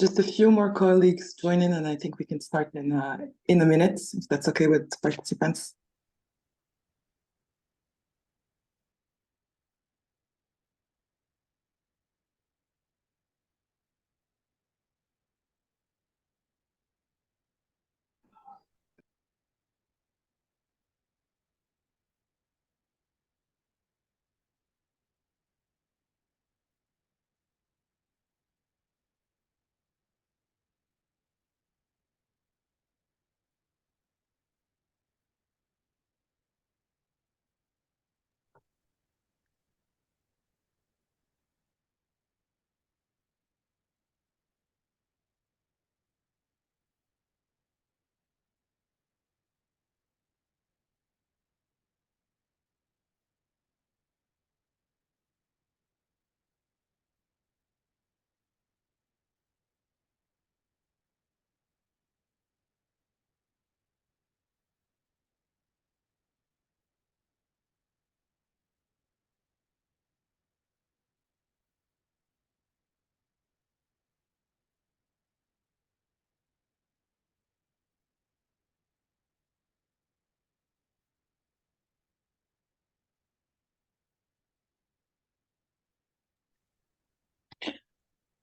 just a few more colleagues join in, and I think we can start in a minute, if that's okay with participants.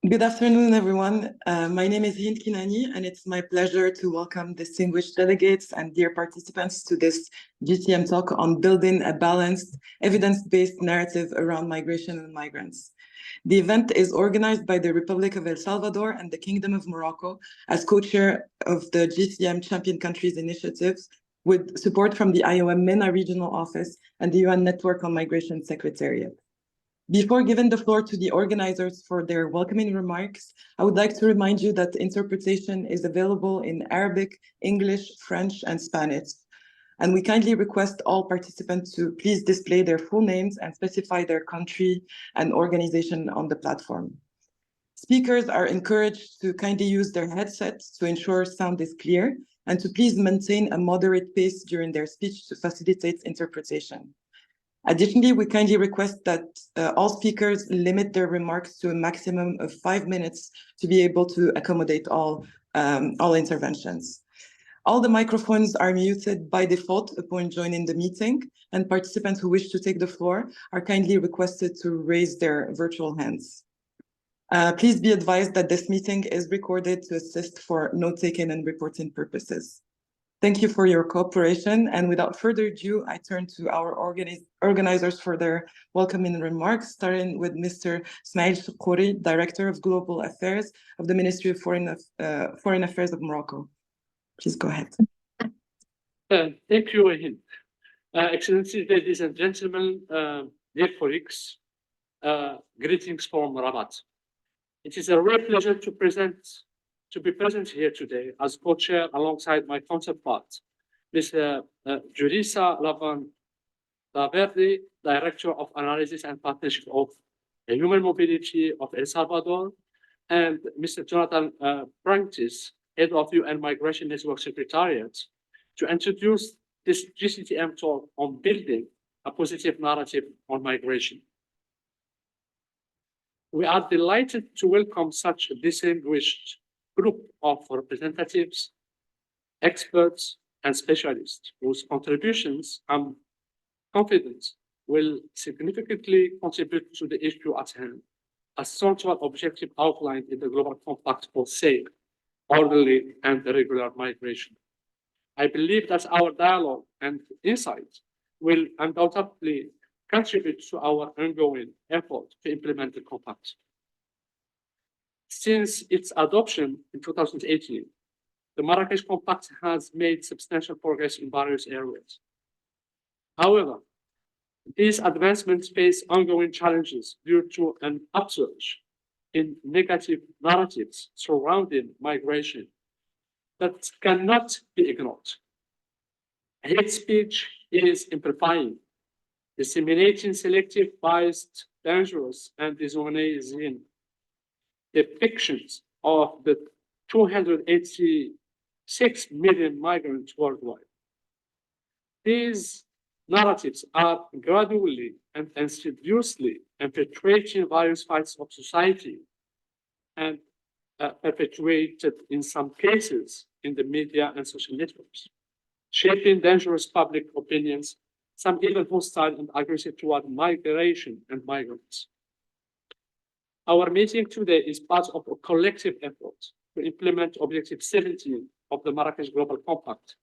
Good afternoon, everyone. My name is Hind Kinani, and it's my pleasure to welcome distinguished delegates and dear participants to this GCM talk on building a balanced, evidence-based narrative around migration and migrants. The event is organized by the Republic of El Salvador and the Kingdom of Morocco as co-chair of the GCM Champion Countries initiatives, with support from the IOM MENA Regional Office and the UN Network on Migration Secretariat. Before giving the floor to the organizers for their welcoming remarks, I would like to remind you that interpretation is available in Arabic, English, French, and Spanish. And we kindly request all participants to please display their full names and specify their country and organization on the platform. Speakers are encouraged to kindly use their headsets to ensure sound is clear and to please maintain a moderate pace during their speech to facilitate interpretation. Additionally, we kindly request that all speakers limit their remarks to a maximum of 5 minutes to be able to accommodate all interventions. All the microphones are muted by default upon joining the meeting, and participants who wish to take the floor are kindly requested to raise their virtual hands. Please be advised that this meeting is recorded to assist for note-taking and reporting purposes. Thank you for your cooperation, and without further ado, I turn to our organizers for their welcoming remarks, starting with Mr. Smail Shukuri, Director of Global Affairs of the Ministry of Foreign Affairs of Morocco. Please go ahead. Thank you, Hind. Excellencies, ladies and gentlemen, dear colleagues, greetings from Rabat. It is a real pleasure to be present here today as co-chair alongside my counterpart, Mr. Julissa Laverde, Director of Analysis and Partnership of Human Mobility of El Salvador, and Mr. Jonathan Prentice, Head of UN Migration Network Secretariat, to introduce this GCTM talk on building a positive narrative on migration. We are delighted to welcome such a distinguished group of representatives, experts, and specialists whose contributions, I'm confident, will significantly contribute to the issue at hand, a central objective outlined in the Global Compact for safe, orderly, and regular migration. I believe that our dialogue and insight will undoubtedly contribute to our ongoing effort to implement the Compact. Since its adoption in 2018, the Marrakesh Compact has made substantial progress in various areas. However, these advancements face ongoing challenges due to an upsurge in negative narratives surrounding migration that cannot be ignored. Hate speech is amplifying, disseminating selective, biased, dangerous, and dehumanizing depictions of the 286 million migrants worldwide. These narratives are gradually and insidiously infiltrating various parts of society and perpetuated in some cases in the media and social networks, shaping dangerous public opinions, some even hostile and aggressive toward migration and migrants. Our meeting today is part of a collective effort to implement Objective 17 of the Marrakesh Global Compact,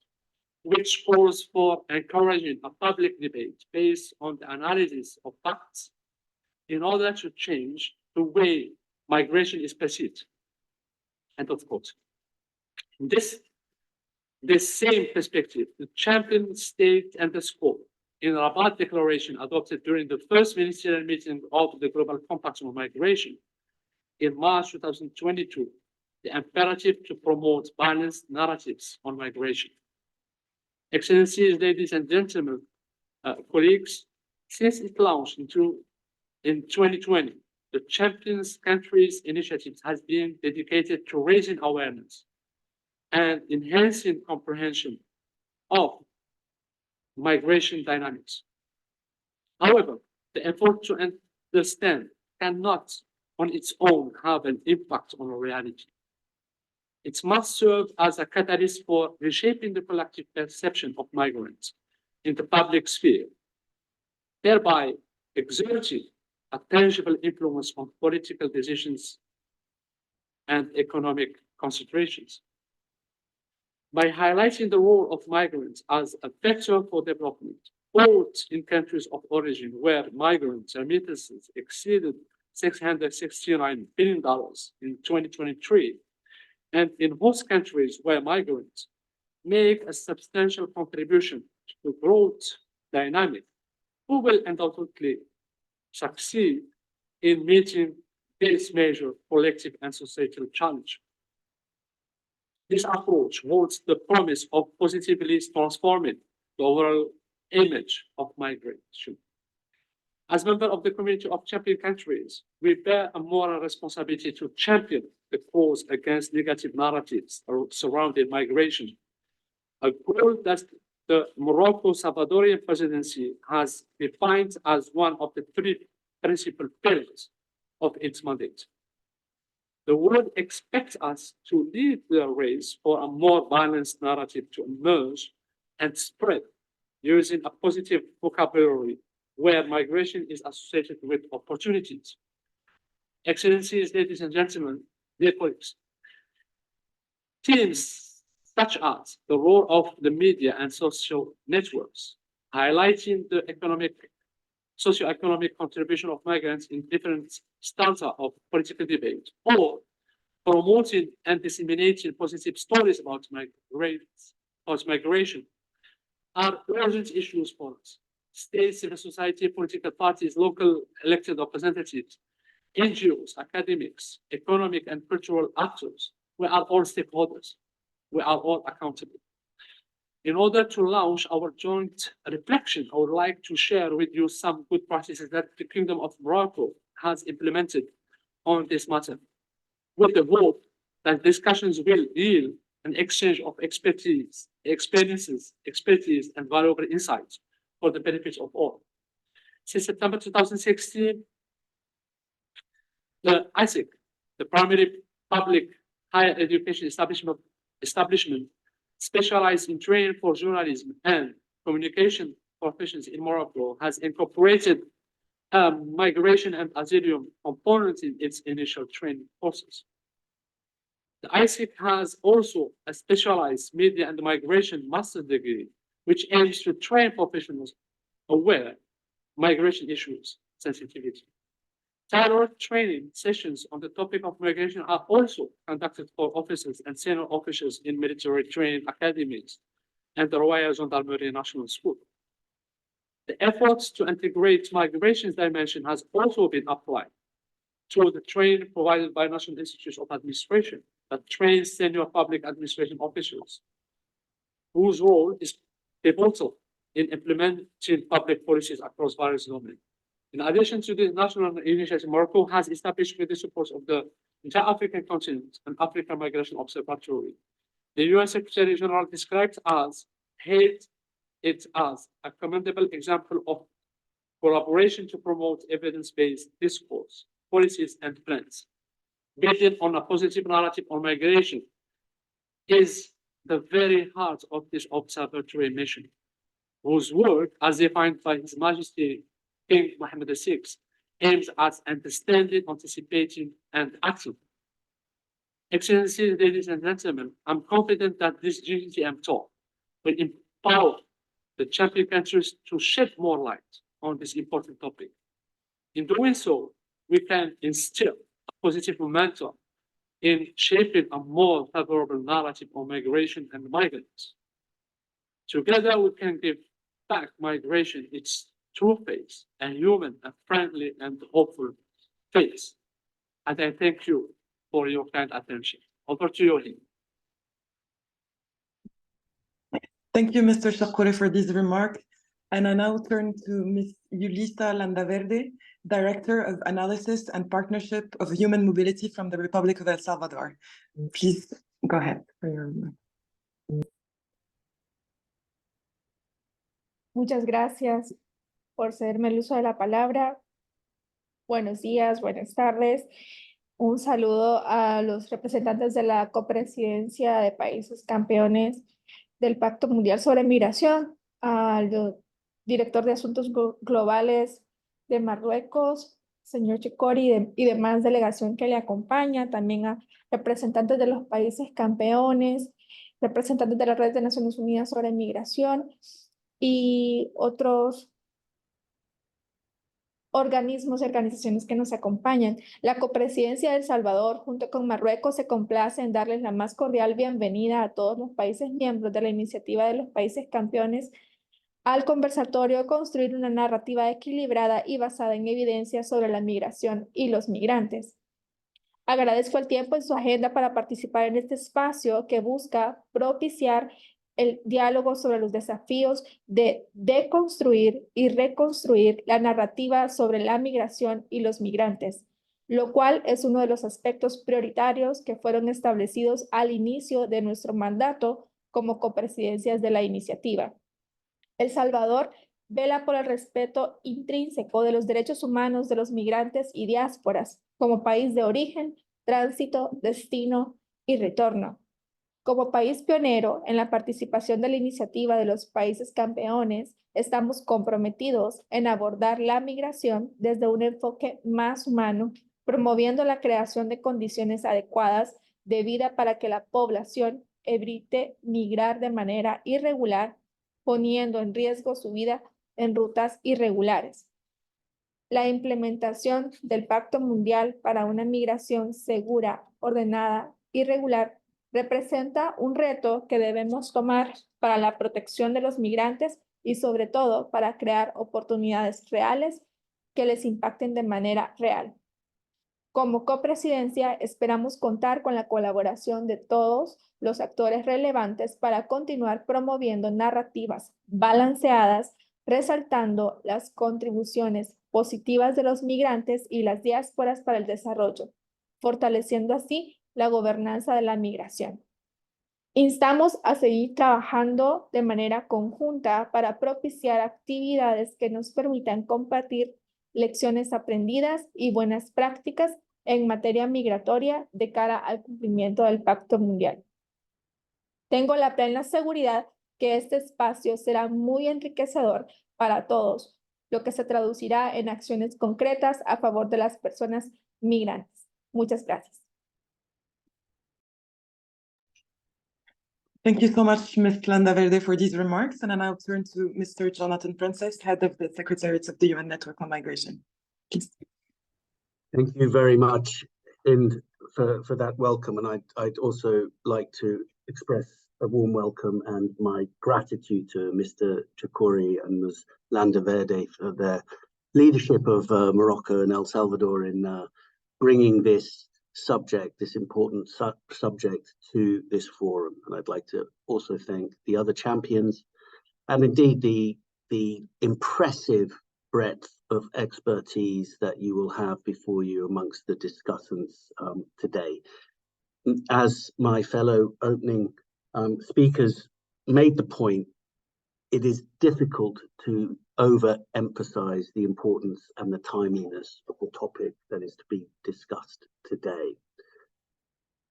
which calls for encouraging a public debate based on the analysis of facts in order to change the way migration is perceived. And of course, this same perspective, the champion state underscored in the Rabat Declaration adopted during the first ministerial meeting of the Global Compact on Migration in March 2022, the imperative to promote balanced narratives on migration. Excellencies, ladies and gentlemen, colleagues, since it launched in 2020, the Champions Countries Initiative has been dedicated to raising awareness and enhancing comprehension of migration dynamics. However, the effort to understand cannot on its own have an impact on reality. It must serve as a catalyst for reshaping the collective perception of migrants in the public sphere, thereby exerting a tangible influence on political decisions and economic considerations. By highlighting the role of migrants as a vector for development, both in countries of origin where migrant remittances exceeded $669 billion in 2023, and in host countries where migrants make a substantial contribution to the growth dynamic, who will undoubtedly succeed in meeting this major collective and societal challenge. This approach holds the promise of positively transforming the overall image of migration. As members of the community of champion countries, we bear a moral responsibility to champion the cause against negative narratives surrounding migration, a goal that the Morocco-Salvadorian presidency has defined as one of the three principal pillars of its mandate. The world expects us to lead the race for a more balanced narrative to emerge and spread using a positive vocabulary where migration is associated with opportunities. Excellencies, ladies and gentlemen, dear colleagues, themes such as the role of the media and social networks, highlighting the socio-economic contribution of migrants in different stanza of political debate, or promoting and disseminating positive stories about migration are urgent issues for us. State, civil society, political parties, local elected representatives, NGOs, academics, economic and cultural actors, we are all stakeholders. We are all accountable. In order to launch our joint reflection, I would like to share with you some good practices that the Kingdom of Morocco has implemented on this matter, with the hope that discussions will yield an exchange of experiences, and valuable insights for the benefit of all. Since September 2016, the ISIC, the primary public higher education establishment specialized in training for journalism and communication professions in Morocco, has incorporated migration and asylum components in its initial training courses. The ISIC has also a specialized media and migration master's degree, which aims to train professionals aware migration issues sensitivity. Tailored training sessions on the topic of migration are also conducted for officers and senior officers in military training academies and the Royal Gendarmerie National School. The efforts to integrate migration dimension has also been applied to the training provided by National Institutes of Administration that trains senior public administration officials, whose role is pivotal in implementing public policies across various domains. In addition to the national initiative, Morocco has established with the support of the entire African continent an African Migration Observatory. The UN Secretary General described it as a commendable example of collaboration to promote evidence-based discourse, policies, and plans. building on a positive narrative on migration, is the very heart of this observatory mission, whose work, as defined by His Majesty King Mohammed VI, aims at understanding, anticipating, and acting. Excellencies, ladies and gentlemen, I'm confident that this GCM talk will empower the champion countries to shed more light on this important topic. In doing so, we can instill a positive momentum in shaping a more favorable narrative on migration and migrants. Together, we can give back migration its true face, a human, a friendly, and hopeful face. And I thank you for your kind attention. Over to you, Hind. Thank you, Mr. Shakure, for this remark. And I now turn to Ms. Yulisa Landaverde, Director of Analysis and Partnership of Human Mobility from the Republic of El Salvador. Please go ahead for your remark. Muchas gracias por cederme el uso de la palabra. Buenos días, buenas tardes. Un saludo a los representantes de la copresidencia de países campeones del Pacto Mundial sobre Migración, al director de Asuntos Globales de Marruecos, señor Chicori, y demás delegación que le acompaña, también a representantes de los países campeones, representantes de la Red de Naciones Unidas sobre Migración y otros organismos y organizaciones que nos acompañan. La copresidencia de El Salvador, junto con Marruecos, se complace en darles la más cordial bienvenida a todos los países miembros de la iniciativa de los países campeones al conversatorio Construir una narrativa equilibrada y basada en evidencia sobre la migración y los migrantes. Agradezco el tiempo en su agenda para participar en este espacio que busca propiciar el diálogo sobre los desafíos de deconstruir y reconstruir la narrativa sobre la migración y los migrantes, lo cual es uno de los aspectos prioritarios que fueron establecidos al inicio de nuestro mandato como copresidencias de la iniciativa. El Salvador vela por el respeto intrínseco de los derechos humanos de los migrantes y diásporas como país de origen, tránsito, destino y retorno. Como país pionero en la participación de la iniciativa de los países campeones, estamos comprometidos en abordar la migración desde un enfoque más humano, promoviendo la creación de condiciones adecuadas de vida para que la población evite migrar de manera irregular, poniendo en riesgo su vida en rutas irregulares. La implementación del Pacto Mundial para una migración segura, ordenada y regular representa un reto que debemos tomar para la protección de los migrantes y sobre todo para crear oportunidades reales que les impacten de manera real. Como copresidencia, esperamos contar con la colaboración de todos los actores relevantes para continuar promoviendo narrativas balanceadas, resaltando las contribuciones positivas de los migrantes y las diásporas para el desarrollo, fortaleciendo así la gobernanza de la migración. Instamos a seguir trabajando de manera conjunta para propiciar actividades que nos permitan compartir lecciones aprendidas y buenas prácticas en materia migratoria de cara al cumplimiento del Pacto Mundial. Tengo la plena seguridad que este espacio será muy enriquecedor para todos, lo que se traducirá en acciones concretas a favor de las personas migrantes. Muchas gracias. Thank you so much, Ms. Landaverde, for these remarks. And I now turn to Mr. Jonathan Francis, Head of the Secretariat of the UN Network on Migration. Please. Thank you very much, Hind, for that welcome. And I'd also like to express a warm welcome and my gratitude to Mr. Chakori and Ms. Landaverde for their leadership of Morocco and El Salvador in bringing this subject, this important subject to this forum. And I'd like to also thank the other champions and indeed the impressive breadth of expertise that you will have before you amongst the discussants today. As my fellow opening speakers made the point, it is difficult to overemphasize the importance and the timeliness of the topic that is to be discussed today.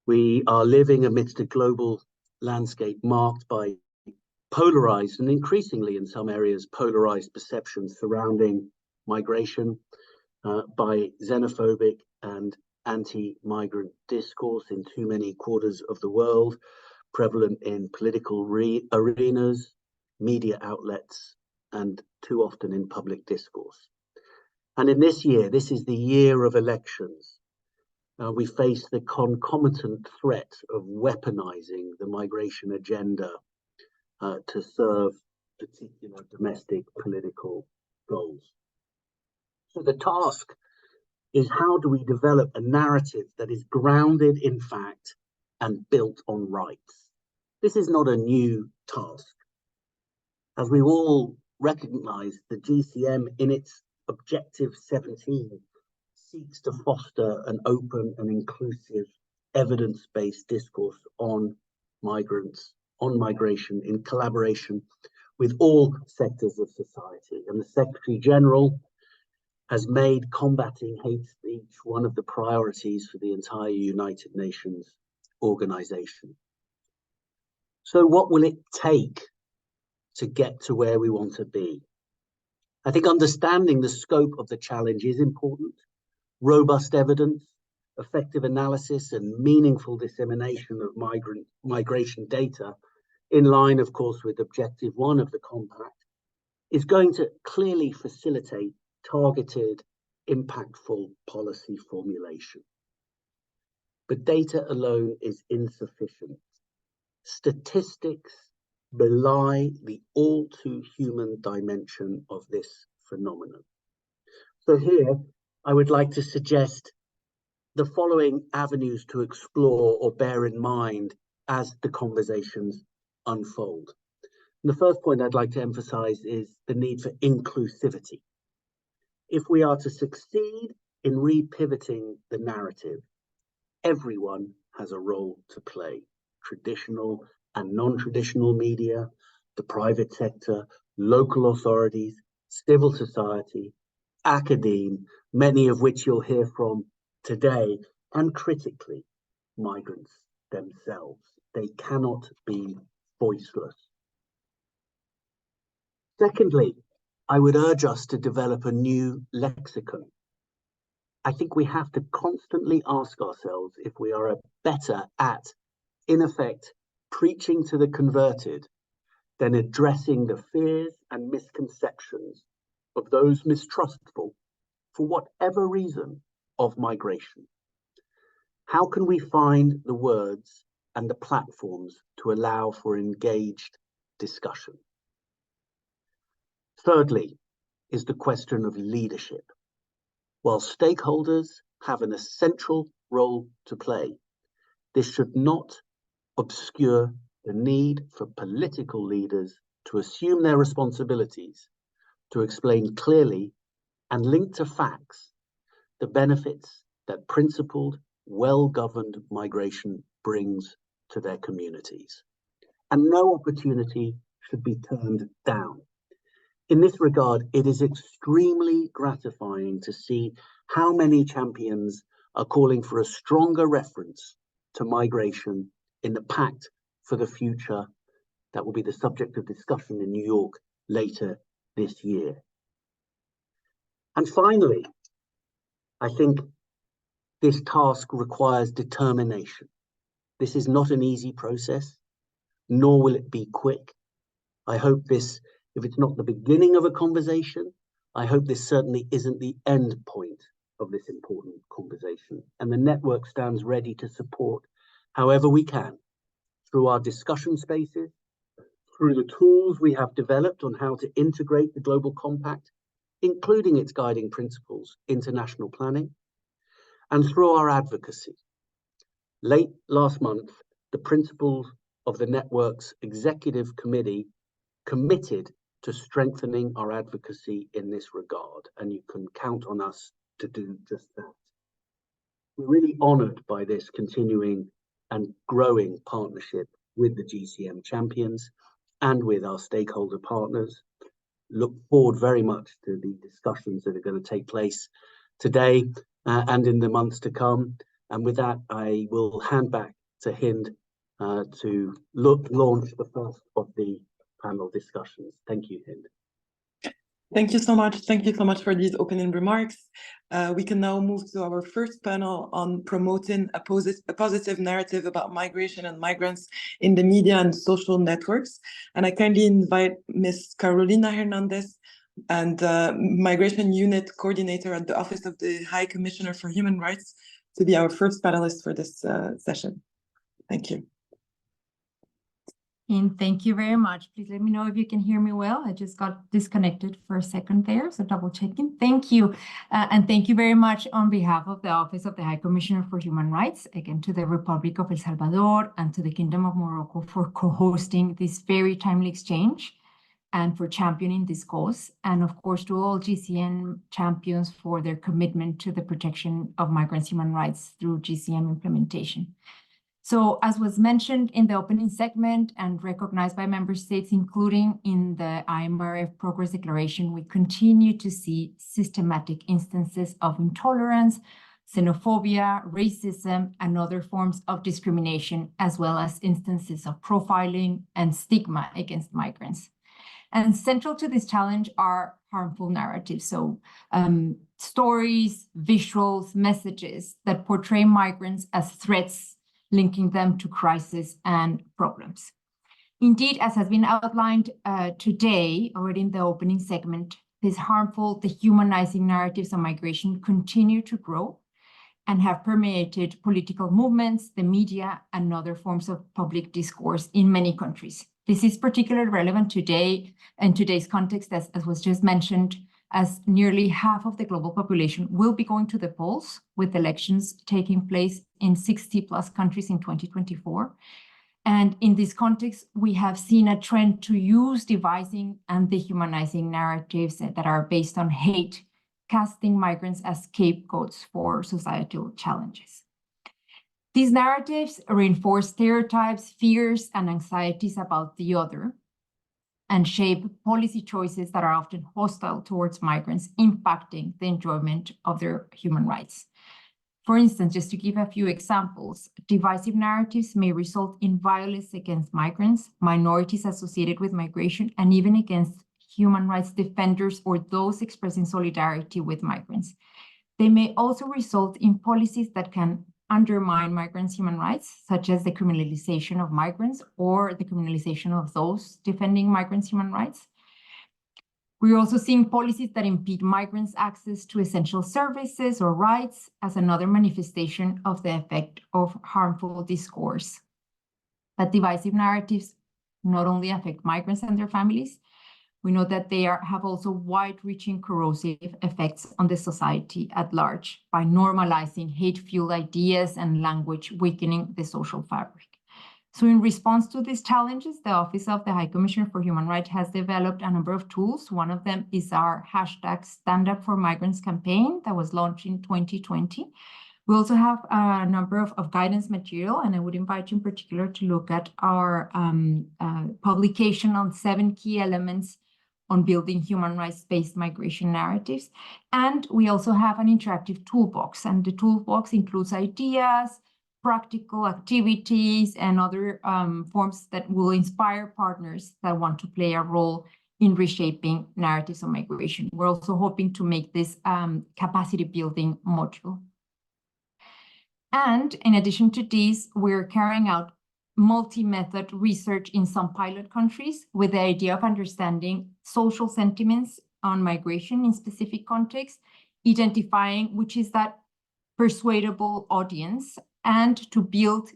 We are living amidst a global landscape marked by polarized and increasingly in some areas polarized perceptions surrounding migration, by xenophobic and anti-migrant discourse in too many quarters of the world, prevalent in political arenas, media outlets, and too often in public discourse. And in this year, this is the year of elections. We face the concomitant threat of weaponizing the migration agenda to serve particular domestic political goals. So the task is, how do we develop a narrative that is grounded in fact and built on rights? This is not a new task. As we all recognize, the GCM in its Objective 17 seeks to foster an open and inclusive evidence-based discourse on migrants, on migration, in collaboration with all sectors of society. And the Secretary General has made combating hate speech one of the priorities for the entire United Nations organization. So what will it take to get to where we want to be? I think understanding the scope of the challenge is important. Robust evidence, effective analysis, and meaningful dissemination of migration data, in line, of course, with Objective 1 of the Compact, is going to clearly facilitate targeted, impactful policy formulation. But data alone is insufficient. Statistics belie the all too human dimension of this phenomenon. So here, I would like to suggest the following avenues to explore or bear in mind as the conversations unfold. And the first point I'd like to emphasize is the need for inclusivity. If we are to succeed in repivoting the narrative, everyone has a role to play. Traditional and non-traditional media, the private sector, local authorities, civil society, academia, many of which you'll hear from today, and critically, migrants themselves. They cannot be voiceless. Secondly, I would urge us to develop a new lexicon. I think we have to constantly ask ourselves if we are better at, in effect, preaching to the converted than addressing the fears and misconceptions of those mistrustful, for whatever reason, of migration. How can we find the words and the platforms to allow for engaged discussion? Thirdly is the question of leadership. While stakeholders have an essential role to play, this should not obscure the need for political leaders to assume their responsibilities, to explain clearly and link to facts the benefits that principled, well-governed migration brings to their communities. And no opportunity should be turned down. In this regard, it is extremely gratifying to see how many champions are calling for a stronger reference to migration in the Pact for the Future that will be the subject of discussion in New York later this year. And finally, I think this task requires determination. This is not an easy process, nor will it be quick. I hope this, if it's not the beginning of a conversation, I hope this certainly isn't the end point of this important conversation. And the network stands ready to support however we can, through our discussion spaces, through the tools we have developed on how to integrate the Global Compact, including its guiding principles, international planning, and through our advocacy. Late last month, the principals of the network's executive committee committed to strengthening our advocacy in this regard, and you can count on us to do just that. We're really honored by this continuing and growing partnership with the GCM champions and with our stakeholder partners. Look forward very much to the discussions that are going to take place today and in the months to come. And with that, I will hand back to Hind to launch the first of the panel discussions. Thank you, Hind. Thank you so much. Thank you so much for these opening remarks. We can now move to our first panel on promoting a positive narrative about migration and migrants in the media and social networks. And I kindly invite Ms. Carolina Hernandez, and Migration Unit Coordinator at the Office of the High Commissioner for Human Rights, to be our first panelist for this session. Thank you. And thank you very much. Please let me know if you can hear me well. I just got disconnected for a second there, so double checking. Thank you. And thank you very much on behalf of the Office of the High Commissioner for Human Rights, again, to the Republic of El Salvador and to the Kingdom of Morocco for co-hosting this very timely exchange and for championing this cause. And of course, to all GCM champions for their commitment to the protection of migrants' human rights through GCM implementation. So as was mentioned in the opening segment and recognized by member states, including in the IMRF Progress Declaration, we continue to see systematic instances of intolerance, xenophobia, racism, and other forms of discrimination, as well as instances of profiling and stigma against migrants. And central to this challenge are harmful narratives. So stories, visuals, messages that portray migrants as threats, linking them to crisis and problems. Indeed, as has been outlined today, already in the opening segment, these harmful, dehumanizing narratives on migration continue to grow and have permeated political movements, the media, and other forms of public discourse in many countries. This is particularly relevant today, in today's context, as was just mentioned, as nearly half of the global population will be going to the polls, with elections taking place in 60+ countries in 2024. And in this context, we have seen a trend to use devising and dehumanizing narratives that are based on hate, casting migrants as scapegoats for societal challenges. These narratives reinforce stereotypes, fears, and anxieties about the other, and shape policy choices that are often hostile towards migrants, impacting the enjoyment of their human rights. For instance, just to give a few examples, divisive narratives may result in violence against migrants, minorities associated with migration, and even against human rights defenders or those expressing solidarity with migrants. They may also result in policies that can undermine migrants' human rights, such as the criminalization of migrants or the criminalization of those defending migrants' human rights. We're also seeing policies that impede migrants' access to essential services or rights as another manifestation of the effect of harmful discourse. But divisive narratives not only affect migrants and their families, we know that they have also wide-reaching corrosive effects on the society at large by normalizing hate-fueled ideas and language, weakening the social fabric. So in response to these challenges, the Office of the High Commissioner for Human Rights has developed a number of tools. One of them is our #StandUpForMigrants campaign that was launched in 2020. We also have a number of guidance material, and I would invite you in particular to look at our publication on 7 key elements on building human rights-based migration narratives. And we also have an interactive toolbox, and the toolbox includes ideas, practical activities, and other forms that will inspire partners that want to play a role in reshaping narratives on migration. We're also hoping to make this capacity building module. And in addition to this, we're carrying out multi-method research in some pilot countries with the idea of understanding social sentiments on migration in specific contexts, identifying which is that persuadable audience, and to build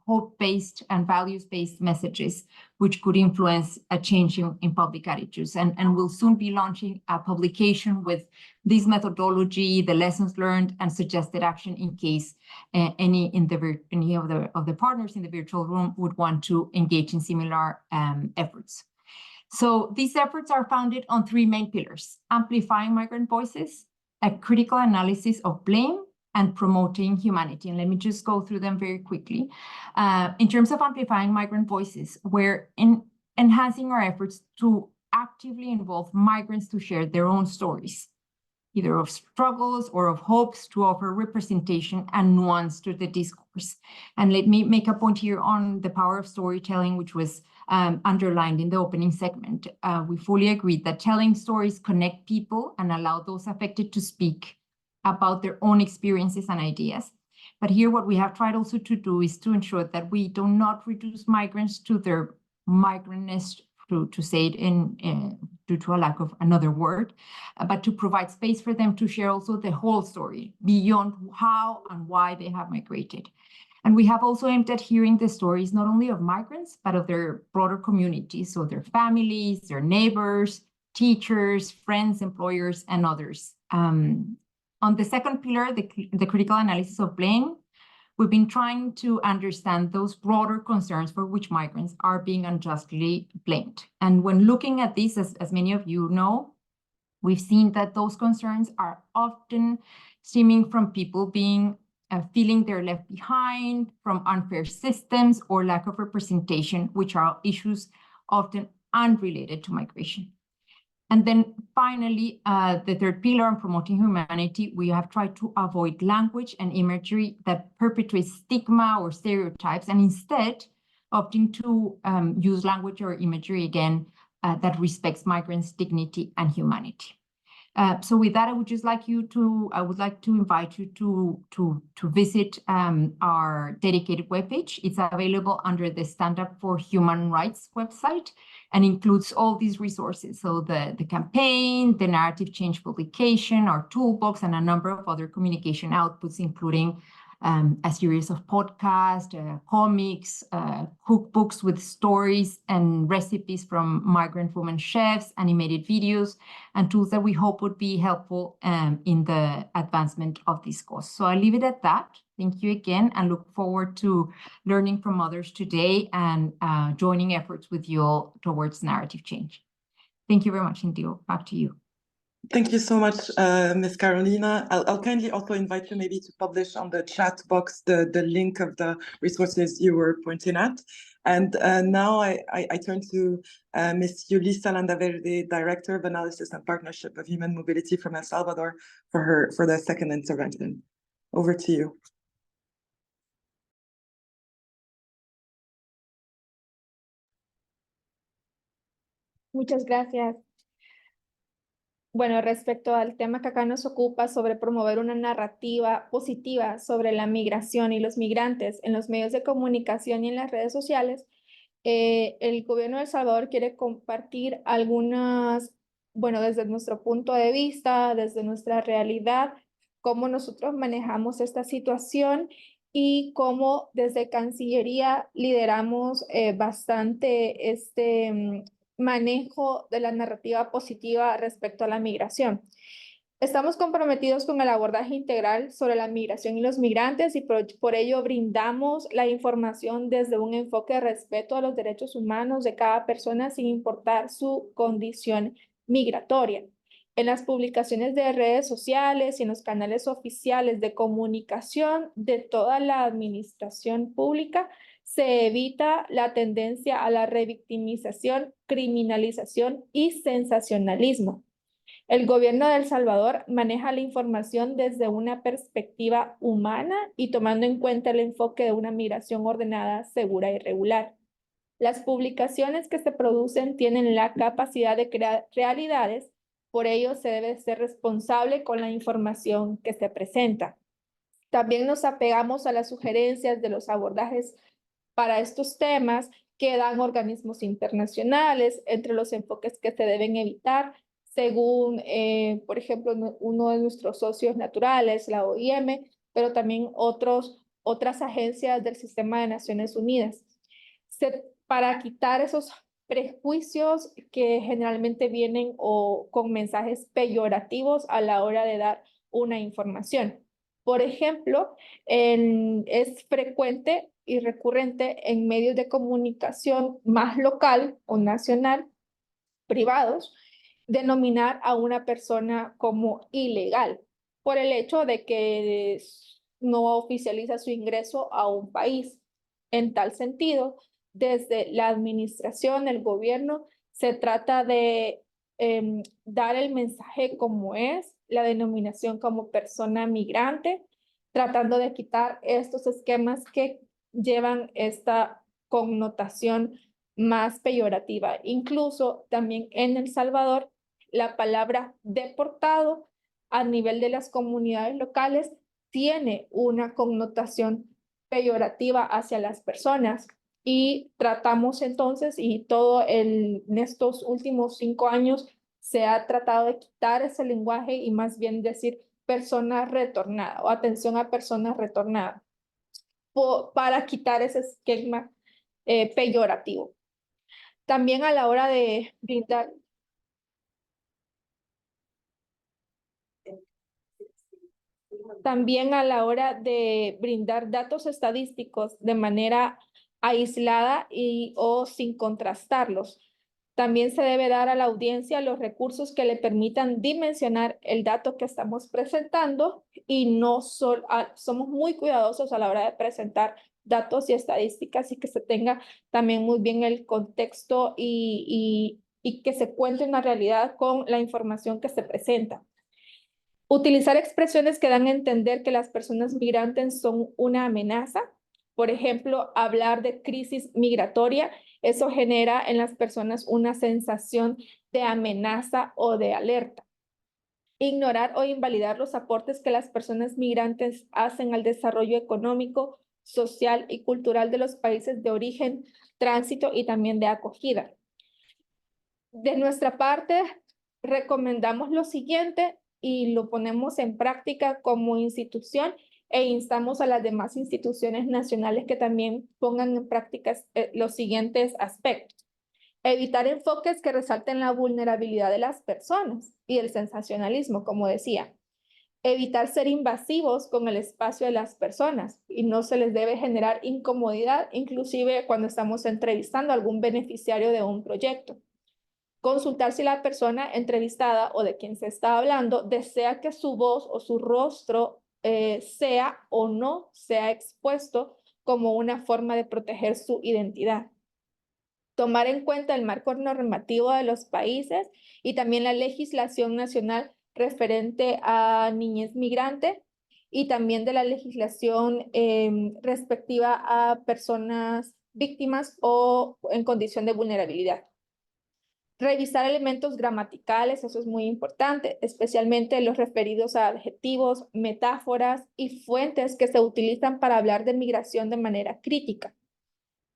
hope-based and values-based messages, which could influence a change in public attitudes. And we'll soon be launching a publication with this methodology, the lessons learned, and suggested action in case any of the partners in the virtual room would want to engage in similar efforts. So these efforts are founded on 3 main pillars: amplifying migrant voices, a critical analysis of blame, and promoting humanity. And let me just go through them very quickly. In terms of amplifying migrant voices, we're enhancing our efforts to actively involve migrants to share their own stories, either of struggles or of hopes, to offer representation and nuance to the discourse. And let me make a point here on the power of storytelling, which was underlined in the opening segment. We fully agree that telling stories connect people and allow those affected to speak about their own experiences and ideas. But here what we have tried also to do is to ensure that we do not reduce migrants to their migrantness, to say it due to a lack of another word, but to provide space for them to share also the whole story beyond how and why they have migrated. And we have also aimed at hearing the stories not only of migrants, but of their broader communities, so their families, their neighbors, teachers, friends, employers, and others. On the second pillar, the critical analysis of blame, we've been trying to understand those broader concerns for which migrants are being unjustly blamed. And when looking at this, as many of you know, we've seen that those concerns are often stemming from people feeling they're left behind, from unfair systems or lack of representation, which are issues often unrelated to migration. And then finally, the third pillar on promoting humanity, we have tried to avoid language and imagery that perpetuates stigma or stereotypes, and instead opting to use language or imagery again that respects migrants' dignity and humanity. So with that, I would like to invite you to visit our dedicated webpage. It's available under the Stand Up for Human Rights website and includes all these resources. So the campaign, the narrative change publication, our toolbox, and a number of other communication outputs, including a series of podcasts, comics, cookbooks with stories and recipes from migrant women chefs, animated videos, and tools that we hope would be helpful in the advancement of this cause. So I'll leave it at that. Thank you again, and look forward to learning from others today and joining efforts with you all towards narrative change. Thank you very much, Intio. Back to you. Thank you so much, Ms. Carolina. I'll kindly also invite you maybe to publish on the chat box the link of the resources you were pointing at. And now I turn to Ms. Yulisa Landaverde, Director of Analysis and Partnership of Human Mobility from El Salvador, for the second intervention. Over to you. Muchas gracias. Bueno, respecto al tema que acá nos ocupa sobre promover una narrativa positiva sobre la migración y los migrantes en los medios de comunicación y en las redes sociales, el gobierno de El Salvador quiere compartir algunas, bueno, desde nuestro punto de vista, desde nuestra realidad, cómo nosotros manejamos esta situación y cómo desde Cancillería lideramos bastante este manejo de la narrativa positiva respecto a la migración. Estamos comprometidos con el abordaje integral sobre la migración y los migrantes y por ello brindamos la información desde un enfoque de respeto a los derechos humanos de cada persona sin importar su condición migratoria. En las publicaciones de redes sociales y en los canales oficiales de comunicación de toda la administración pública, se evita la tendencia a la revictimización, criminalización y sensacionalismo. El gobierno de El Salvador maneja la información desde una perspectiva humana y tomando en cuenta el enfoque de una migración ordenada, segura y regular. Las publicaciones que se producen tienen la capacidad de crear realidades, por ello se debe ser responsable con la información que se presenta. También nos apegamos a las sugerencias de los abordajes para estos temas que dan organismos internacionales, entre los enfoques que se deben evitar, según, por ejemplo, uno de nuestros socios naturales, la OIM, pero también otras agencias del sistema de Naciones Unidas. Para quitar esos prejuicios que generalmente vienen o con mensajes peyorativos a la hora de dar una información. Por ejemplo, es frecuente y recurrente en medios de comunicación más local o nacional, privados, denominar a una persona como ilegal por el hecho de que no oficializa su ingreso a un país. En tal sentido, desde la administración, el gobierno, se trata de dar el mensaje como es, la denominación como persona migrante, tratando de quitar estos esquemas que llevan esta connotación más peyorativa. Incluso también en El Salvador, la palabra deportado a nivel de las comunidades locales tiene una connotación peyorativa hacia las personas. Y tratamos entonces, y en estos últimos 5 años se ha tratado de quitar ese lenguaje y más bien decir persona retornada o atención a personas retornadas para quitar ese esquema peyorativo. También a la hora de brindar. También a la hora de brindar datos estadísticos de manera aislada o sin contrastarlos. También se debe dar a la audiencia los recursos que le permitan dimensionar el dato que estamos presentando y no somos muy cuidadosos a la hora de presentar datos y estadísticas y que se tenga también muy bien el contexto y que se cuente una realidad con la información que se presenta. Utilizar expresiones que dan a entender que las personas migrantes son una amenaza. Por ejemplo, hablar de crisis migratoria, eso genera en las personas una sensación de amenaza o de alerta. Ignorar o invalidar los aportes que las personas migrantes hacen al desarrollo económico, social y cultural de los países de origen, tránsito y también de acogida. De nuestra parte, recomendamos lo siguiente y lo ponemos en práctica como institución e instamos a las demás instituciones nacionales que también pongan en práctica los siguientes aspectos. Evitar enfoques que resalten la vulnerabilidad de las personas y el sensacionalismo, como decía. Evitar ser invasivos con el espacio de las personas y no se les debe generar incomodidad, inclusive cuando estamos entrevistando a algún beneficiario de un proyecto. Consultar si la persona entrevistada o de quien se está hablando desea que su voz o su rostro sea o no sea expuesto como una forma de proteger su identidad. Tomar en cuenta el marco normativo de los países y también la legislación nacional referente a niñez migrante y también de la legislación respectiva a personas víctimas o en condición de vulnerabilidad. Revisar elementos gramaticales, eso es muy importante, especialmente los referidos a adjetivos, metáforas y fuentes que se utilizan para hablar de migración de manera crítica.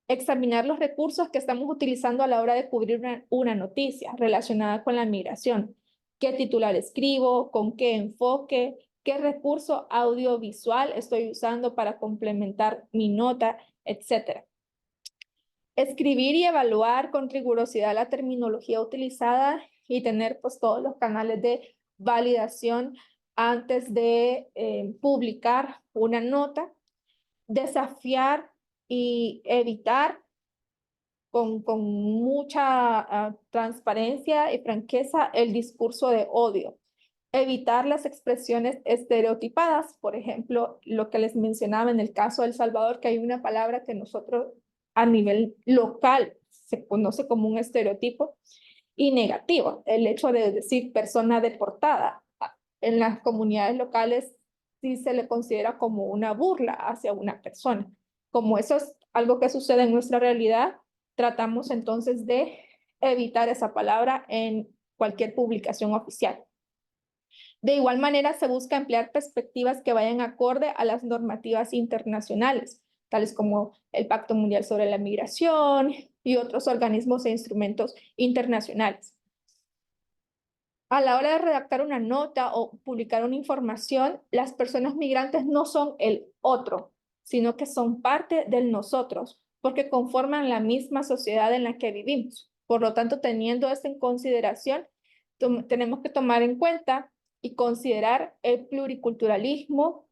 Examinar los recursos que estamos utilizando a la hora de cubrir una noticia relacionada con la migración. ¿Qué titular escribo? ¿Con qué enfoque? ¿Qué recurso audiovisual estoy usando para complementar mi nota? Etcétera. Escribir y evaluar con rigurosidad la terminología utilizada y tener pues todos los canales de validación antes de publicar una nota. Desafiar y evitar con mucha transparencia y franqueza el discurso de odio. Evitar las expresiones estereotipadas, por ejemplo, lo que les mencionaba en el caso de El Salvador, que hay una palabra que nosotros a nivel local se conoce como un estereotipo y negativo, el hecho de decir persona deportada. En las comunidades locales sí se le considera como una burla hacia una persona. Como eso es algo que sucede en nuestra realidad, tratamos entonces de evitar esa palabra en cualquier publicación oficial. De igual manera, se busca emplear perspectivas que vayan acorde a las normativas internacionales, tales como el Pacto Mundial sobre la Migración y otros organismos e instrumentos internacionales. A la hora de redactar una nota o publicar una información, las personas migrantes no son el otro, sino que son parte del nosotros, porque conforman la misma sociedad en la que vivimos. Por lo tanto, teniendo esto en consideración, tenemos que tomar en cuenta y considerar el pluriculturalismo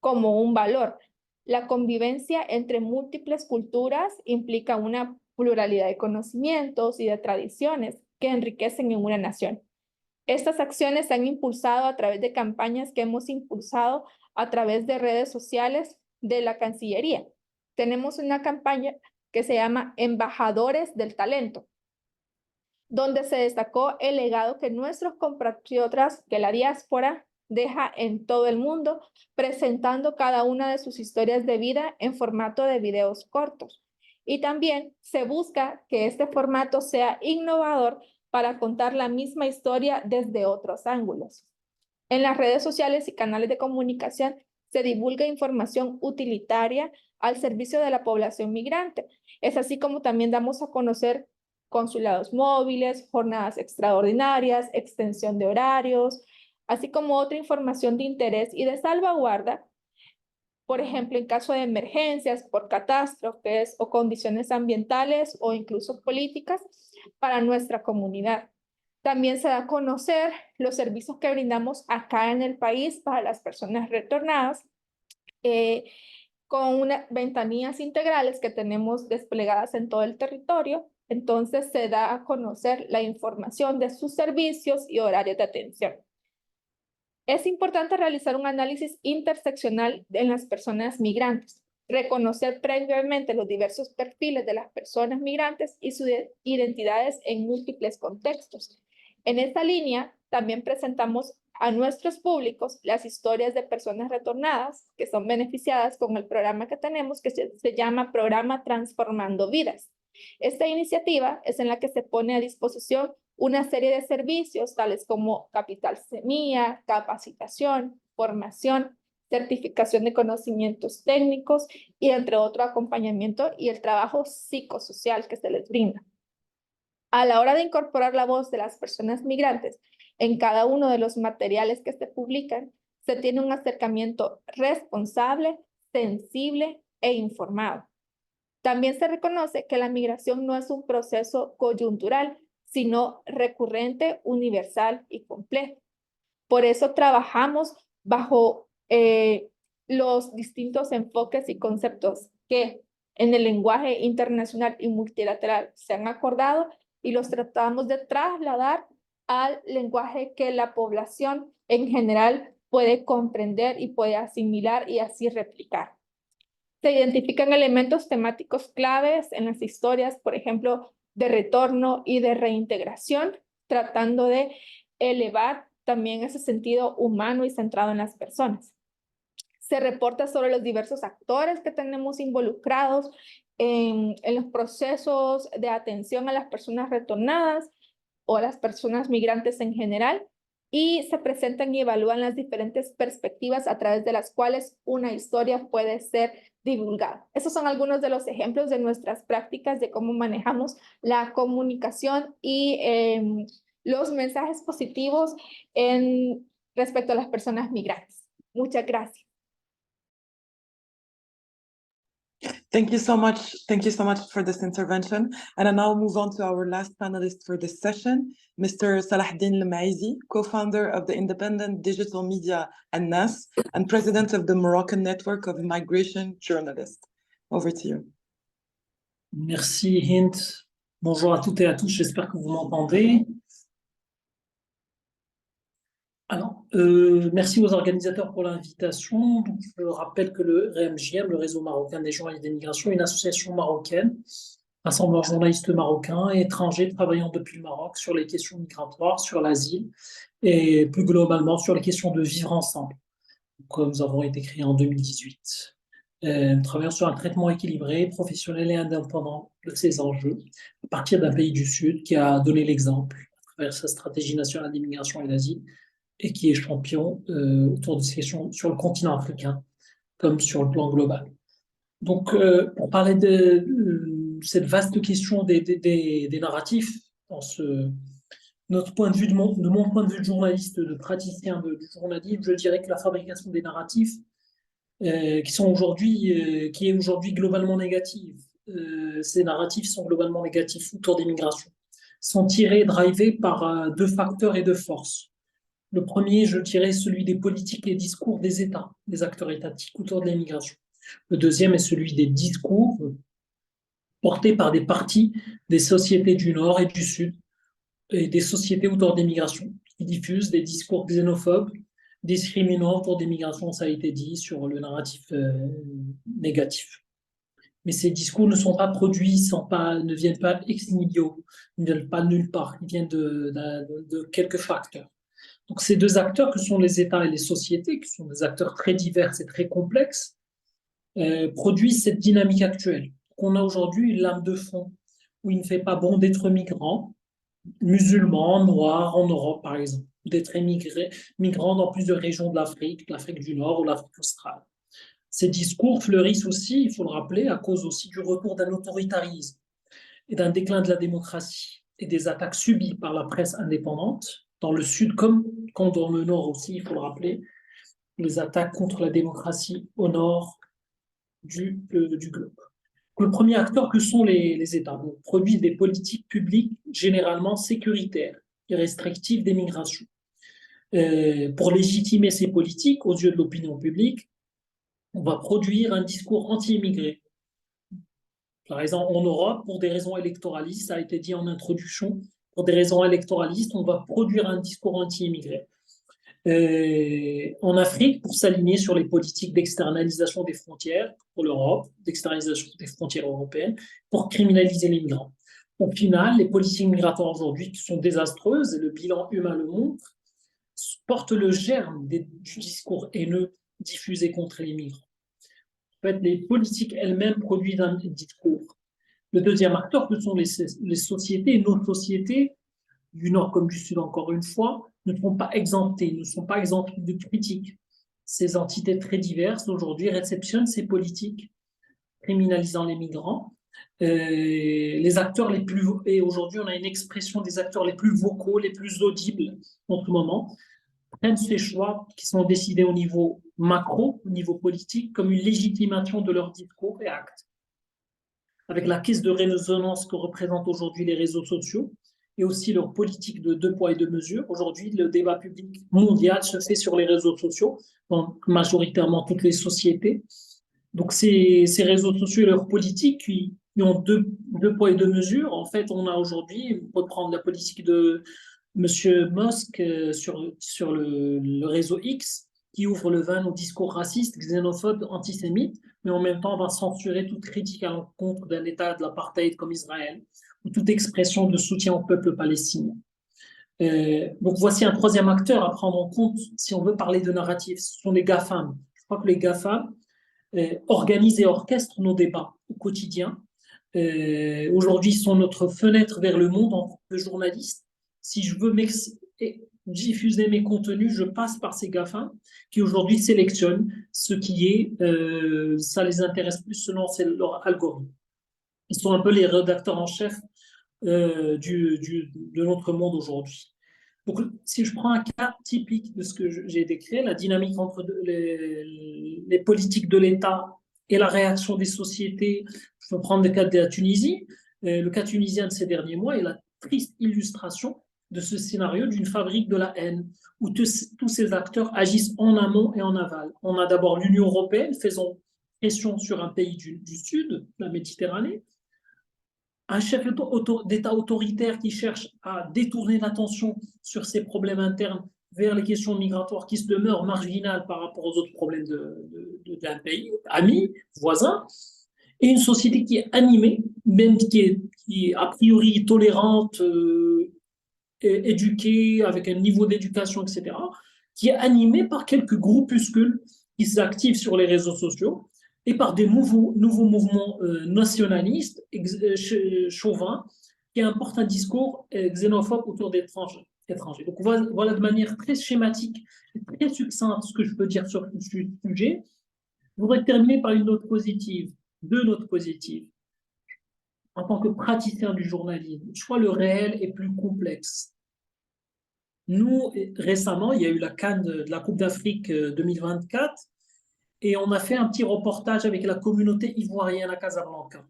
como un valor. La convivencia entre múltiples culturas implica una pluralidad de conocimientos y de tradiciones que enriquecen en una nación. Estas acciones se han impulsado a través de campañas que hemos impulsado a través de redes sociales de la Cancillería. Tenemos una campaña que se llama Embajadores del Talento. donde se destacó el legado que nuestros compatriotas, que la diáspora deja en todo el mundo, presentando cada una de sus historias de vida en formato de videos cortos. Y también se busca que este formato sea innovador para contar la misma historia desde otros ángulos. En las redes sociales y canales de comunicación se divulga información utilitaria al servicio de la población migrante. Es así como también damos a conocer consulados móviles, jornadas extraordinarias, extensión de horarios, así como otra información de interés y de salvaguarda, por ejemplo, en caso de emergencias por catástrofes o condiciones ambientales o incluso políticas para nuestra comunidad. También se da a conocer los servicios que brindamos acá en el país para las personas retornadas, con unas ventanillas integrales que tenemos desplegadas en todo el territorio. Entonces se da a conocer la información de sus servicios y horarios de atención. Es importante realizar un análisis interseccional en las personas migrantes, reconocer previamente los diversos perfiles de las personas migrantes y sus identidades en múltiples contextos. En esta línea, también presentamos a nuestros públicos las historias de personas retornadas que son beneficiadas con el programa que tenemos, que se llama Programa Transformando Vidas. Esta iniciativa es en la que se pone a disposición una serie de servicios tales como capital semilla, capacitación, formación, certificación de conocimientos técnicos y entre otro acompañamiento y el trabajo psicosocial que se les brinda. A la hora de incorporar la voz de las personas migrantes en cada uno de los materiales que se publican, se tiene un acercamiento responsable, sensible e informado. También se reconoce que la migración no es un proceso coyuntural, sino recurrente, universal y complejo. Por eso trabajamos bajo los distintos enfoques y conceptos que en el lenguaje internacional y multilateral se han acordado y los tratamos de trasladar al lenguaje que la población en general puede comprender y puede asimilar y así replicar. Se identifican elementos temáticos claves en las historias, por ejemplo, de retorno y de reintegración, tratando de elevar también ese sentido humano y centrado en las personas. Se reporta sobre los diversos actores que tenemos involucrados en los procesos de atención a las personas retornadas o a las personas migrantes en general, y se presentan y evalúan las diferentes perspectivas a través de las cuales una historia puede ser divulgada. Esos son algunos de los ejemplos de nuestras prácticas de cómo manejamos la comunicación y los mensajes positivos respecto a las personas migrantes. Muchas gracias. Thank you so much. Thank you so much for this intervention. And I now move on to our last panelist for this session, Mr. Salahdin Lemaizi, co-founder of the independent digital media An-Nas and president of the Moroccan Network of Migration Journalists. Over to you. Merci Hint. Bonjour à toutes et à tous, j'espère que vous m'entendez. Alors, merci aux organisateurs pour l'invitation. Je rappelle que le RMJM, le Réseau marocain des journalistes d'immigration, est une association marocaine rassemblant journalistes marocains et étrangers travaillant depuis le Maroc sur les questions migratoires, sur l'asile et plus globalement sur les questions de vivre ensemble. Donc, nous avons été créés en 2018. Nous travaillons sur un traitement équilibré, professionnel et indépendant de ces enjeux, à partir d'un pays du Sud qui a donné l'exemple à travers sa stratégie nationale d'immigration et d'asile, et qui est champion autour de ces questions sur le continent africain, comme sur le plan global. Donc, pour parler de cette vaste question des narratifs, notre point de vue, de mon point de vue de journaliste, de praticien du journalisme, je dirais que la fabrication des narratifs, qui est aujourd'hui globalement négative, ces narratifs sont globalement négatifs autour des migrations, sont tirés et drivés par deux facteurs et deux forces. Le premier, je dirais, celui des politiques et discours des États, des acteurs étatiques autour de l'immigration. Le deuxième est celui des discours portés par des partis des sociétés du Nord et du Sud et des sociétés autour des migrations qui diffusent des discours xénophobes, discriminants autour des migrations, ça a été dit, sur le narratif négatif. Mais ces discours ne sont pas produits, ne viennent pas ex nihilo, ne viennent pas nulle part, ils viennent de quelques facteurs. Donc ces deux acteurs que sont les États et les sociétés, qui sont des acteurs très divers et très complexes, produisent cette dynamique actuelle. On a aujourd'hui une lame de fond où il ne fait pas bon d'être migrant, musulman, noir en Europe par exemple, ou d'être migrant dans plusieurs régions de l'Afrique du Nord ou l'Afrique australe. Ces discours fleurissent aussi, il faut le rappeler, à cause aussi du retour d'un autoritarisme et d'un déclin de la démocratie et des attaques subies par la presse indépendante, dans le Sud comme dans le Nord aussi, il faut le rappeler, les attaques contre la démocratie au nord du globe. Le premier acteur que sont les États produisent des politiques publiques généralement sécuritaires et restrictives des migrations. Pour légitimer ces politiques aux yeux de l'opinion publique, on va produire un discours anti-immigré. Par exemple, en Europe, pour des raisons électoralistes, ça a été dit en introduction, pour des raisons électoralistes, on va produire un discours anti-immigré. En Afrique, pour s'aligner sur les politiques d'externalisation des frontières pour l'Europe, d'externalisation des frontières européennes, pour criminaliser les migrants. Au final, les politiques migratoires aujourd'hui, qui sont désastreuses, et le bilan humain le montre, portent le germe du discours haineux diffusé contre les migrants. En fait, les politiques elles-mêmes produisent un discours. Le deuxième acteur, ce sont les sociétés, et nos sociétés, du Nord comme du Sud encore une fois, ne sont pas exemptées, ne sont pas exemptes de critiques. Ces entités très diverses aujourd'hui réceptionnent ces politiques criminalisant les migrants. Les acteurs les plus, et aujourd'hui on a une expression des acteurs les plus vocaux, les plus audibles en tout moment, prennent ces choix qui sont décidés au niveau macro, au niveau politique, comme une légitimation de leurs discours et actes. Avec la caisse de résonance que représentent aujourd'hui les réseaux sociaux et aussi leur politique de 2 poids et 2 mesures. Aujourd'hui, le débat public mondial se fait sur les réseaux sociaux, donc majoritairement toutes les sociétés. Donc ces réseaux sociaux et leurs politiques qui ont deux poids et 2 mesures. En fait, on a aujourd'hui, on peut prendre la politique de M. Musk sur le réseau X, qui ouvre le vin aux discours racistes, xénophobes, antisémites, mais en même temps va censurer toute critique à l'encontre d'un État de l'apartheid comme Israël, ou toute expression de soutien au peuple palestinien. Donc voici un troisième acteur à prendre en compte si on veut parler de narratif, ce sont les GAFAM. Je crois que les GAFAM organisent et orchestrent nos débats au quotidien. Aujourd'hui, ils sont notre fenêtre vers le monde en tant que journaliste. Si je veux diffuser mes contenus, je passe par ces GAFAM qui aujourd'hui sélectionnent ce qui est, ça les intéresse plus selon leur algorithme. Ils sont un peu les rédacteurs en chef de notre monde aujourd'hui. Donc, si je prends un cas typique de ce que j'ai décrit, la dynamique entre les politiques de l'État et la réaction des sociétés, je peux prendre le cas de la Tunisie. Le cas tunisien de ces derniers mois est la triste illustration de ce scénario d'une fabrique de la haine, où tous ces acteurs agissent en amont et en aval. On a d'abord l'Union européenne faisant pression sur un pays du Sud, la Méditerranée, un chef d'État autoritaire qui cherche à détourner l'attention sur ses problèmes internes vers les questions migratoires qui se demeurent marginales par rapport aux autres problèmes d'un pays, ami, voisin, et une société qui est animée, même qui est a priori tolérante, éduquée, avec un niveau d'éducation, etc., qui est animée par quelques groupuscules qui s'activent sur les réseaux sociaux et par des nouveaux mouvements nationalistes, chauvins, qui importent un discours xénophobe autour d'étrangers. Donc voilà de manière très schématique et très succincte ce que je peux dire sur ce sujet. Je voudrais terminer par deux notes positives. En tant que praticien du journalisme, je crois que le réel est plus complexe. Nous, récemment, il y a eu la CAN de la Coupe d'Afrique 2024 et on a fait un petit reportage avec la communauté ivoirienne à Casablanca,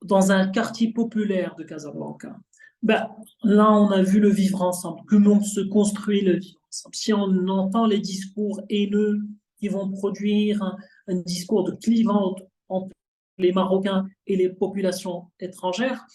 dans un quartier populaire de Casablanca. Là, on a vu le vivre ensemble, comment se construit le vivre ensemble. Si on entend les discours haineux qui vont produire un discours de clivage entre les Marocains et les populations étrangères,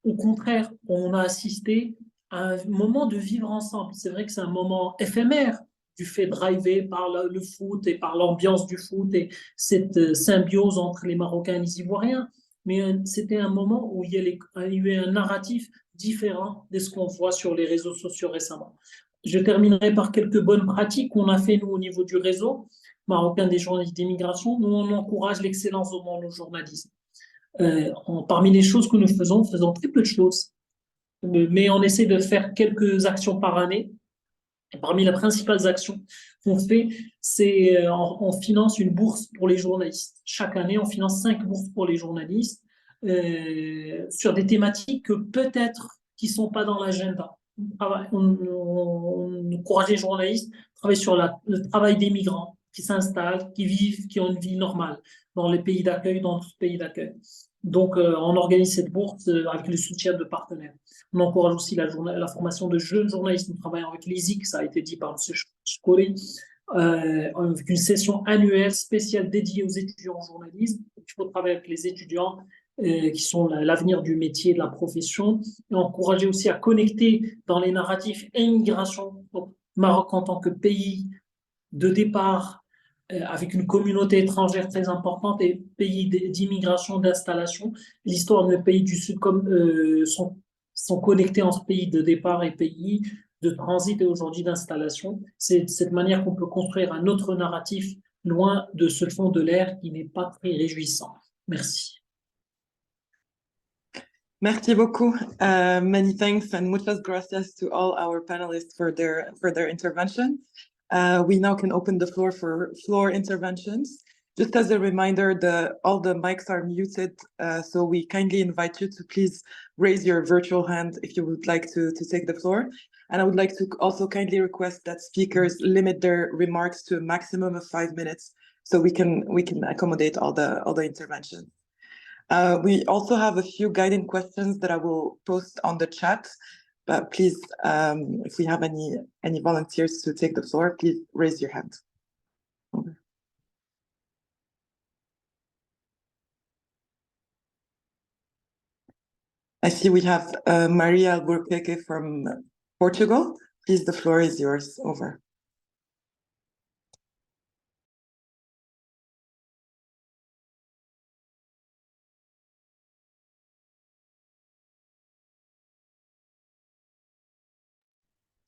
au contraire, on a assisté à un moment de vivre ensemble. C'est vrai que c'est un moment éphémère du fait drivé par le foot et par l'ambiance du foot et cette symbiose entre les Marocains et les Ivoiriens. Mais c'était un moment où il y a eu un narratif différent de ce qu'on voit sur les réseaux sociaux récemment. Je terminerai par quelques bonnes pratiques qu'on a fait, nous, au niveau du réseau marocain des journalistes d'immigration. Nous, on encourage l'excellence dans le journalisme. Parmi les choses que nous faisons très peu de choses, mais on essaie de faire quelques actions par année. Et parmi les principales actions qu'on fait, c'est on finance une bourse pour les journalistes. Chaque année, on finance 5 bourses pour les journalistes sur des thématiques que peut-être qui ne sont pas dans l'agenda. On encourage les journalistes à travailler sur le travail des migrants qui s'installent, qui vivent, qui ont une vie normale dans les pays d'accueil, dans d'autres pays d'accueil. Donc, on organise cette bourse avec le soutien de partenaires. On encourage aussi la formation de jeunes journalistes. Nous travaillons avec l'ISIC, ça a été dit par M. Chikori, avec une session annuelle spéciale dédiée aux étudiants en journalisme. Il faut travailler avec les étudiants qui sont l'avenir du métier, de la profession, et encourager aussi à connecter dans les narratifs immigration. Donc, Maroc en tant que pays de départ, avec une communauté étrangère très importante et pays d'immigration, d'installation. L'histoire de pays du Sud sont connectés entre pays de départ et pays de transit et aujourd'hui d'installation. C'est de cette manière qu'on peut construire un autre narratif loin de ce fond de l'air qui n'est pas très réjouissant. Merci. Merci beaucoup. Many thanks and muchas gracias to all our panelists for their intervention. We now can open the floor for floor interventions. Just as a reminder, all the mics are muted, so we kindly invite you to please raise your virtual hand if you would like to take the floor. And I would like to also kindly request that speakers limit their remarks to a maximum of 5 minutes, so we can accommodate all the interventions. We also have a few guiding questions that I will post on the chat. But please, if we have any volunteers to take the floor, please raise your hand. I see we have Maria Albuquerque from Portugal. Please, the floor is yours. Over.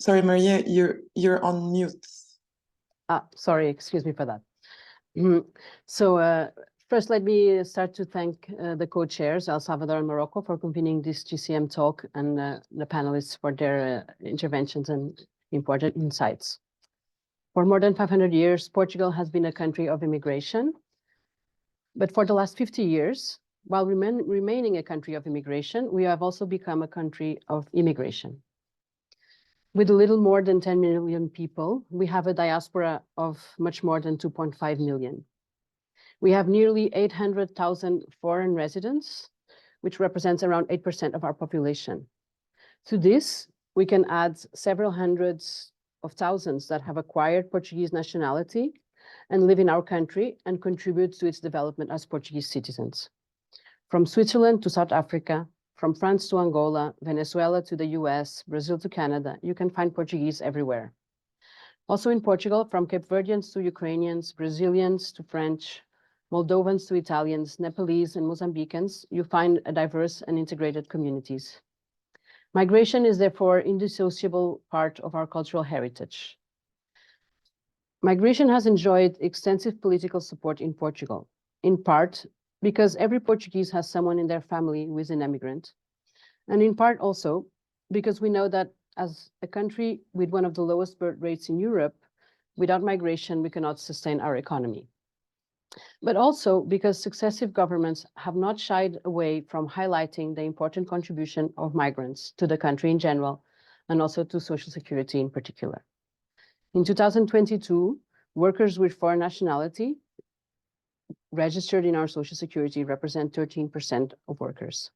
Sorry, Maria, you're on mute. Sorry, excuse me for that. So first, let me start to thank the co-chairs, El Salvador and Morocco, for convening this GCM talk and the panelists for their interventions and important insights. For more than 500 years, Portugal has been a country of immigration. But for the last 50 years, while remaining a country of immigration, we have also become a country of immigration. With a little more than 10 million people, we have a diaspora of much more than 2.5 million. We have nearly 800,000 foreign residents, which represents around 8% of our population. To this, we can add several hundreds of thousands that have acquired Portuguese nationality and live in our country and contribute to its development as Portuguese citizens. From Switzerland to South Africa, from France to Angola, Venezuela to the US, Brazil to Canada, you can find Portuguese everywhere. Also in Portugal, from Cape Verdeans to Ukrainians, Brazilians to French, Moldovans to Italians, Nepalese and Mozambicans, you find a diverse and integrated communities. Migration is therefore an indissociable part of our cultural heritage. Migration has enjoyed extensive political support in Portugal, in part because every Portuguese has someone in their family who is an immigrant, and in part also because we know that as a country with one of the lowest birth rates in Europe, without migration, we cannot sustain our economy. But also because successive governments have not shied away from highlighting the important contribution of migrants to the country in general, and also to social security in particular. In 2022, workers with foreign nationality registered in our social security represent 13% of workers.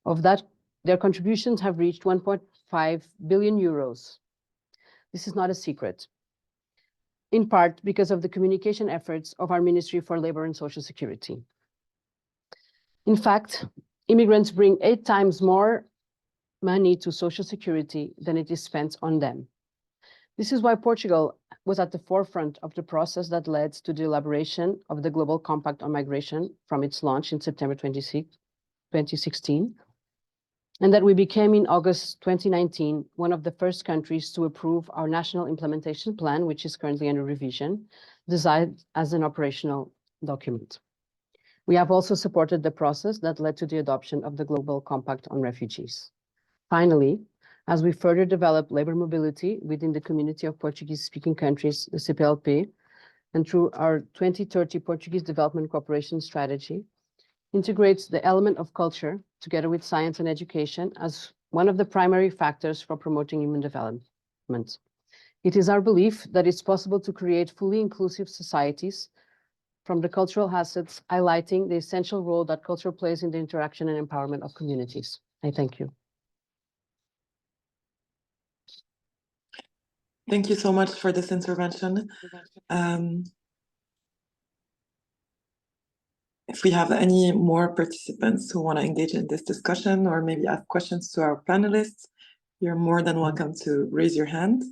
Of that, their contributions have reached 1.5 billion euros. This is not a secret, in part because of the communication efforts of our Ministry for Labor and Social Security. In fact, immigrants bring 8 times more money to social security than it is spent on them. This is why Portugal was at the forefront of the process that led to the elaboration of the Global Compact on Migration from its launch in September 2016, and that we became in August 2019 one of the first countries to approve our national implementation plan, which is currently under revision, designed as an operational document. We have also supported the process that led to the adoption of the Global Compact on Refugees. Finally, as we further develop labor mobility within the community of Portuguese-speaking countries, the CPLP, and through our 2030 Portuguese Development Cooperation Strategy, integrates the element of culture together with science and education as one of the primary factors for promoting human development. It is our belief that it's possible to create fully inclusive societies from the cultural assets, highlighting the essential role that culture plays in the interaction and empowerment of communities. I thank you. Thank you so much for this intervention. If we have any more participants who want to engage in this discussion or maybe ask questions to our panelists, you're more than welcome to raise your hand.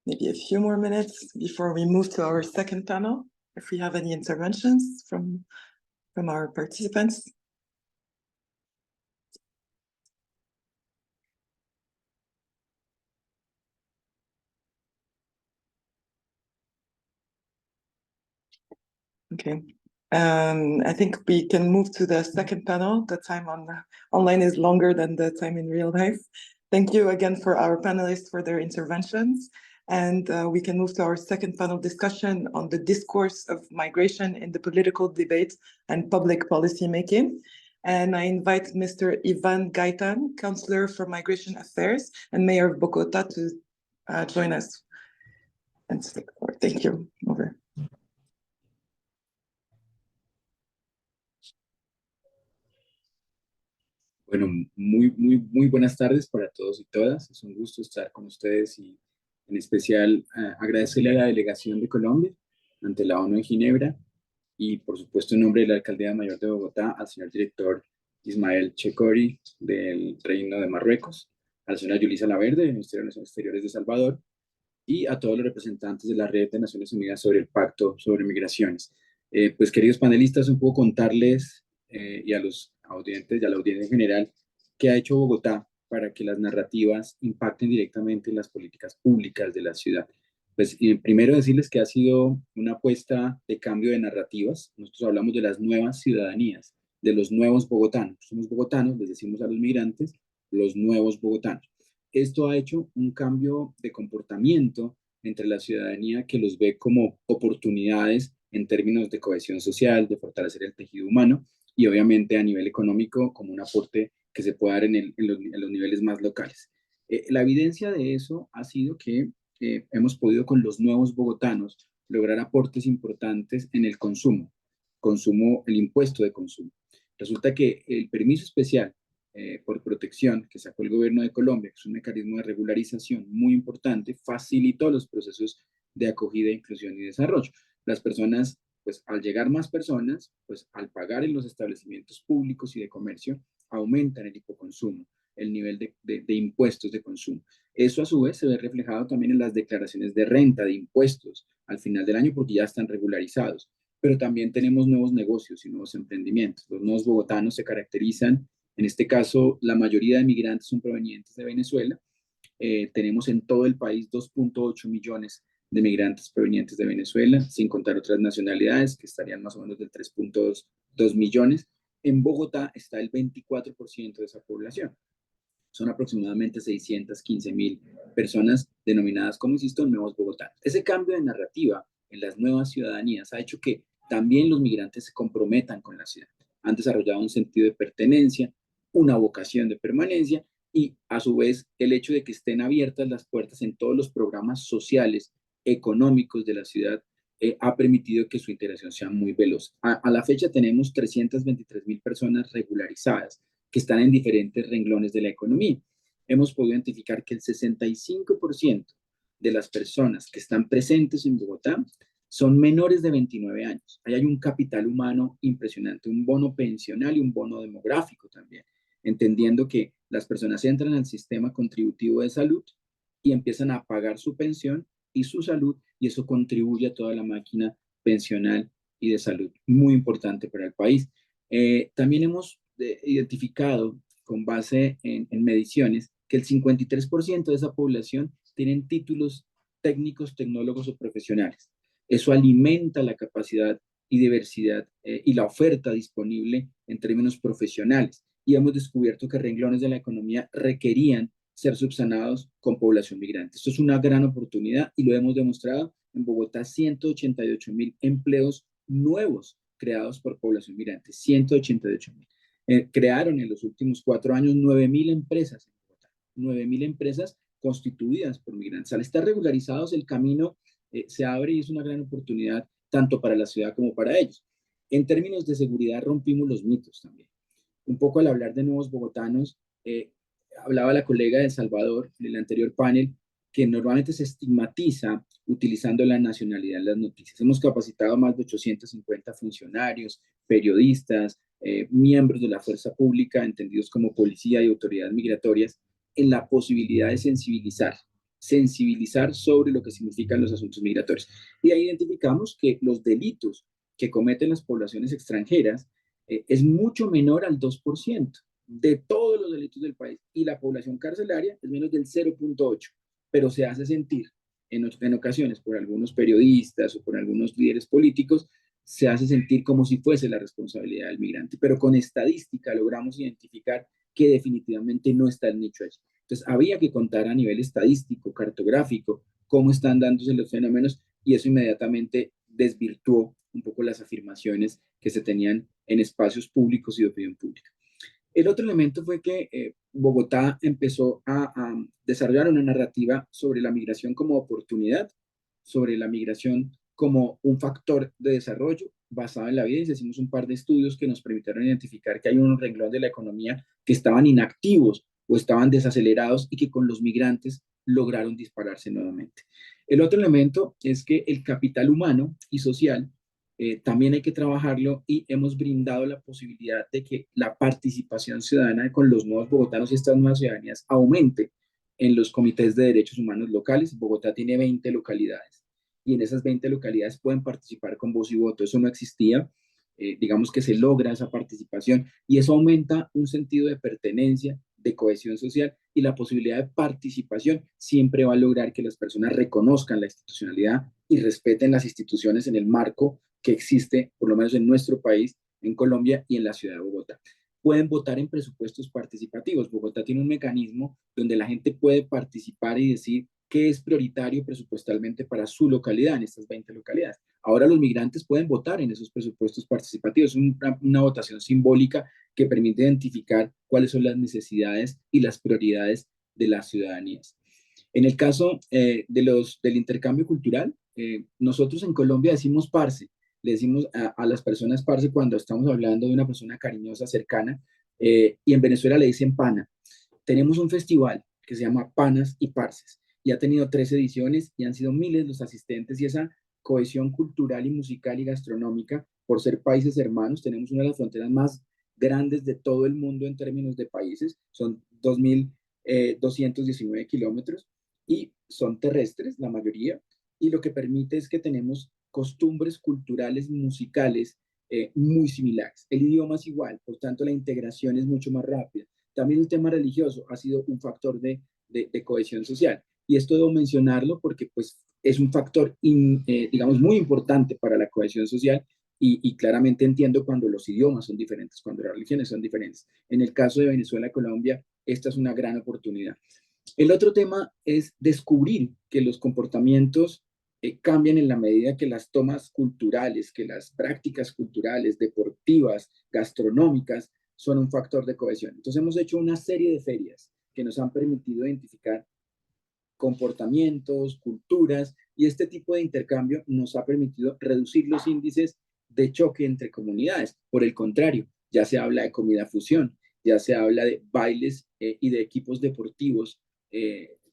Maybe a few more minutes before we move to our second panel, if we have any interventions from our participants. Okay, I think we can move to the second panel. The time on online is longer than the time in real life. Thank you again for our panelists for their interventions. And we can move to our second panel discussion on the discourse of migration in the political debate and public policy making. And I invite Mr. Ivan Gaitan, Counselor for Migration Affairs and Mayor of Bogota, to join us. And thank you. Over. Bueno, muy buenas tardes para todos y todas. Es un gusto estar con ustedes y en especial agradecerle a la delegación de Colombia ante la ONU en Ginebra y por supuesto en nombre de la Alcaldía Mayor de Bogotá al señor director Ismael Checori del Reino de Marruecos, a la señora Yulisa Laverde del Ministerio de Relaciones Exteriores de Salvador y a todos los representantes de la Red de Naciones Unidas sobre el Pacto sobre Migraciones. Pues queridos panelistas, un poco contarles y a los audientes y a la audiencia en general qué ha hecho Bogotá para que las narrativas impacten directamente en las políticas públicas de la ciudad. Pues primero decirles que ha sido una apuesta de cambio de narrativas. Nosotros hablamos de las nuevas ciudadanías, de los nuevos bogotanos. Somos bogotanos, les decimos a los migrantes, los nuevos bogotanos. Esto ha hecho un cambio de comportamiento entre la ciudadanía que los ve como oportunidades en términos de cohesión social, de fortalecer el tejido humano y obviamente a nivel económico como un aporte que se puede dar en los niveles más locales. La evidencia de eso ha sido que hemos podido con los nuevos bogotanos lograr aportes importantes en el consumo, el impuesto de consumo. Resulta que el permiso especial por protección que sacó el gobierno de Colombia, que es un mecanismo de regularización muy importante, facilitó los procesos de acogida, inclusión y desarrollo. Las personas, pues al llegar más personas, pues al pagar en los establecimientos públicos y de comercio, aumentan el hipoconsumo, el nivel de impuestos de consumo. Eso a su vez se ve reflejado también en las declaraciones de renta, de impuestos, al final del año porque ya están regularizados. Pero también tenemos nuevos negocios y nuevos emprendimientos. Los nuevos bogotanos se caracterizan, en este caso, la mayoría de migrantes son provenientes de Venezuela. Tenemos en todo el país 2.8 millones de migrantes provenientes de Venezuela, sin contar otras nacionalidades que estarían más o menos del 3.2 millones. En Bogotá está el 24% de esa población. Son aproximadamente 615.000 personas denominadas, como insisto, nuevos bogotanos. Ese cambio de narrativa en las nuevas ciudadanías ha hecho que también los migrantes se comprometan con la ciudad. Han desarrollado un sentido de pertenencia, una vocación de permanencia y, a su vez, el hecho de que estén abiertas las puertas en todos los programas sociales económicos de la ciudad, ha permitido que su integración sea muy veloz. A la fecha tenemos 323.000 personas regularizadas que están en diferentes renglones de la economía. Hemos podido identificar que el 65% de las personas que están presentes en Bogotá son menores de 29 años. Ahí hay un capital humano impresionante, un bono pensional y un bono demográfico también, entendiendo que las personas entran al sistema contributivo de salud y empiezan a pagar su pensión y su salud, y eso contribuye a toda la máquina pensional y de salud, muy importante para el país. También hemos identificado, con base en mediciones, que el 53% de esa población tienen títulos técnicos, tecnólogos o profesionales. Eso alimenta la capacidad y diversidad y la oferta disponible en términos profesionales. Y hemos descubierto que renglones de la economía requerían ser subsanados con población migrante. Esto es una gran oportunidad y lo hemos demostrado. En Bogotá, 188.000 empleos nuevos creados por población migrante, 188.000. Crearon en los últimos 4 años 9.000 empresas en Bogotá, 9.000 empresas constituidas por migrantes. Al estar regularizados, el camino se abre y es una gran oportunidad tanto para la ciudad como para ellos. En términos de seguridad, rompimos los mitos también. Un poco al hablar de nuevos bogotanos, hablaba la colega de El Salvador en el anterior panel, que normalmente se estigmatiza utilizando la nacionalidad en las noticias. Hemos capacitado a más de 850 funcionarios, periodistas, miembros de la fuerza pública, entendidos como policía y autoridades migratorias, en la posibilidad de sensibilizar sobre lo que significan los asuntos migratorios. Y ahí identificamos que los delitos que cometen las poblaciones extranjeras es mucho menor al 2% de todos los delitos del país, y la población carcelaria es menos del 0.8%, pero se hace sentir en ocasiones por algunos periodistas o por algunos líderes políticos, se hace sentir como si fuese la responsabilidad del migrante, pero con estadística logramos identificar que definitivamente no está el nicho allí. Entonces había que contar a nivel estadístico, cartográfico, cómo están dándose los fenómenos, y eso inmediatamente desvirtuó un poco las afirmaciones que se tenían en espacios públicos y de opinión pública. El otro elemento fue que Bogotá empezó a desarrollar una narrativa sobre la migración como oportunidad, sobre la migración como un factor de desarrollo basado en la vida, y hicimos un par de estudios que nos permitieron identificar que hay unos renglones de la economía que estaban inactivos o estaban desacelerados y que con los migrantes lograron dispararse nuevamente. El otro elemento es que el capital humano y social también hay que trabajarlo, y hemos brindado la posibilidad de que la participación ciudadana con los nuevos bogotanos y estas nuevas ciudadanías aumente en los comités de derechos humanos locales. Bogotá tiene 20 localidades y en esas 20 localidades pueden participar con voz y voto. Eso no existía. Digamos que se logra esa participación y eso aumenta un sentido de pertenencia, de cohesión social, y la posibilidad de participación siempre va a lograr que las personas reconozcan la institucionalidad y respeten las instituciones en el marco que existe, por lo menos en nuestro país, en Colombia y en la ciudad de Bogotá. Pueden votar en presupuestos participativos. Bogotá tiene un mecanismo donde la gente puede participar y decir qué es prioritario presupuestalmente para su localidad, en estas 20 localidades. Ahora los migrantes pueden votar en esos presupuestos participativos. Es una votación simbólica que permite identificar cuáles son las necesidades y las prioridades de las ciudadanías. En el caso del intercambio cultural, nosotros en Colombia decimos parce. Le decimos a las personas parce cuando estamos hablando de una persona cariñosa, cercana, y en Venezuela le dicen pana. Tenemos un festival que se llama Panas y Parces, y ha tenido 3 ediciones y han sido miles los asistentes, y esa cohesión cultural y musical y gastronómica, por ser países hermanos, tenemos una de las fronteras más grandes de todo el mundo en términos de países, son 2.219 kilómetros y son terrestres la mayoría, y lo que permite es que tenemos costumbres culturales, musicales muy similares. El idioma es igual, por tanto la integración es mucho más rápida. También el tema religioso ha sido un factor de cohesión social. Y esto debo mencionarlo porque pues, es un factor, digamos, muy importante para la cohesión social, y claramente entiendo cuando los idiomas son diferentes, cuando las religiones son diferentes. En el caso de Venezuela y Colombia, esta es una gran oportunidad. El otro tema es descubrir que los comportamientos cambian en la medida que las tomas culturales, que las prácticas culturales, deportivas, gastronómicas, son un factor de cohesión. Entonces hemos hecho una serie de ferias que nos han permitido identificar comportamientos, culturas, y este tipo de intercambio nos ha permitido reducir los índices de choque entre comunidades. Por el contrario, ya se habla de comida fusión, ya se habla de bailes y de equipos deportivos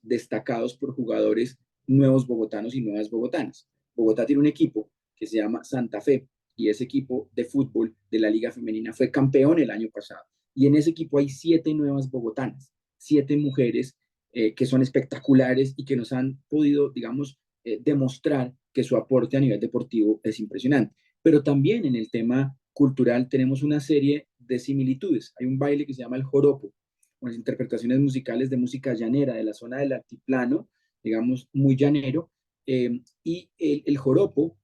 destacados por jugadores nuevos bogotanos y nuevas bogotanas. Bogotá tiene un equipo que se llama Santa Fe, y ese equipo de fútbol de la Liga Femenina fue campeón el año pasado. Y en ese equipo hay 7 nuevas bogotanas, 7 mujeres que son espectaculares y que nos han podido, digamos, demostrar que su aporte a nivel deportivo es impresionante. Pero también en el tema cultural tenemos una serie de similitudes. Hay un baile que se llama el joropo, unas interpretaciones musicales de música llanera de la zona del altiplano, digamos, muy llanero, y el joropo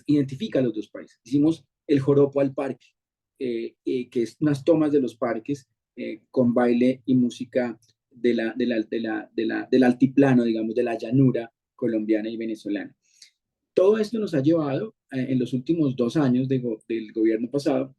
identifica a los dos países. Hicimos el joropo al parque, que es unas tomas de los parques con baile y música del altiplano, digamos, de la llanura colombiana y venezolana. Todo esto nos ha llevado en los últimos 2 años del gobierno pasado,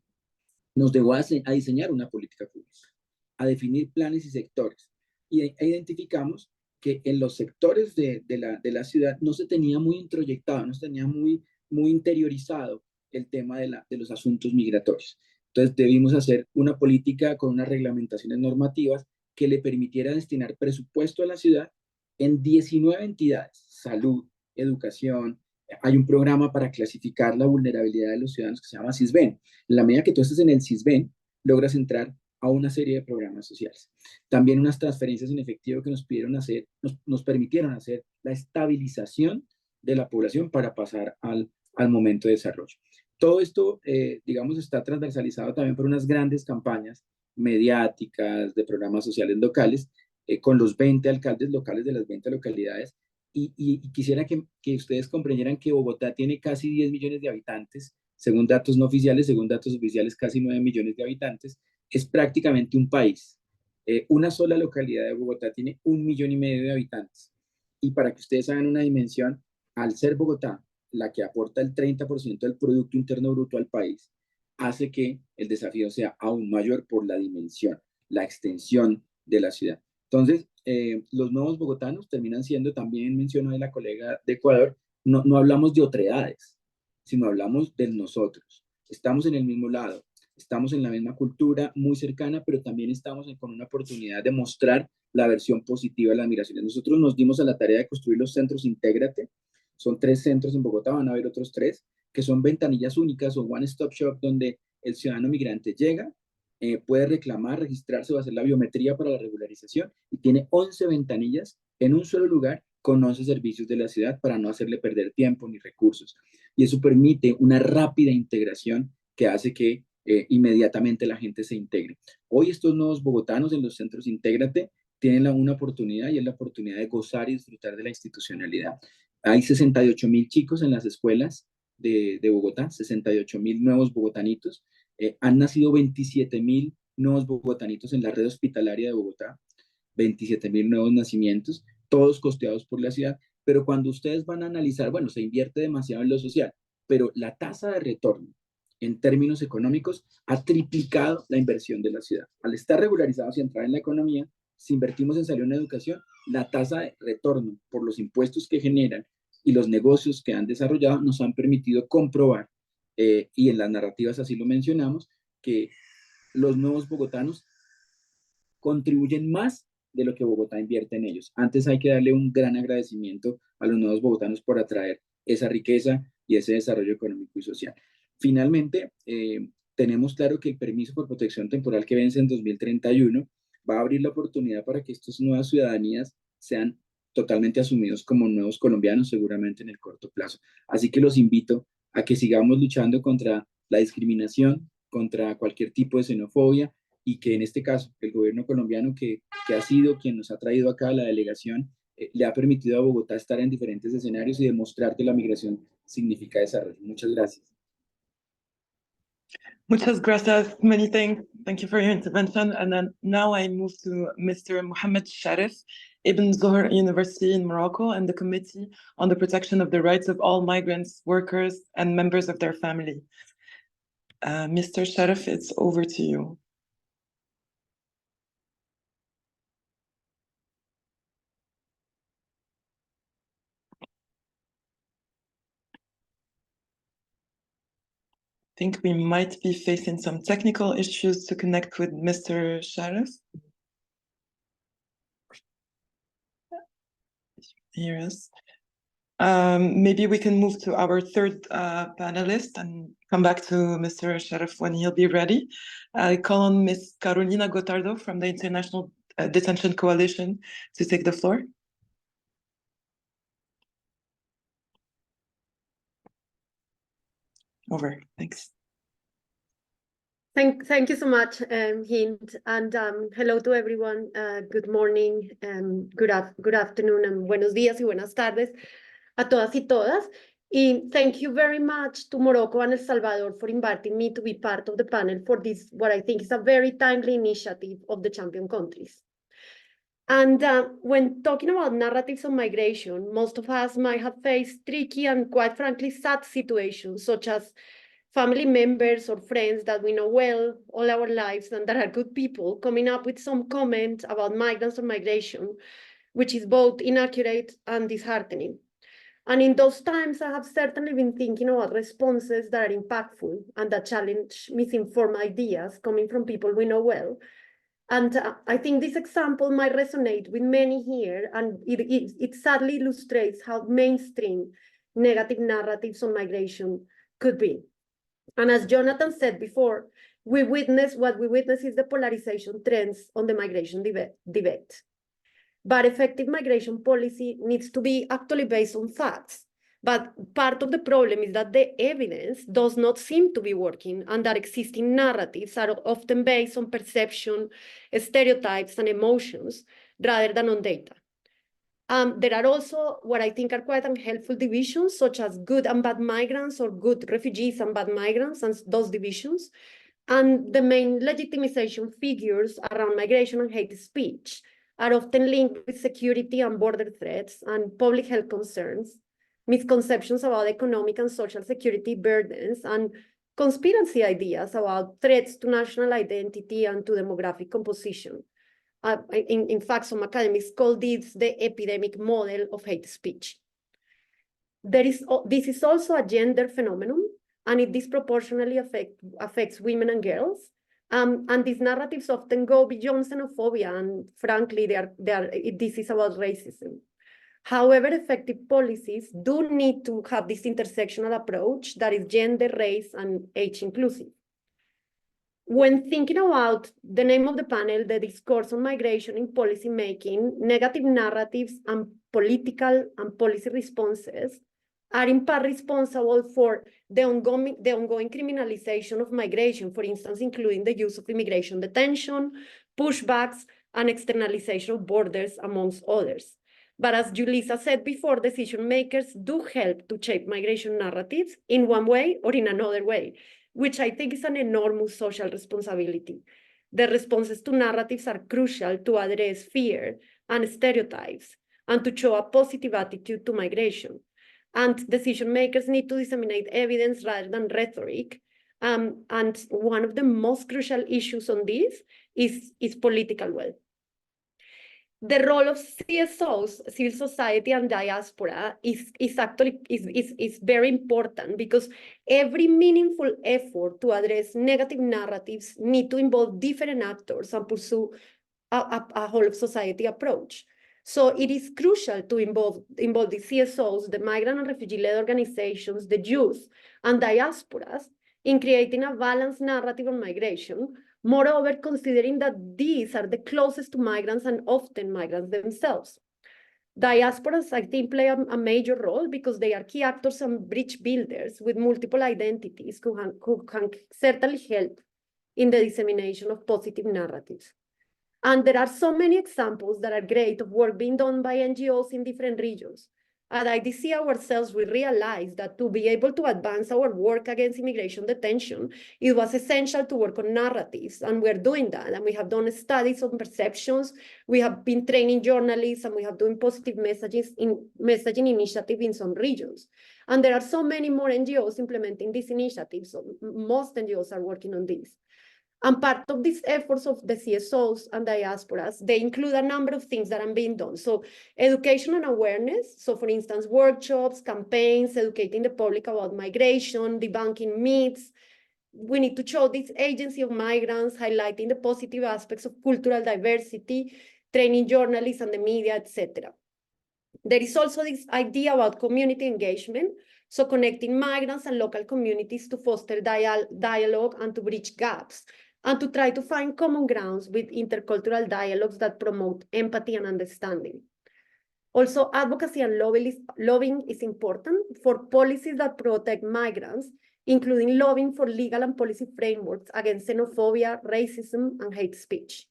nos llevó a diseñar una política pública, a definir planes y sectores. E identificamos que en los sectores de la ciudad no se tenía muy introyectado, no se tenía muy interiorizado el tema de los asuntos migratorios. Entonces debimos hacer una política con unas reglamentaciones normativas que le permitiera destinar presupuesto a la ciudad en 19 entidades: salud, educación. Hay un programa para clasificar la vulnerabilidad de los ciudadanos que se llama CISBEN. En la medida que tú estés en el CISBEN, logras entrar a una serie de programas sociales. También unas transferencias en efectivo que nos permitieron hacer la estabilización de la población para pasar al momento de desarrollo. Todo esto, digamos, está transversalizado también por unas grandes campañas mediáticas de programas sociales locales, con los 20 alcaldes locales de las 20 localidades. Y quisiera que ustedes comprendieran que Bogotá tiene casi 10 millones de habitantes, según datos no oficiales, según datos oficiales casi 9 millones de habitantes. Es prácticamente un país. Una sola localidad de Bogotá tiene 1,5 millones de habitantes. Y para que ustedes hagan una dimensión, al ser Bogotá la que aporta el 30% del Producto Interno Bruto al país, hace que el desafío sea aún mayor por la dimensión, la extensión de la ciudad. Entonces, los nuevos bogotanos terminan siendo, también mencionó la colega de Ecuador, no hablamos de otredades, sino hablamos de nosotros. Estamos en el mismo lado, estamos en la misma cultura, muy cercana, pero también estamos con una oportunidad de mostrar la versión positiva de las migraciones. Nosotros nos dimos a la tarea de construir los centros Intégrate. Son 3 centros en Bogotá, van a haber otros 3, que son ventanillas únicas o one-stop shop, donde el ciudadano migrante llega, puede reclamar, registrarse o hacer la biometría para la regularización, y tiene 11 ventanillas en un solo lugar con 11 servicios de la ciudad para no hacerle perder tiempo ni recursos. Y eso permite una rápida integración que hace que inmediatamente la gente se integre. Hoy estos nuevos bogotanos en los centros Intégrate tienen una oportunidad, y es la oportunidad de gozar y disfrutar de la institucionalidad. Hay 68,000 chicos en las escuelas de Bogotá, 68,000 nuevos bogotanitos. Han nacido 27,000 nuevos bogotanitos en la red hospitalaria de Bogotá, 27,000 nuevos nacimientos, todos costeados por la ciudad. Pero cuando ustedes van a analizar, bueno, se invierte demasiado en lo social, pero la tasa de retorno en términos económicos ha triplicado la inversión de la ciudad. Al estar regularizados y entrar en la economía, si invertimos en salud y en educación, la tasa de retorno por los impuestos que generan y los negocios que han desarrollado nos han permitido comprobar, y en las narrativas así lo mencionamos, que los nuevos bogotanos contribuyen más de lo que Bogotá invierte en ellos. Antes hay que darle un gran agradecimiento a los nuevos bogotanos por atraer esa riqueza y ese desarrollo económico y social. Finalmente, tenemos claro que el permiso por protección temporal que vence en 2031 va a abrir la oportunidad para que estas nuevas ciudadanías sean totalmente asumidos como nuevos colombianos, seguramente en el corto plazo. Así que los invito a que sigamos luchando contra la discriminación, contra cualquier tipo de xenofobia, y que en este caso el gobierno colombiano, que ha sido quien nos ha traído acá a la delegación, le ha permitido a Bogotá estar en diferentes escenarios y demostrar que la migración significa desarrollo. Muchas gracias. Muchas gracias. Many thanks. Thank you for your intervention. And then now I move to Mr. Mohammed Sharif, Ibn Zohar University in Morocco, and the Committee on the Protection of the Rights of All Migrants, Workers, and Members of their Family. Mr. Sharif, it's over to you. think we might be facing some technical issues to connect with Mr. Sharif. Here is. Maybe we can move to our third panelist and come back to Mr. Sharif when he'll be ready. I call on Ms. Carolina Gotardo from the International Detention Coalition to take the floor. Over, thanks. Thank you so much, Hint, and hello to everyone. Good morning, good afternoon, and buenos días y buenas tardes a todas y todas. Y thank you very much to Morocco and El Salvador for inviting me to be part of the panel for this, what I think is a very timely initiative of the champion countries. And when talking about narratives on migration, most of us might have faced tricky and quite frankly sad situations, such as family members or friends that we know well all our lives and that are good people coming up with some comment about migrants or migration, which is both inaccurate and disheartening. And in those times, I have certainly been thinking about responses that are impactful and that challenge misinformed ideas coming from people we know well. And I think this example might resonate with many here, and it sadly illustrates how mainstream negative narratives on migration could be. And as Jonathan said before, what we witness is the polarization trends on the migration debate. But effective migration policy needs to be actually based on facts. But part of the problem is that the evidence does not seem to be working, and that existing narratives are often based on perception, stereotypes, and emotions rather than on data. There are also what I think are quite unhelpful divisions, such as good and bad migrants or good refugees and bad migrants, and those divisions. And the main legitimization figures around migration and hate speech are often linked with security and border threats and public health concerns, misconceptions about economic and social security burdens, and conspiracy ideas about threats to national identity and to demographic composition. In fact, some academics call this the epidemic model of hate speech. This is also a gender phenomenon, and it disproportionately affects women and girls. And these narratives often go beyond xenophobia, and frankly, this is about racism. However, effective policies do need to have this intersectional approach that is gender, race, and age inclusive. When thinking about the name of the panel, the discourse on migration in policy making, negative narratives and political and policy responses are in part responsible for the ongoing criminalization of migration, for instance, including the use of immigration detention, pushbacks, and externalization of borders, amongst others. But as Julissa said before, decision makers do help to shape migration narratives in one way or in another way, which I think is an enormous social responsibility. The responses to narratives are crucial to address fear and stereotypes and to show a positive attitude to migration. And decision makers need to disseminate evidence rather than rhetoric. And one of the most crucial issues on this is political will. The role of CSOs, civil society, and diaspora is very important, because every meaningful effort to address negative narratives need to involve different actors and pursue a whole of society approach. So it is crucial to involve the CSOs, the migrant and refugee-led organizations, the youth, and diasporas in creating a balanced narrative on migration. Moreover, considering that these are the closest to migrants and often migrants themselves. Diasporas, I think, play a major role because they are key actors and bridge builders with multiple identities who can certainly help in the dissemination of positive narratives. And there are so many examples that are great of work being done by NGOs in different regions. At IDC ourselves, we realized that to be able to advance our work against immigration detention, it was essential to work on narratives, and we're doing that. And we have done studies on perceptions, we have been training journalists, and we have done positive messaging initiatives in some regions. And there are so many more NGOs implementing these initiatives, so most NGOs are working on this. And part of these efforts of the CSOs and diasporas, they include a number of things that are being done. So education and awareness. So for instance, workshops, campaigns, educating the public about migration, debunking myths, we need to show this agency of migrants, highlighting the positive aspects of cultural diversity, training journalists and the media, etc. There is also this idea about community engagement, so connecting migrants and local communities to foster dialogue and to bridge gaps, and to try to find common grounds with intercultural dialogues that promote empathy and understanding. Also, advocacy and lobbying is important for policies that protect migrants, including lobbying for legal and policy frameworks against xenophobia, racism, and hate speech.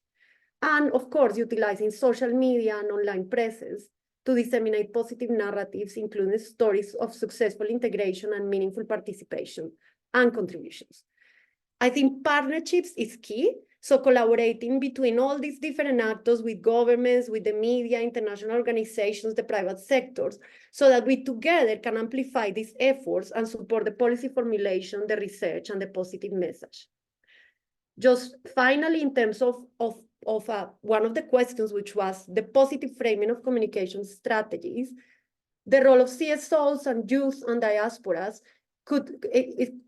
And of course, utilizing social media and online presses to disseminate positive narratives, including stories of successful integration and meaningful participation and contributions. I think partnerships is key. So collaborating between all these different actors, with governments, with the media, international organizations, the private sectors, so that we together can amplify these efforts and support the policy formulation, the research, and the positive message. Just finally, in terms of one of the questions, which was the positive framing of communication strategies, the role of CSOs and youth and diasporas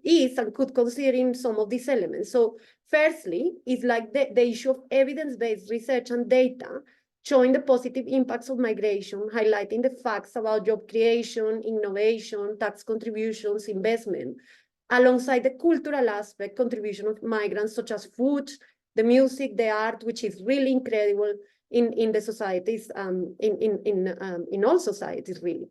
is and could consider in some of these elements. So firstly, it's like the issue of evidence-based research and data, showing the positive impacts of migration, highlighting the facts about job creation, innovation, tax contributions, investment, alongside the cultural aspect, contribution of migrants, such as food, the music, the art, which is really incredible in the societies, in all societies, really.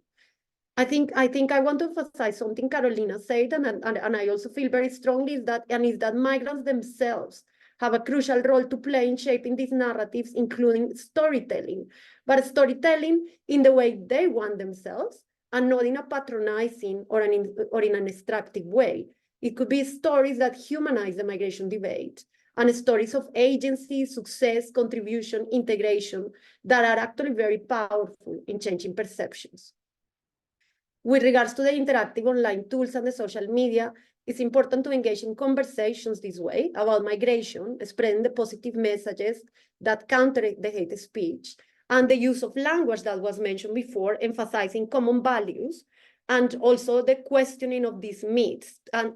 I think I want to emphasize something Carolina said, and I also feel very strongly is that migrants themselves have a crucial role to play in shaping these narratives, including storytelling, but storytelling in the way they want themselves, and not in a patronizing or in an extractive way. It could be stories that humanize the migration debate, and stories of agency, success, contribution, integration that are actually very powerful in changing perceptions. With regards to the interactive online tools and the social media, it's important to engage in conversations this way about migration, spreading the positive messages that counter the hate speech, and the use of language that was mentioned before, emphasizing common values, and also the questioning of these myths, and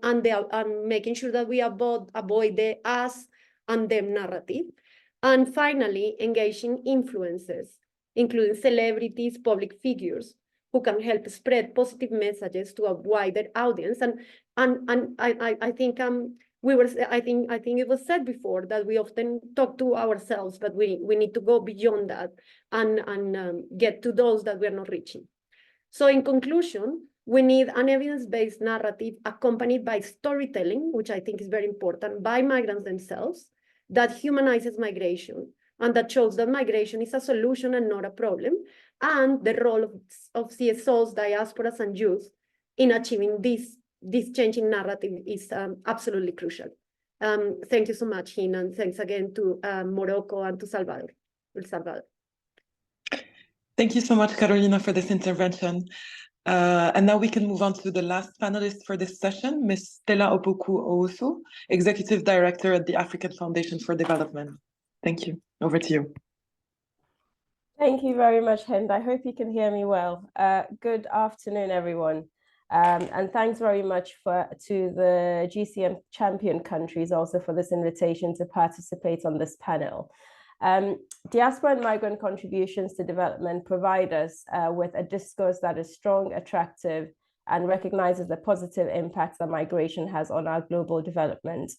making sure that we avoid the us and them narrative. And finally, engaging influencers, including celebrities, public figures, who can help spread positive messages to a wider audience. And I think I think it was said before that we often talk to ourselves, but we need to go beyond that and get to those that we're not reaching. So in conclusion, we need an evidence-based narrative accompanied by storytelling, which I think is very important, by migrants themselves, that humanizes migration and that shows that migration is a solution and not a problem, and the role of CSOs, diasporas, and youth in achieving this changing narrative is absolutely crucial. Thank you so much, Hin, and thanks again to Morocco and to Salvador. El Salvador. Thank you so much, Carolina, for this intervention. And now we can move on to the last panelist for this session, Ms. Stella Opoku-Owusu, Executive Director at the African Foundation for Development. Thank you. Over to you. Thank you very much, Hind. I hope you can hear me well. Good afternoon, everyone. And thanks very much to the GCM champion countries also for this invitation to participate on this panel. Diaspora and migrant contributions to development provide us with a discourse that is strong, attractive, and recognizes the positive impacts that migration has on our global development.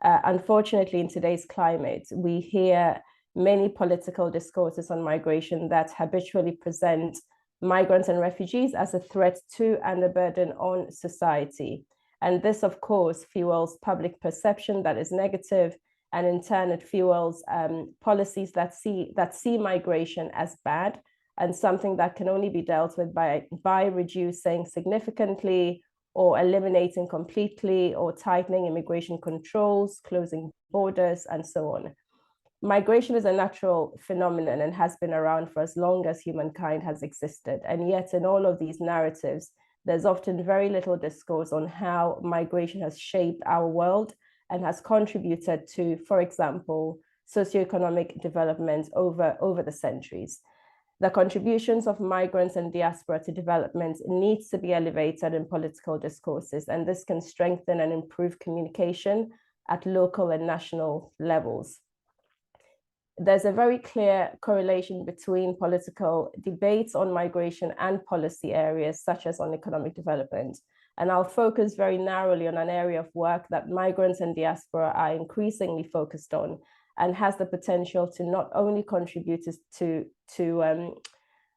Unfortunately, in today's climate, we hear many political discourses on migration that habitually present migrants and refugees as a threat to and a burden on society. And this, of course, fuels public perception that is negative, and in turn, it fuels policies that see migration as bad and something that can only be dealt with by reducing significantly or eliminating completely or tightening immigration controls, closing borders, and so on. Migration is a natural phenomenon and has been around for as long as humankind has existed. And yet in all of these narratives, there's often very little discourse on how migration has shaped our world and has contributed to, for example, socioeconomic development over the centuries. The contributions of migrants and diaspora to development needs to be elevated in political discourses, and this can strengthen and improve communication at local and national levels. There's a very clear correlation between political debates on migration and policy areas, such as on economic development. And I'll focus very narrowly on an area of work that migrants and diaspora are increasingly focused on, and has the potential to not only contribute to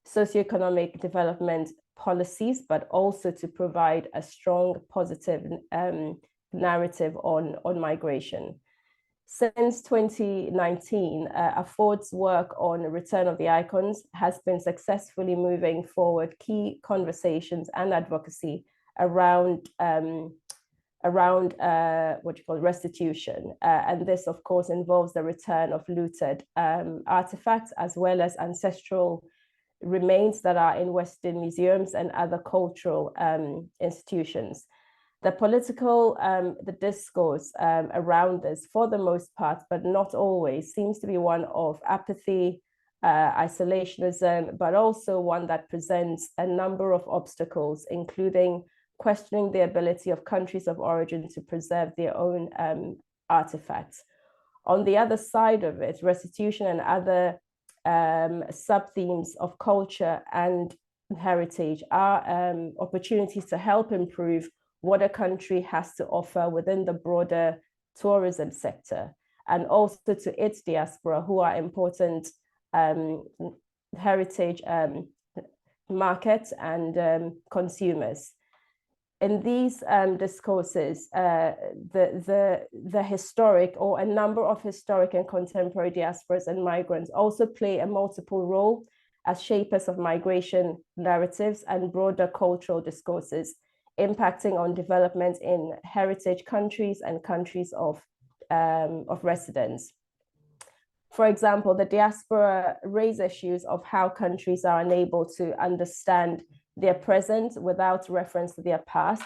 socioeconomic development policies, but also to provide a strong positive narrative on migration. Since 2019, Afford's work on Return of the Icons has been successfully moving forward key conversations and advocacy around restitution. And this, of course, involves the return of looted artifacts, as well as ancestral remains that are in Western museums and other cultural institutions. The political, the discourse around this, for the most part, but not always, seems to be one of apathy, isolationism, but also one that presents a number of obstacles, including questioning the ability of countries of origin to preserve their own artifacts. On the other side of it, restitution and other sub-themes of culture and heritage are opportunities to help improve what a country has to offer within the broader tourism sector, and also to its diaspora, who are important heritage markets and consumers. In these discourses, the historic, or a number of historic and contemporary diasporas and migrants also play a multiple role as shapers of migration narratives and broader cultural discourses, impacting on development in heritage countries and countries of residence. For example, the diaspora raise issues of how countries are unable to understand their present without reference to their past.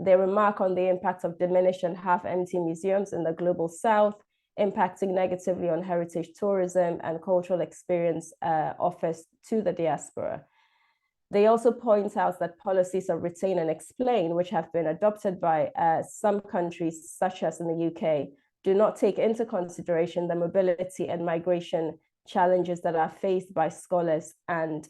They remark on the impact of diminished and half-empty museums in the global south, impacting negatively on heritage tourism and cultural experience offers to the diaspora. They also point out that policies of retain and explain, which have been adopted by some countries, such as in the UK, do not take into consideration the mobility and migration challenges that are faced by scholars and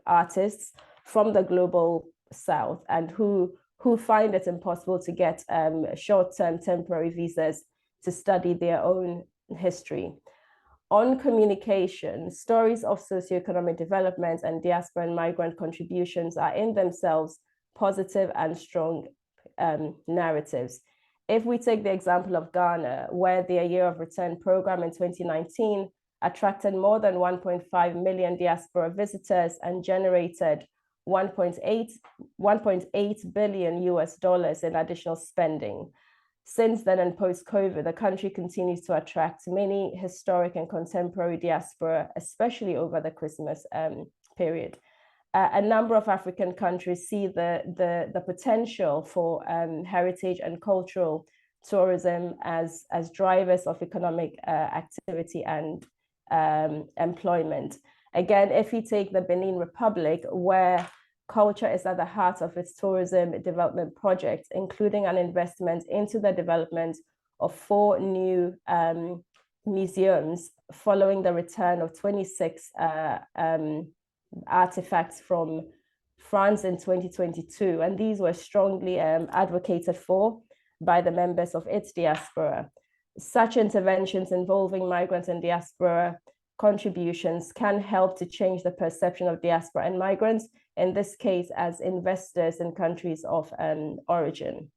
artists from the global south, and who find it impossible to get short-term temporary visas to study their own history. On communication, stories of socioeconomic development and diaspora and migrant contributions are in themselves positive and strong narratives. If we take the example of Ghana, where their Year of Return program in 2019 attracted more than 1.5 million diaspora visitors and generated $1.8 billion in additional spending. Since then, and post-COVID, the country continues to attract many historic and contemporary diaspora, especially over the Christmas period. A number of African countries see the potential for heritage and cultural tourism as drivers of economic activity and employment. Again, if you take the Benin Republic, where culture is at the heart of its tourism development project, including an investment into the development of 4 new museums following the return of 26 artifacts from France in 2022. And these were strongly advocated for by the members of its diaspora. Such interventions involving migrants and diaspora contributions can help to change the perception of diaspora and migrants, in this case as investors in countries of origin.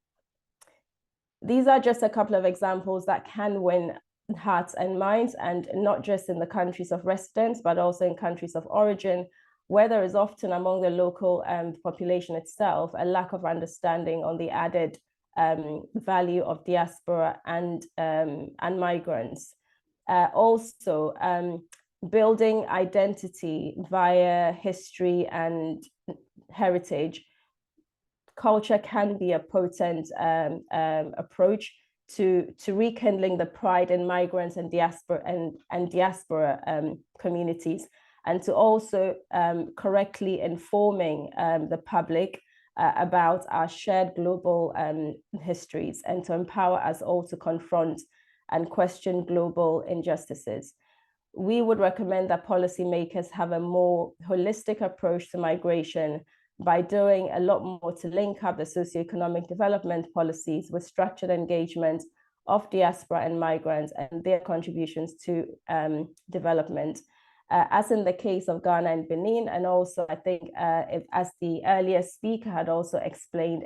These are just a couple of examples that can win hearts and minds, and not just in the countries of residence, but also in countries of origin, where there is often among the local population itself a lack of understanding on the added value of diaspora and migrants. Also, building identity via history and heritage, culture can be a potent approach to rekindling the pride in migrants and diaspora communities, and to also correctly informing the public about our shared global histories, and to empower us all to confront and question global injustices. We would recommend that policymakers have a more holistic approach to migration by doing a lot more to link up the socioeconomic development policies with structured engagement of diaspora and migrants and their contributions to development. As in the case of Ghana and Benin, and also I think as the earlier speaker had also explained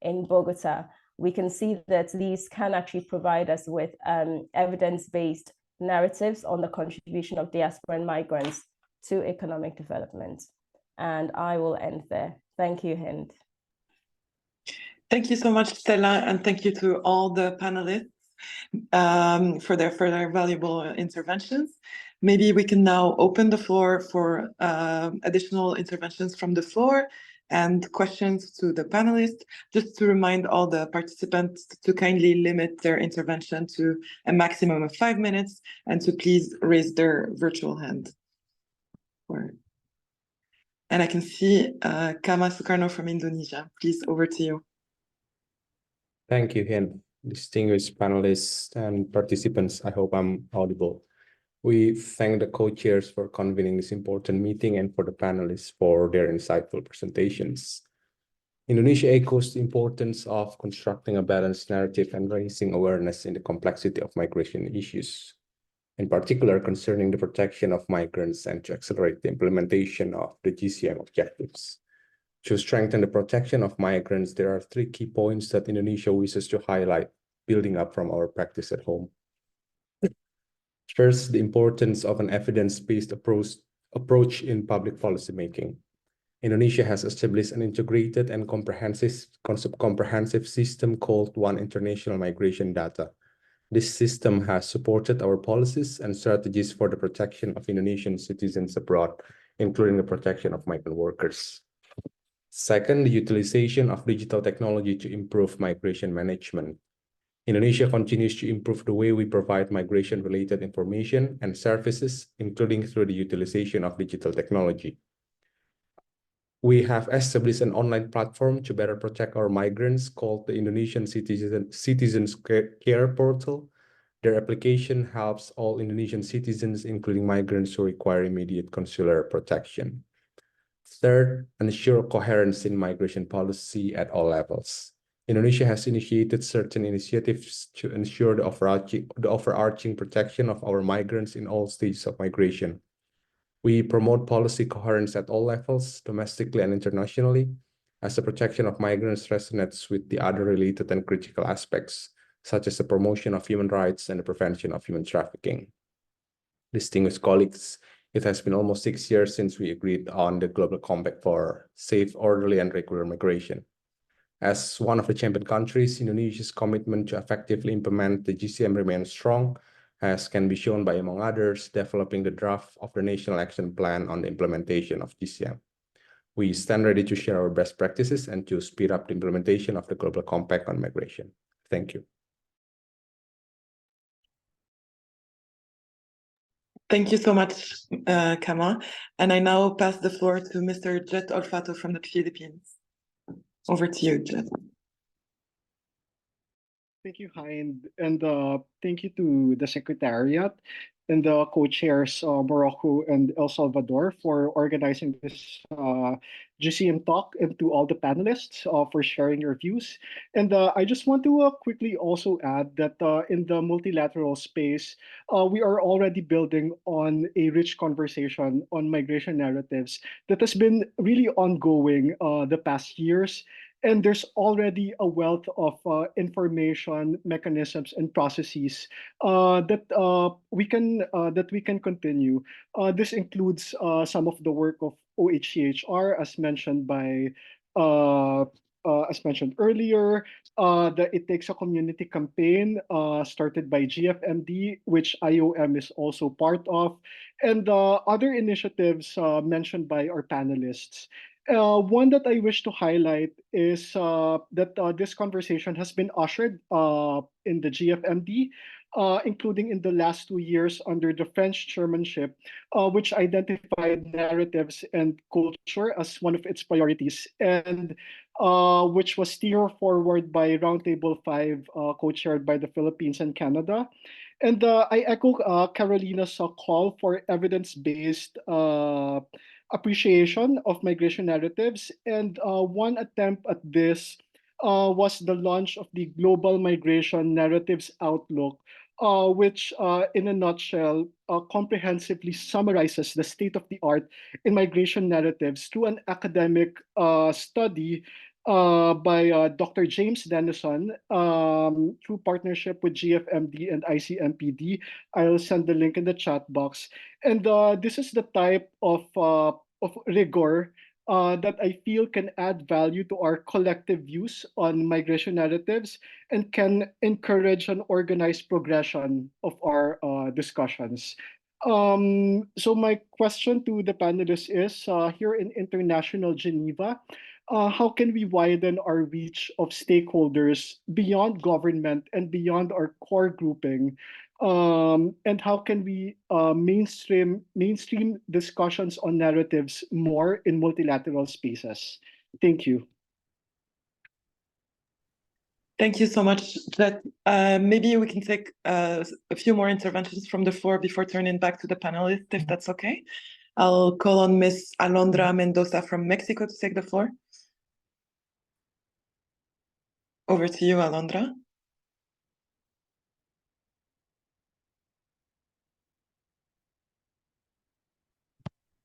in Bogota, we can see that these can actually provide us with evidence-based narratives on the contribution of diaspora and migrants to economic development. And I will end there. Thank you, Hind. Thank you so much, Stella, and thank you to all the panelists for their valuable interventions. Maybe we can now open the floor for additional interventions from the floor and questions to the panelists. Just to remind all the participants to kindly limit their intervention to a maximum of 5 minutes and to please raise their virtual hand. And I can see Kama Sukarno from Indonesia. Please, over to you. Thank you, Hind. Distinguished panelists and participants, I hope I'm audible. We thank the co-chairs for convening this important meeting and for the panelists for their insightful presentations. Indonesia echoes the importance of constructing a balanced narrative and raising awareness in the complexity of migration issues, in particular concerning the protection of migrants and to accelerate the implementation of the GCM objectives. To strengthen the protection of migrants, there are 3 key points that Indonesia wishes to highlight, building up from our practice at home. First, the importance of an evidence-based approach in public policymaking. Indonesia has established an integrated and comprehensive system called One International Migration Data. This system has supported our policies and strategies for the protection of Indonesian citizens abroad, including the protection of migrant workers. Second, the utilization of digital technology to improve migration management. Indonesia continues to improve the way we provide migration-related information and services, including through the utilization of digital technology. We have established an online platform to better protect our migrants called the Indonesian Citizens Care Portal. Their application helps all Indonesian citizens, including migrants who require immediate consular protection. Third, ensure coherence in migration policy at all levels. Indonesia has initiated certain initiatives to ensure the overarching protection of our migrants in all stages of migration. We promote policy coherence at all levels, domestically and internationally, as the protection of migrants resonates with the other related and critical aspects, such as the promotion of human rights and the prevention of human trafficking. Distinguished colleagues, it has been almost 6 years since we agreed on the Global Compact for safe, orderly, and regular migration. As one of the champion countries, Indonesia's commitment to effectively implement the GCM remains strong, as can be shown by, among others, developing the draft of the National Action Plan on the implementation of GCM. We stand ready to share our best practices and to speed up the implementation of the Global Compact on migration. Thank you. Thank you so much, Kama. And I now pass the floor to Mr. Jet Olfato from the Philippines. Over to you, Jet. Thank you, Hind, and thank you to the Secretariat and the co-chairs, Morocco and El Salvador, for organizing this GCM talk, and to all the panelists for sharing your views. And I just want to quickly also add that in the multilateral space, we are already building on a rich conversation on migration narratives that has been really ongoing the past years. And there's already a wealth of information, mechanisms, and processes that we can continue. This includes some of the work of OHCHR, as mentioned earlier, the It Takes a Community campaign started by GFMD, which IOM is also part of, and other initiatives mentioned by our panelists. One that I wish to highlight is that this conversation has been ushered in the GFMD including in the last 2 years under the French chairmanship, which identified narratives and culture as one of its priorities, and which was steered forward by Roundtable 5, co-chaired by the Philippines and Canada. And I echo Carolina's call for evidence-based appreciation of migration narratives. And one attempt at this was the launch of the Global Migration Narratives Outlook, which, in a nutshell, comprehensively summarizes the state of the art in migration narratives through an academic study by Dr. James Dennison through partnership with GFMD and ICMPD. I'll send the link in the chat box. And this is the type of rigor that I feel can add value to our collective views on migration narratives and can encourage an organized progression of our discussions. So my question to the panelists is, here in international Geneva, how can we widen our reach of stakeholders beyond government and beyond our core grouping? And how can we mainstream discussions on narratives more in multilateral spaces? Thank you. Thank you so much, Jet. Maybe we can take a few more interventions from the floor before turning back to the panelists, if that's okay. I'll call on Ms. Alondra Mendoza from Mexico to take the floor. Over to you, Alondra.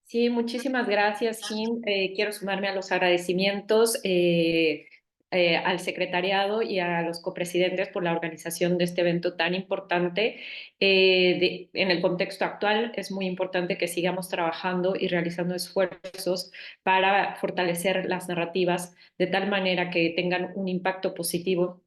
Sí, muchísimas gracias, Hind. Quiero sumarme a los agradecimientos al secretariado y a los copresidentes por la organización de este evento tan importante. En el contexto actual es muy importante que sigamos trabajando y realizando esfuerzos para fortalecer las narrativas de tal manera que tengan un impacto positivo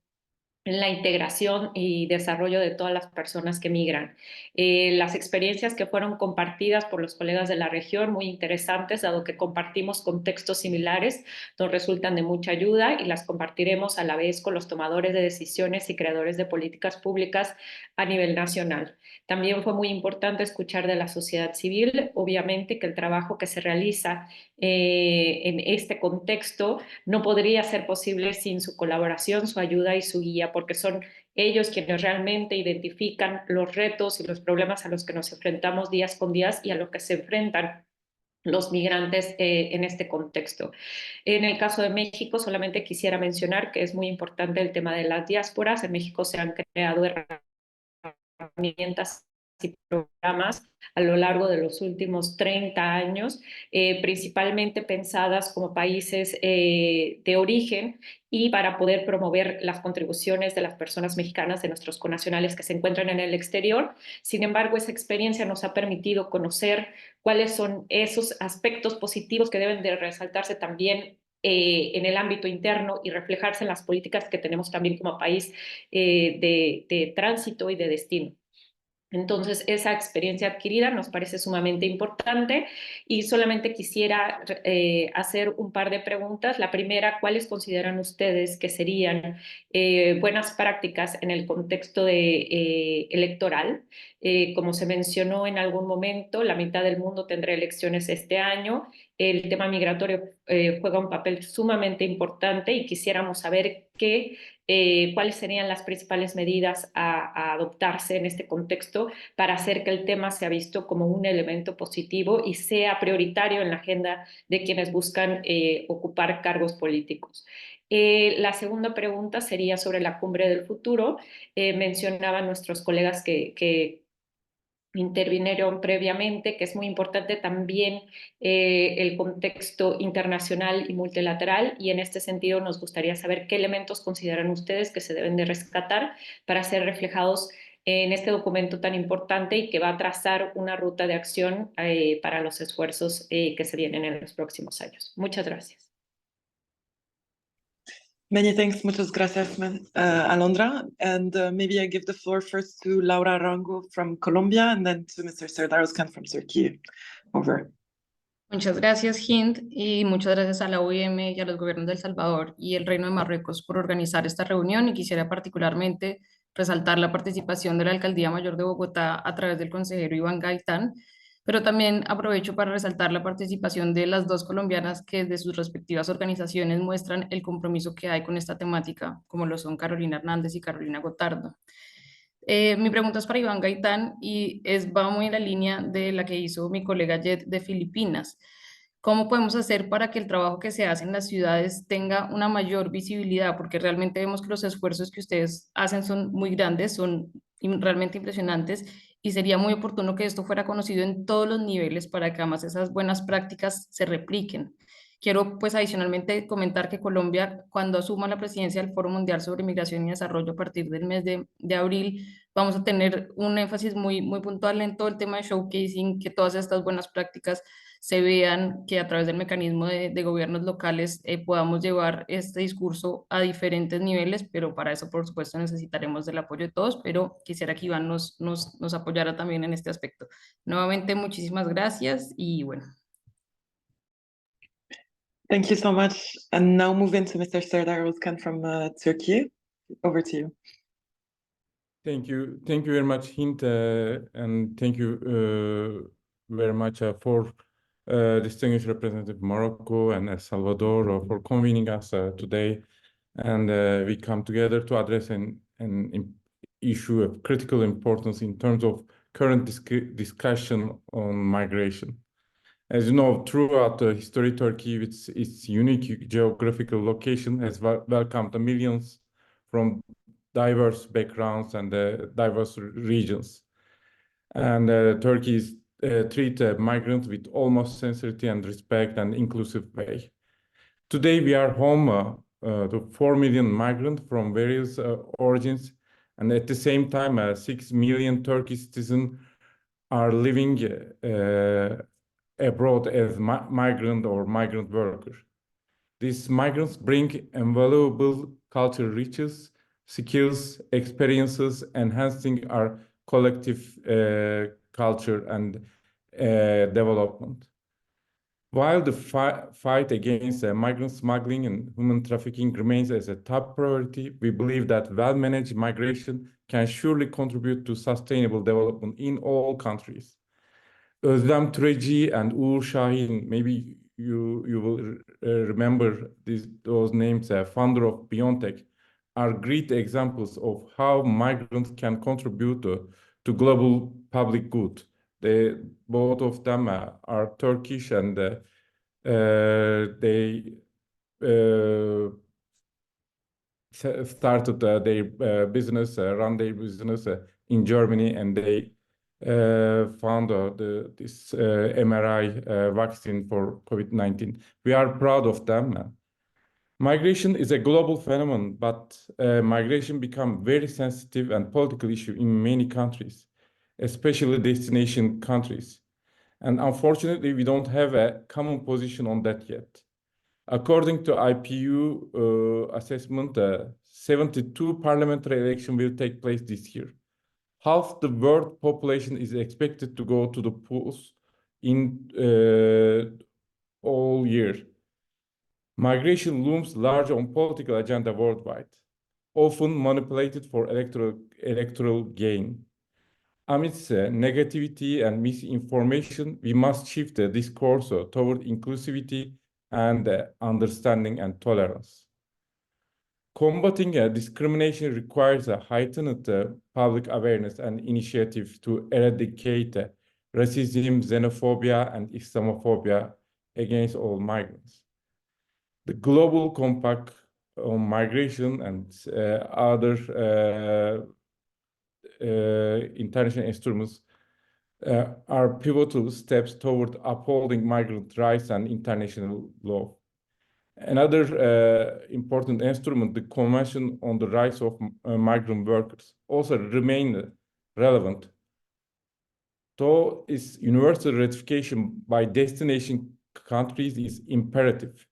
en la integración y desarrollo de todas las personas que migran. Las experiencias que fueron compartidas por los colegas de la región, muy interesantes, dado que compartimos contextos similares, nos resultan de mucha ayuda y las compartiremos a la vez con los tomadores de decisiones y creadores de políticas públicas a nivel nacional. También fue muy importante escuchar de la sociedad civil, obviamente que el trabajo que se realiza en este contexto no podría ser posible sin su colaboración, su ayuda y su guía, porque son ellos quienes realmente identifican los retos y los problemas a los que nos enfrentamos día con día y a los que se enfrentan los migrantes en este contexto. En el caso de México, solamente quisiera mencionar que es muy importante el tema de las diásporas. En México se han creado herramientas y programas a lo largo de los últimos 30 años, principalmente pensadas como países de origen y para poder promover las contribuciones de las personas mexicanas, de nuestros connacionales que se encuentran en el exterior. Sin embargo, esa experiencia nos ha permitido conocer cuáles son esos aspectos positivos que deben de resaltarse también en el ámbito interno y reflejarse en las políticas que tenemos también como país de tránsito y de destino. Entonces, esa experiencia adquirida nos parece sumamente importante y solamente quisiera hacer un par de preguntas. La primera, ¿cuáles consideran ustedes que serían buenas prácticas en el contexto electoral? Como se mencionó en algún momento, la mitad del mundo tendrá elecciones este año. El tema migratorio juega un papel sumamente importante y quisiéramos saber cuáles serían las principales medidas a adoptarse en este contexto para hacer que el tema sea visto como un elemento positivo y sea prioritario en la agenda de quienes buscan ocupar cargos políticos. La segunda pregunta sería sobre la cumbre del futuro. Mencionaban nuestros colegas que intervinieron previamente, que es muy importante también el contexto internacional y multilateral, y en este sentido nos gustaría saber qué elementos consideran ustedes que se deben de rescatar para ser reflejados en este documento tan importante y que va a trazar una ruta de acción para los esfuerzos que se vienen en los próximos años. Muchas gracias. Many thanks, muchas gracias, Alondra. And maybe I give the floor first to Laura Rango from Colombia and then to Mr. Serdar Özkan from Turkey. Over. Muchas gracias, Hind, y muchas gracias a la OIM y a los gobiernos de El Salvador y el Reino de Marruecos por organizar esta reunión. Y quisiera particularmente resaltar la participación de la Alcaldía Mayor de Bogotá a través del consejero Iván Gaitán, pero también aprovecho para resaltar la participación de las dos colombianas que desde sus respectivas organizaciones muestran el compromiso que hay con esta temática, como lo son Carolina Hernández y Carolina Gotardo. Mi pregunta es para Iván Gaitán y va muy en la línea de la que hizo mi colega Jet de Filipinas. ¿Cómo podemos hacer para que el trabajo que se hace en las ciudades tenga una mayor visibilidad? Porque realmente vemos que los esfuerzos que ustedes hacen son muy grandes, son realmente impresionantes y sería muy oportuno que esto fuera conocido en todos los niveles para que además esas buenas prácticas se repliquen. Quiero pues adicionalmente comentar que Colombia, cuando asuma la presidencia del Foro Mundial sobre Migración y Desarrollo a partir del mes de abril, vamos a tener un énfasis muy puntual en todo el tema de showcasing, que todas estas buenas prácticas se vean, que a través del mecanismo de gobiernos locales podamos llevar este discurso a diferentes niveles, pero para eso, por supuesto, necesitaremos del apoyo de todos, pero quisiera que Iván nos apoyara también en este aspecto. Nuevamente, muchísimas gracias y bueno. Thank you so much. And now moving to Mr. Serdar Özkan from Turkey. Over to you. Thank you very much, Hint, and thank you very much for distinguished representative Morocco and El Salvador for convening us today. And we come together to address an issue of critical importance in terms of current discussion on migration. As you know, throughout history, Turkey, with its unique geographical location, has welcomed millions from diverse backgrounds and diverse regions. And Turkey treats migrants with almost sincerity and respect and inclusive way. Today, we are home to 4 million migrants from various origins, and at the same time, 6 million Turkish citizens are living abroad as migrant or migrant workers. These migrants bring invaluable cultural riches, skills, experiences, enhancing our collective culture and development. While the fight against migrant smuggling and human trafficking remains as a top priority, we believe that well-managed migration can surely contribute to sustainable development in all countries. Özlem Türeci and Uğur Şahin, maybe you will remember those names, founder of BioNTech, are great examples of how migrants can contribute to global public good. Both of them are Turkish, and they started their business, run their business in Germany, and they found this mRNA vaccine for COVID-19. We are proud of them. Migration is a global phenomenon, but migration become very sensitive and political issue in many countries, especially destination countries. And unfortunately, we don't have a common position on that yet. According to IPU assessment, 72 parliamentary elections will take place this year. Half the world population is expected to go to the polls in all year. Migration looms large on political agenda worldwide, often manipulated for electoral gain. Amidst negativity and misinformation, we must shift the discourse toward inclusivity and understanding and tolerance. Combating discrimination requires a heightened public awareness and initiative to eradicate racism, xenophobia, and Islamophobia against all migrants. The Global Compact on Migration and other international instruments are pivotal steps toward upholding migrant rights and international law. Another important instrument, the Convention on the Rights of Migrant Workers, also remain relevant. Though its universal ratification by destination countries is imperative,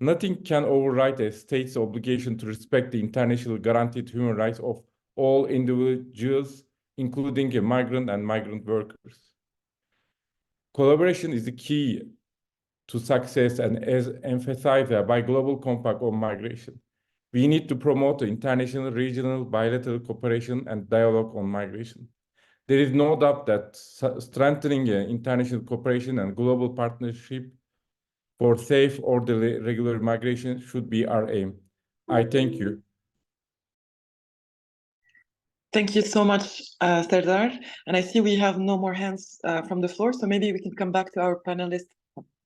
nothing can override a state's obligation to respect the international guaranteed human rights of all individuals, including migrant and migrant workers. Collaboration is the key to success and as emphasized by Global Compact on Migration. We need to promote international, regional, bilateral cooperation and dialogue on migration. There is no doubt that strengthening international cooperation and global partnership for safe, orderly, regular migration should be our aim. I thank you. Thank you so much, Serdar. And I see we have no more hands from the floor, so maybe we can come back to our panelists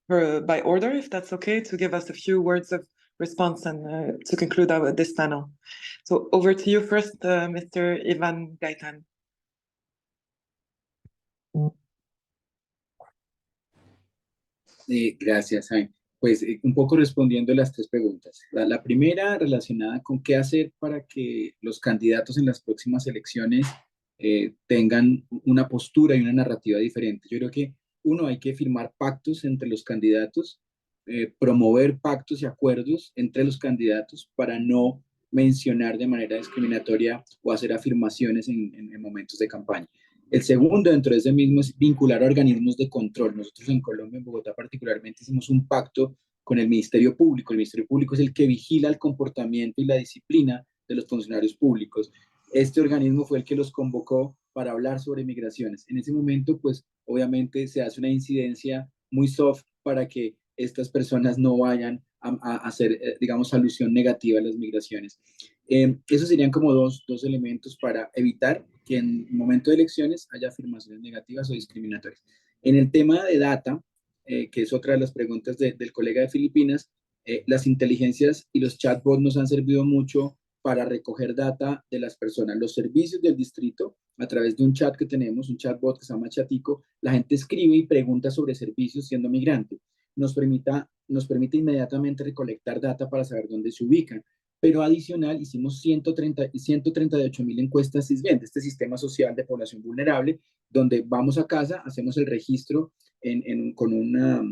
by order, if that's okay, to give us a few words of response and to conclude this panel. So over to you first, Mr. Ivan Gaitan. Gracias, Jaime. Pues un poco respondiendo las tres preguntas. La primera relacionada con qué hacer para que los candidatos en las próximas elecciones tengan una postura y una narrativa diferente. Yo creo que uno, hay que firmar pactos entre los candidatos, promover pactos y acuerdos entre los candidatos para no mencionar de manera discriminatoria o hacer afirmaciones en momentos de campaña. El segundo, dentro de ese mismo, es vincular a organismos de control. Nosotros en Colombia, en Bogotá particularmente, hicimos un pacto con el Ministerio Público. El Ministerio Público es el que vigila el comportamiento y la disciplina de los funcionarios públicos. Este organismo fue el que los convocó para hablar sobre migraciones. En ese momento, pues, obviamente se hace una incidencia muy soft para que estas personas no vayan a hacer, digamos, alusión negativa a las migraciones. Esos serían como dos elementos para evitar que en el momento de elecciones haya afirmaciones negativas o discriminatorias. En el tema de data, que es otra de las preguntas del colega de Filipinas, las inteligencias y los chatbots nos han servido mucho para recoger data de las personas. Los servicios del distrito, a través de un chat que tenemos, un chatbot que se llama Chatico, la gente escribe y pregunta sobre servicios siendo migrante. Nos permite inmediatamente recolectar data para saber dónde se ubican. Pero adicional hicimos 138.000 encuestas SISBEN, este sistema social de población vulnerable, donde vamos a casa, hacemos el registro con un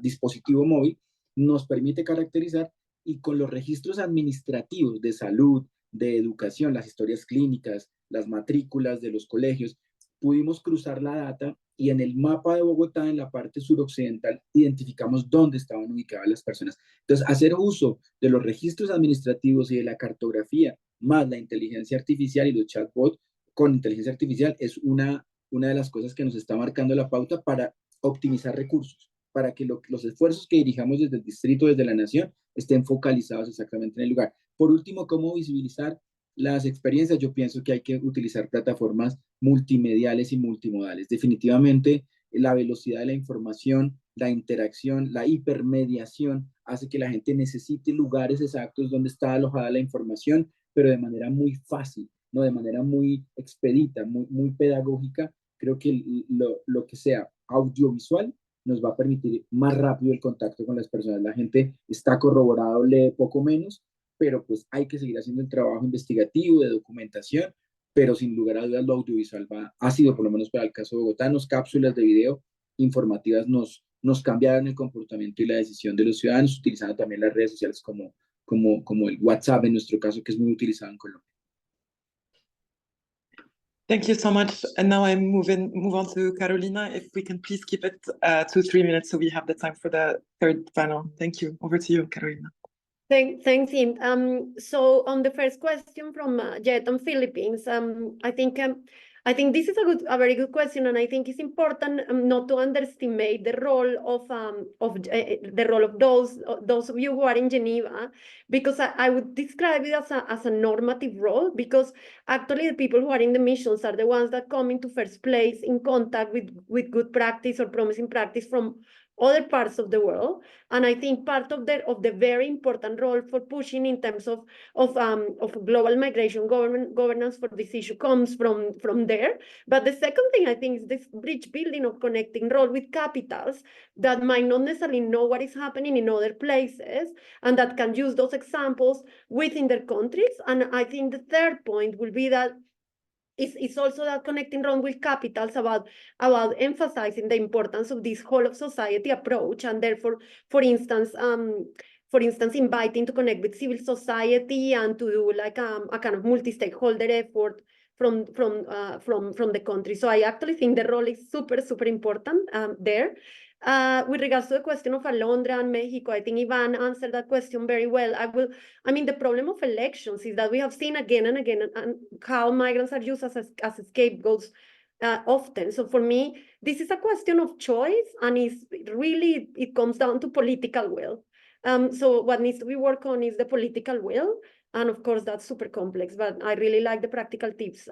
dispositivo móvil, nos permite caracterizar, y con los registros administrativos de salud, de educación, las historias clínicas, las matrículas de los colegios, pudimos cruzar la data y en el mapa de Bogotá, en la parte suroccidental, identificamos dónde estaban ubicadas las personas. Entonces, hacer uso de los registros administrativos y de la cartografía, más la inteligencia artificial y los chatbots con inteligencia artificial, es una de las cosas que nos está marcando la pauta para optimizar recursos, para que los esfuerzos que dirijamos desde el distrito, desde la nación, estén focalizados exactamente en el lugar. Por último, ¿cómo visibilizar las experiencias? Yo pienso que hay que utilizar plataformas multimediales y multimodales. Definitivamente, la velocidad de la información, la interacción, la hipermediación hace que la gente necesite lugares exactos donde está alojada la información, pero de manera muy fácil, ¿no? De manera muy expedita, muy pedagógica. Creo que lo que sea audiovisual nos va a permitir más rápido el contacto con las personas. La gente está corroborado, lee poco menos, pero pues hay que seguir haciendo el trabajo investigativo, de documentación, pero sin lugar a dudas lo audiovisual ha sido, por lo menos para el caso de Bogotá, cápsulas de video informativas nos cambiaron el comportamiento y la decisión de los ciudadanos, utilizando también las redes sociales como el WhatsApp en nuestro caso, que es muy utilizado en Colombia. Thank you so much. And now I move on to Carolina. If we can please keep it to 3 minutes so we have the time for the third panel. Thank you. Over to you, Carolina. Thanks, Int. So on the first question from Jet on Philippines, I think this is a very good question, and I think it's important not to underestimate the role of those of you who are in Geneva, because I would describe it as a normative role, because actually the people who are in the missions are the ones that come into first place in contact with good practice or promising practice from other parts of the world. And I think part of the very important role for pushing in terms of global migration governance for this issue comes from there. But the second thing I think is this bridge building of connecting role with capitals that might not necessarily know what is happening in other places, and that can use those examples within their countries. And I think the third point will be that it's also that connecting wrong with capitals about emphasizing the importance of this whole of society approach, and therefore, for instance, inviting to connect with civil society and to do like a kind of multi-stakeholder effort from the country. So I actually think the role is super important there. With regards to the question of Alondra and Mexico, I think Ivan answered that question very well. I mean, the problem of elections is that we have seen again and again and how migrants are used as scapegoats often. So for me, this is a question of choice, and it comes down to political will. So what needs to be worked on is the political will, and of course that's super complex. But I really like the practical tips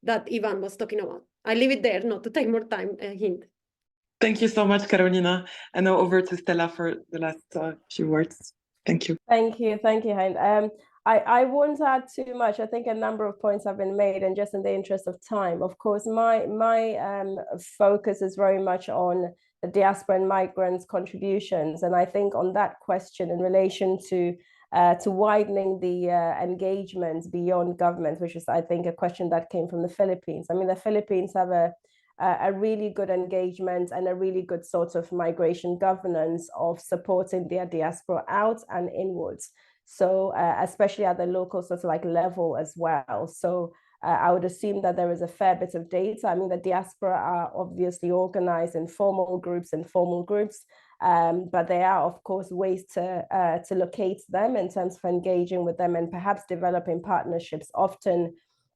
that Ivan was talking about. I leave it there, not to take more time. Hint. Thank you so much, Carolina. And now over to Stella for the last few words. Thank you. Thank you, Hein. I won't add too much. I think a number of points have been made, and just in the interest of time, of course, my focus is very much on the diaspora and migrants' contributions, and I think on that question in relation to widening the engagement beyond government, which is, I think, a question that came from the Philippines. I mean, the Philippines have a really good engagement and a really good sort of migration governance of supporting their diaspora out and inwards. So especially at the local sort of like level as well. So I would assume that there is a fair bit of data. I mean, the diaspora are obviously organized in formal groups and formal groups, but there are, of course, ways to locate them in terms of engaging with them and perhaps developing partnerships. Often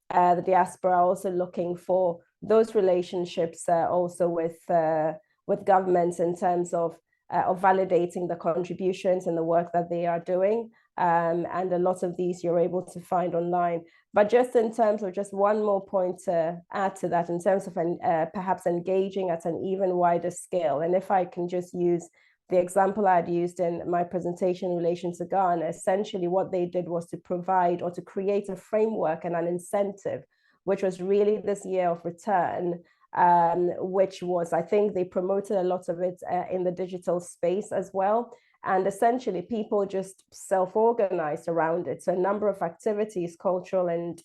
the diaspora are also looking for those relationships also with governments in terms of validating the contributions and the work that they are doing. And a lot of these you're able to find online. But just in terms of just one more point to add to that, in terms of perhaps engaging at an even wider scale, and if I can just use the example I'd used in my presentation in relation to Ghana, essentially what they did was to provide or to create a framework and an incentive, which was really this year of return, which was, I think they promoted a lot of it in the digital space as well. And essentially people just self-organized around it. So a number of activities, cultural and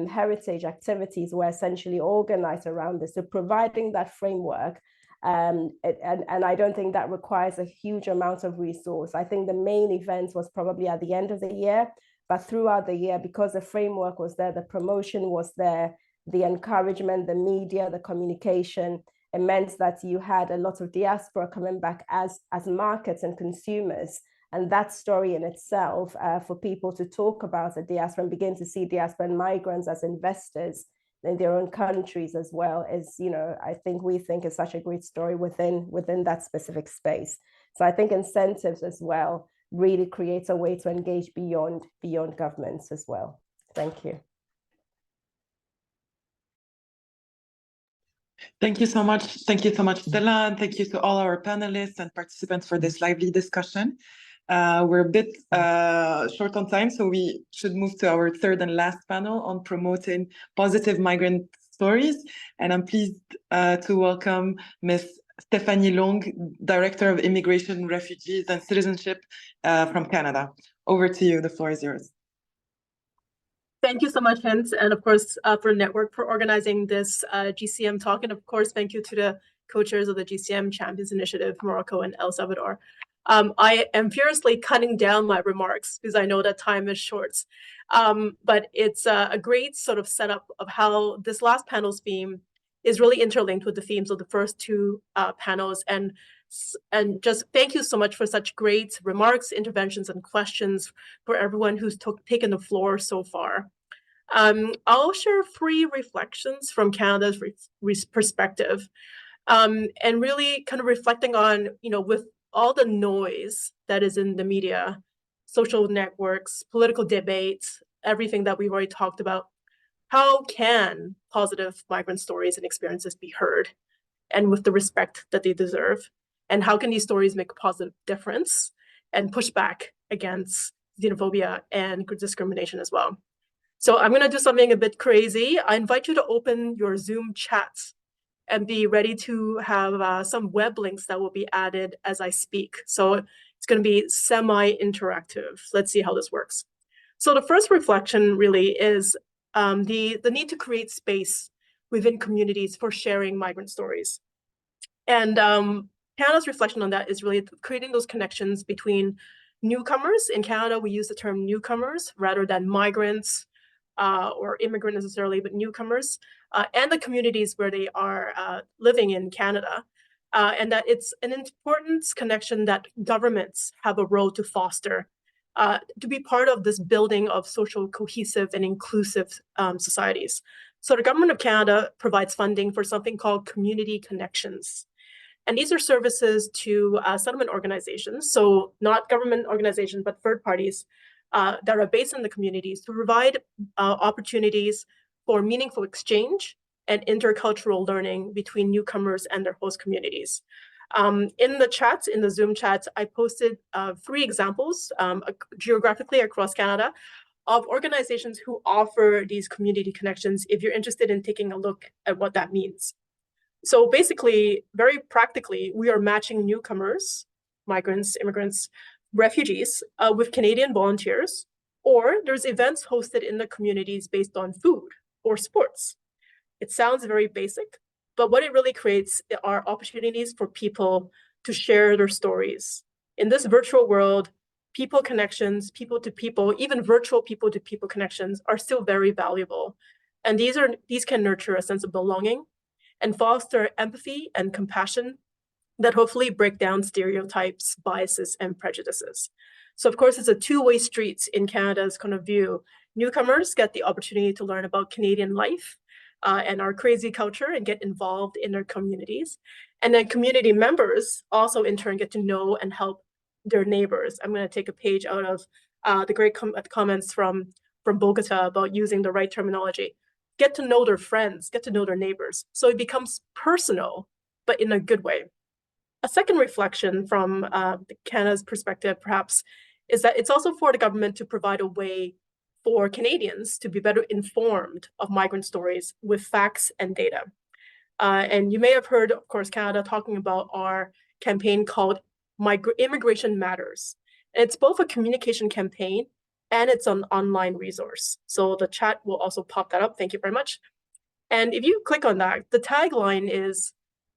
heritage activities were essentially organized around this. So providing that framework, and I don't think that requires a huge amount of resource. I think the main event was probably at the end of the year, but throughout the year, because the framework was there, the promotion was there, the encouragement, the media, the communication, it meant that you had a lot of diaspora coming back as markets and consumers. And that story in itself, for people to talk about the diaspora and begin to see diaspora and migrants as investors in their own countries as well, is, you know, I think we think is such a great story within that specific space. So I think incentives as well really creates a way to engage beyond governments as well. Thank you. Thank you so much. Thank you so much, Stella, and thank you to all our panelists and participants for this lively discussion. We're a bit short on time, so we should move to our third and last panel on promoting positive migrant stories. And I'm pleased to welcome Ms. Stephanie Long, Director of Immigration, Refugees and Citizenship from Canada. Over to you, the floor is yours. Thank you so much, Hint, and of course for Network for organizing this GCM talk, and of course thank you to the co-chairs of the GCM Champions Initiative, Morocco and El Salvador. I am furiously cutting down my remarks because I know that time is short, but it's a great sort of setup of how this last panel's theme is really interlinked with the themes of the first two panels, and just thank you so much for such great remarks, interventions, and questions for everyone who's taken the floor so far. I'll share 3 reflections from Canada's perspective, and really kind of reflecting on, you know, with all the noise that is in the media, social networks, political debates, everything that we've already talked about, how can positive migrant stories and experiences be heard and with the respect that they deserve? And how can these stories make a positive difference and push back against xenophobia and discrimination as well? So I'm going to do something a bit crazy. I invite you to open your Zoom chats and be ready to have some web links that will be added as I speak. So it's going to be semi-interactive. Let's see how this works. So the first reflection really is the need to create space within communities for sharing migrant stories. And Canada's reflection on that is really creating those connections between newcomers. In Canada, we use the term newcomers rather than migrants or immigrant necessarily, but newcomers, and the communities where they are living in Canada. and that it's an important connection that governments have a role to foster, to be part of this building of social cohesive and inclusive societies. So the Government of Canada provides funding for something called Community Connections. And these are services to settlement organizations, so not government organizations, but third parties that are based in the communities to provide opportunities for meaningful exchange and intercultural learning between newcomers and their host communities. In the chats, in the Zoom chats, I posted 3 examples geographically across Canada of organizations who offer these community connections if you're interested in taking a look at what that means. So basically, very practically, we are matching newcomers, migrants, immigrants, refugees with Canadian volunteers, or there's events hosted in the communities based on food or sports. It sounds very basic, but what it really creates are opportunities for people to share their stories. In this virtual world, people connections, people to people, even virtual people to people connections are still very valuable. And these can nurture a sense of belonging and foster empathy and compassion that hopefully break down stereotypes, biases, and prejudices. So of course, it's a two-way street in Canada's kind of view. Newcomers get the opportunity to learn about Canadian life and our crazy culture and get involved in their communities. And then community members also in turn get to know and help their neighbors. I'm going to take a page out of the great comments from Bogota about using the right terminology. Get to know their friends, get to know their neighbors. So it becomes personal, but in a good way. A second reflection from Canada's perspective, perhaps, is that it's also for the government to provide a way for Canadians to be better informed of migrant stories with facts and data. And you may have heard, of course, Canada talking about our campaign called Immigration Matters. And it's both a communication campaign and it's an online resource. So the chat will also pop that up. Thank you very much. And if you click on that, the tagline is,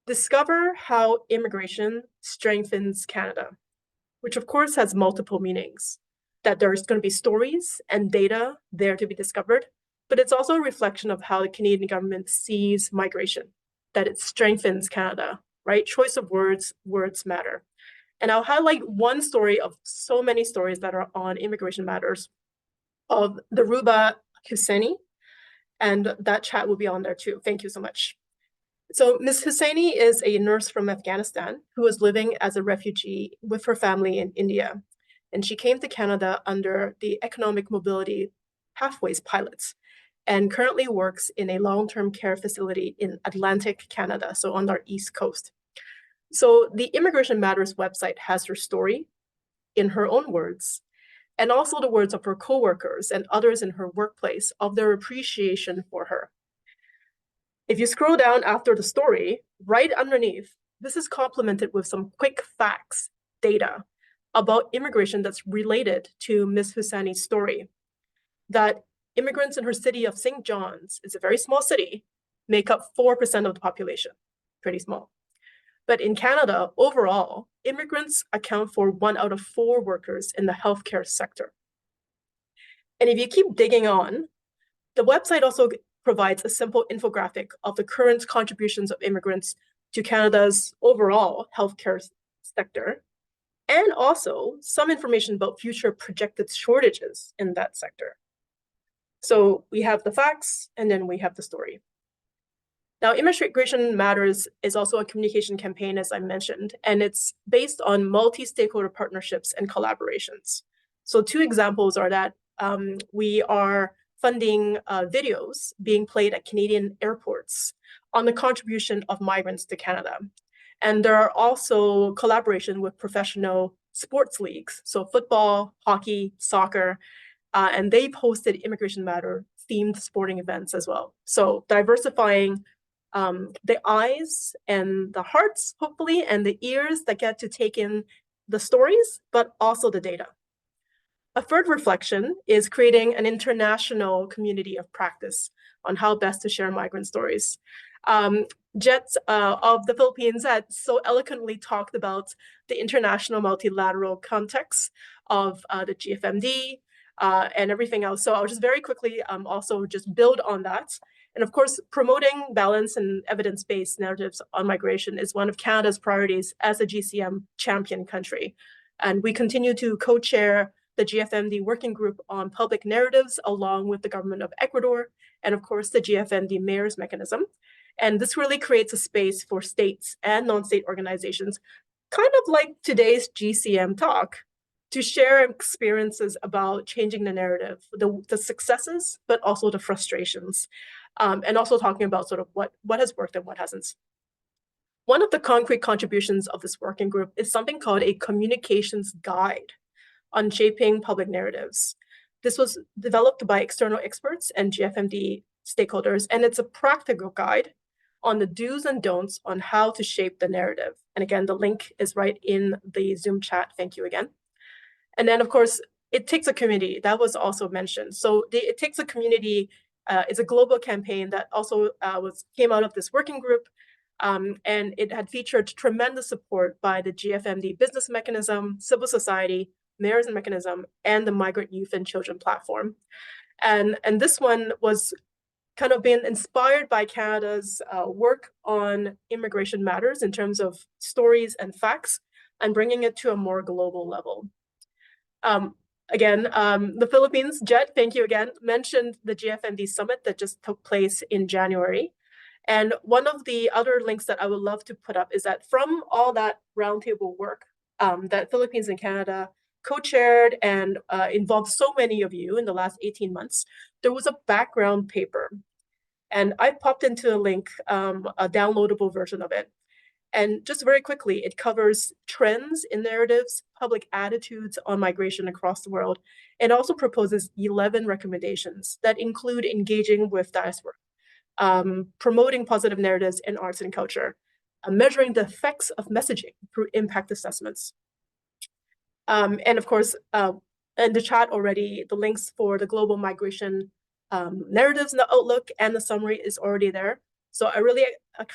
discover how immigration strengthens Canada, which of course has multiple meanings, that there's going to be stories and data there to be discovered, but it's also a reflection of how the Canadian government sees migration, that it strengthens Canada, right? Choice of words, words matter. And I'll highlight one story of so many stories that are on Immigration Matters of the Ruba Husseini, and that chat will be on there too. Thank you so much. So Ms. Husseini is a nurse from Afghanistan who was living as a refugee with her family in India. And she came to Canada under the Economic Mobility Pathways pilots and currently works in a long-term care facility in Atlantic Canada, so on our East Coast. So the Immigration Matters website has her story in her own words, and also the words of her coworkers and others in her workplace of their appreciation for her. If you scroll down after the story, right underneath, this is complemented with some quick facts, data about immigration that's related to Ms. Husseini's story. That immigrants in her city of St. John's, it's a very small city, make up 4% of the population, pretty small. But in Canada, overall, immigrants account for 1 out of 4 workers in the healthcare sector. And if you keep digging on, the website also provides a simple infographic of the current contributions of immigrants to Canada's overall healthcare sector, and also some information about future projected shortages in that sector. So we have the facts, and then we have the story. Now, Immigration Matters is also a communication campaign, as I mentioned, and it's based on multi-stakeholder partnerships and collaborations. So 2 examples are that we are funding videos being played at Canadian airports on the contribution of migrants to Canada. And there are also collaboration with professional sports leagues, so football, hockey, soccer, and they've hosted Immigration Matter themed sporting events as well. So diversifying the eyes and the hearts, hopefully, and the ears that get to take in the stories, but also the data. A third reflection is creating an international community of practice on how best to share migrant stories. Jet of the Philippines had so eloquently talked about the international multilateral context of the GFMD and everything else. So I'll just very quickly also just build on that And of course, promoting balance and evidence-based narratives on migration is one of Canada's priorities as a GCM champion country. And we continue to co-chair the GFMD working group on public narratives along with the government of Ecuador, and of course, the GFMD mayor's mechanism. And this really creates a space for states and non-state organizations, kind of like today's GCM talk, to share experiences about changing the narrative, the successes, but also the frustrations, and also talking about sort of what has worked and what hasn't. One of the concrete contributions of this working group is something called a communications guide on shaping public narratives. This was developed by external experts and GFMD stakeholders, and it's a practical guide on the do's and don'ts on how to shape the narrative. And again, the link is right in the Zoom chat. Thank you again. And then, of course, it takes a community. That was also mentioned. So it takes a community. It's a global campaign that also came out of this working group. And it had featured tremendous support by the GFMD business mechanism, civil society, mayors mechanism, and the Migrant Youth and Children platform. And this one was kind of been inspired by Canada's work on immigration matters in terms of stories and facts, and bringing it to a more global level. Again, the Philippines, Jet, thank you again, mentioned the GFMD summit that just took place in January. And one of the other links that I would love to put up is that from all that roundtable work that Philippines and Canada co-chaired and involved so many of you in the last 18 months, there was a background paper. And I popped into a link, a downloadable version of it. And just very quickly, it covers trends in narratives, public attitudes on migration across the world, and also proposes 11 recommendations that include engaging with diaspora, promoting positive narratives in arts and culture, measuring the effects of messaging through impact assessments. And of course, in the chat already, the links for the global migration narratives in the outlook and the summary is already there. So I really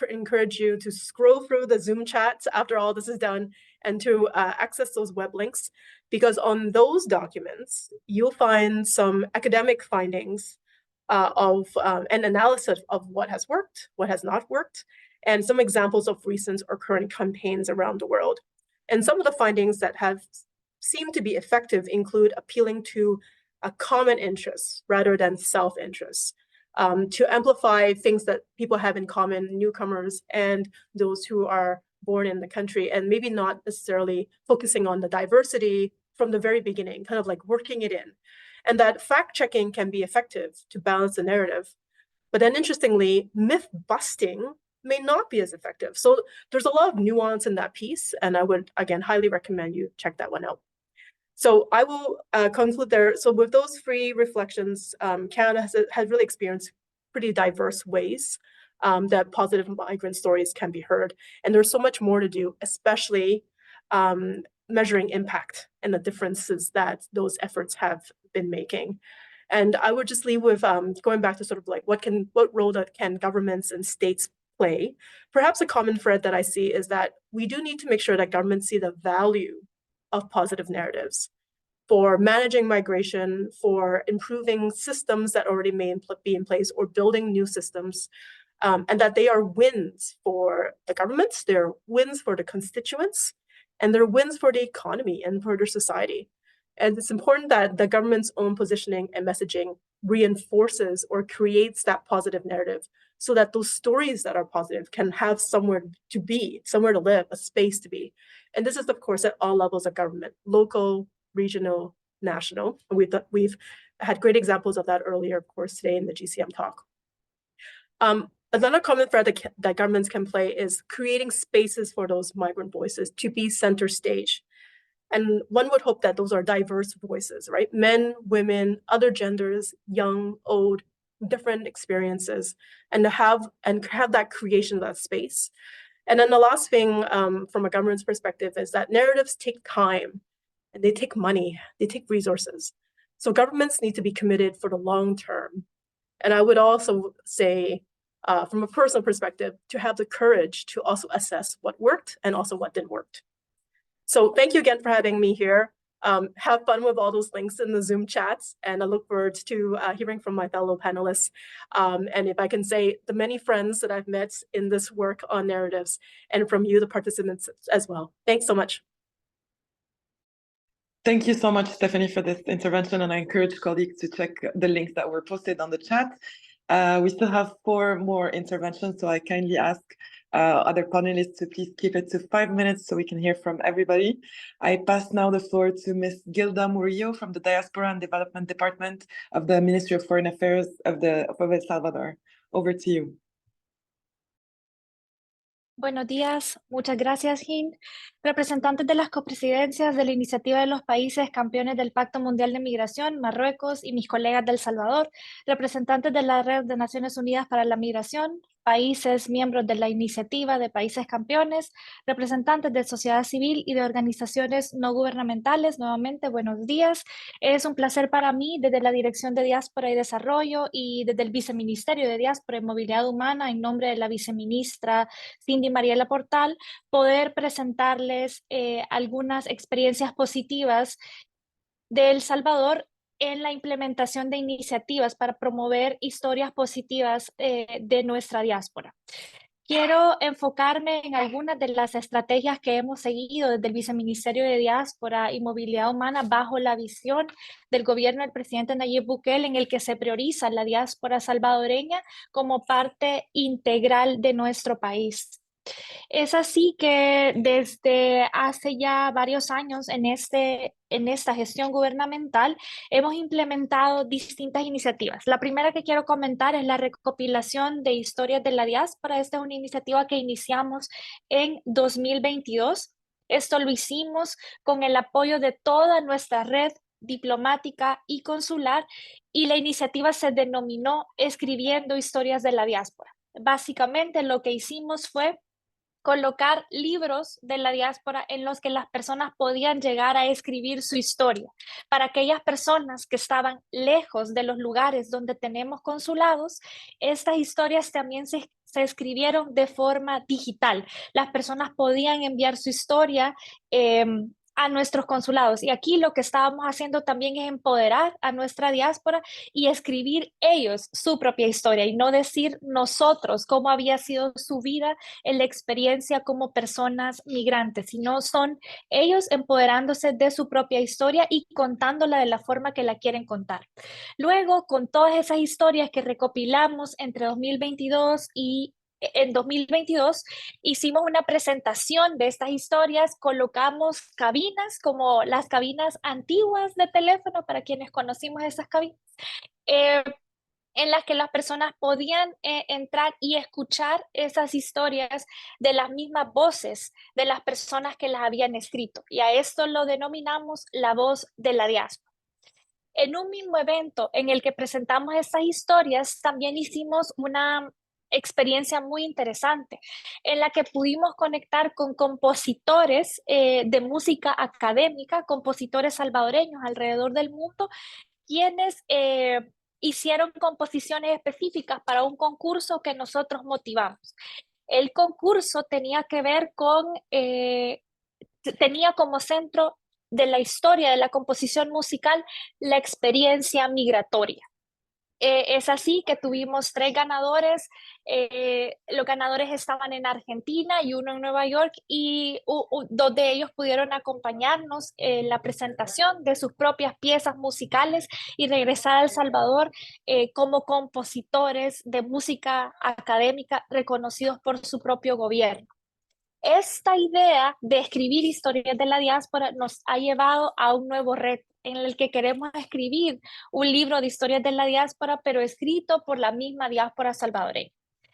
encourage you to scroll through the Zoom chat after all this is done and to access those web links, because on those documents, you'll find some academic findings of an analysis of what has worked, what has not worked, and some examples of recent or current campaigns around the world. And some of the findings that have seemed to be effective include appealing to a common interest rather than self-interest, to amplify things that people have in common, newcomers and those who are born in the country, and maybe not necessarily focusing on the diversity from the very beginning, kind of like working it in. And that fact-checking can be effective to balance the narrative. But then interestingly, myth-busting may not be as effective. So there's a lot of nuance in that piece, and I would, again, highly recommend you check that one out. So I will conclude there. So with those three reflections, Canada has really experienced pretty diverse ways that positive migrant stories can be heard. And there's so much more to do, especially measuring impact and the differences that those efforts have been making. And I would just leave with going back to sort of like what role that can governments and states play. Perhaps a common thread that I see is that we do need to make sure that governments see the value of positive narratives for managing migration, for improving systems that already may be in place or building new systems, and that they are wins for the governments, they're wins for the constituents, and they're wins for the economy and for their society. And it's important that the government's own positioning and messaging reinforces or creates that positive narrative so that those stories that are positive can have somewhere to be, somewhere to live, a space to be. And this is, of course, at all levels of government, local, regional, national. And we've had great examples of that earlier, of course, today in the GCM talk. Another common thread that governments can play is creating spaces for those migrant voices to be center stage. And one would hope that those are diverse voices, right? Men, women, other genders, young, old, different experiences, and to have that creation of that space. And then the last thing from a government's perspective is that narratives take time and they take money, they take resources. So governments need to be committed for the long term. And I would also say, from a personal perspective, to have the courage to also assess what worked and also what didn't work. So thank you again for having me here. have fun with all those links in the Zoom chats, and I look forward to hearing from my fellow panelists. And if I can say, the many friends that I've met in this work on narratives, and from you, the participants as well. Thanks so much. Thank you so much, Stephanie, for this intervention, and I encourage colleagues to check the links that were posted on the chat. We still have 4 more interventions, so I kindly ask other panelists to please keep it to 5 minutes so we can hear from everybody. I pass now the floor to Ms. Gilda Murillo from the Diaspora and Development Department of the Ministry of Foreign Affairs of El Salvador. Over to you. Buenos días, muchas gracias, Hind. Representantes de las copresidencias de la Iniciativa de los Países Campeones del Pacto Mundial de Migración, Marruecos y mis colegas de El Salvador, representantes de la Red de Naciones Unidas para la Migración, países miembros de la Iniciativa de Países Campeones, representantes de sociedad civil y de organizaciones no gubernamentales, nuevamente buenos días. Es un placer para mí desde la Dirección de Diáspora y Desarrollo y desde el Viceministerio de Diáspora y Movilidad Humana, en nombre de la viceministra Cindy Mariela Portal, poder presentarles algunas experiencias positivas de El Salvador en la implementación de iniciativas para promover historias positivas de nuestra diáspora. Quiero enfocarme en algunas de las estrategias que hemos seguido desde el Viceministerio de Diáspora y Movilidad Humana bajo la visión del gobierno del presidente Nayib Bukele, en el que se prioriza la diáspora salvadoreña como parte integral de nuestro país. Es así que desde hace ya varios años en esta gestión gubernamental hemos implementado distintas iniciativas. La primera que quiero comentar es la recopilación de historias de la diáspora. Esta es una iniciativa que iniciamos en 2022. Esto lo hicimos con el apoyo de toda nuestra red diplomática y consular, y la iniciativa se denominó Escribiendo Historias de la Diáspora. Básicamente lo que hicimos fue colocar libros de la diáspora en los que las personas podían llegar a escribir su historia. Para aquellas personas que estaban lejos de los lugares donde tenemos consulados, estas historias también se escribieron de forma digital. Las personas podían enviar su historia a nuestros consulados. Y aquí lo que estábamos haciendo también es empoderar a nuestra diáspora y escribir ellos su propia historia y no decir nosotros cómo había sido su vida en la experiencia como personas migrantes, sino son ellos empoderándose de su propia historia y contándola de la forma que la quieren contar. Luego, con todas esas historias que recopilamos entre 2022 y en 2022 hicimos una presentación de estas historias, colocamos cabinas como las cabinas antiguas de teléfono para quienes conocimos esas cabinas, en las que las personas podían entrar y escuchar esas historias de las mismas voces de las personas que las habían escrito, y a esto lo denominamos la voz de la diáspora. En un mismo evento en el que presentamos estas historias, también hicimos una experiencia muy interesante en la que pudimos conectar con compositores de música académica, compositores salvadoreños alrededor del mundo, quienes hicieron composiciones específicas para un concurso que nosotros motivamos. El concurso tenía que ver con, tenía como centro de la historia de la composición musical la experiencia migratoria. Es así que tuvimos 3 ganadores. Los ganadores estaban en Argentina y uno en Nueva York, y 2 de ellos pudieron acompañarnos en la presentación de sus propias piezas musicales y regresar a El Salvador como compositores de música académica reconocidos por su propio gobierno. Esta idea de escribir historias de la diáspora nos ha llevado a un nuevo reto en el que queremos escribir un libro de historias de la diáspora, pero escrito por la misma diáspora salvadoreña.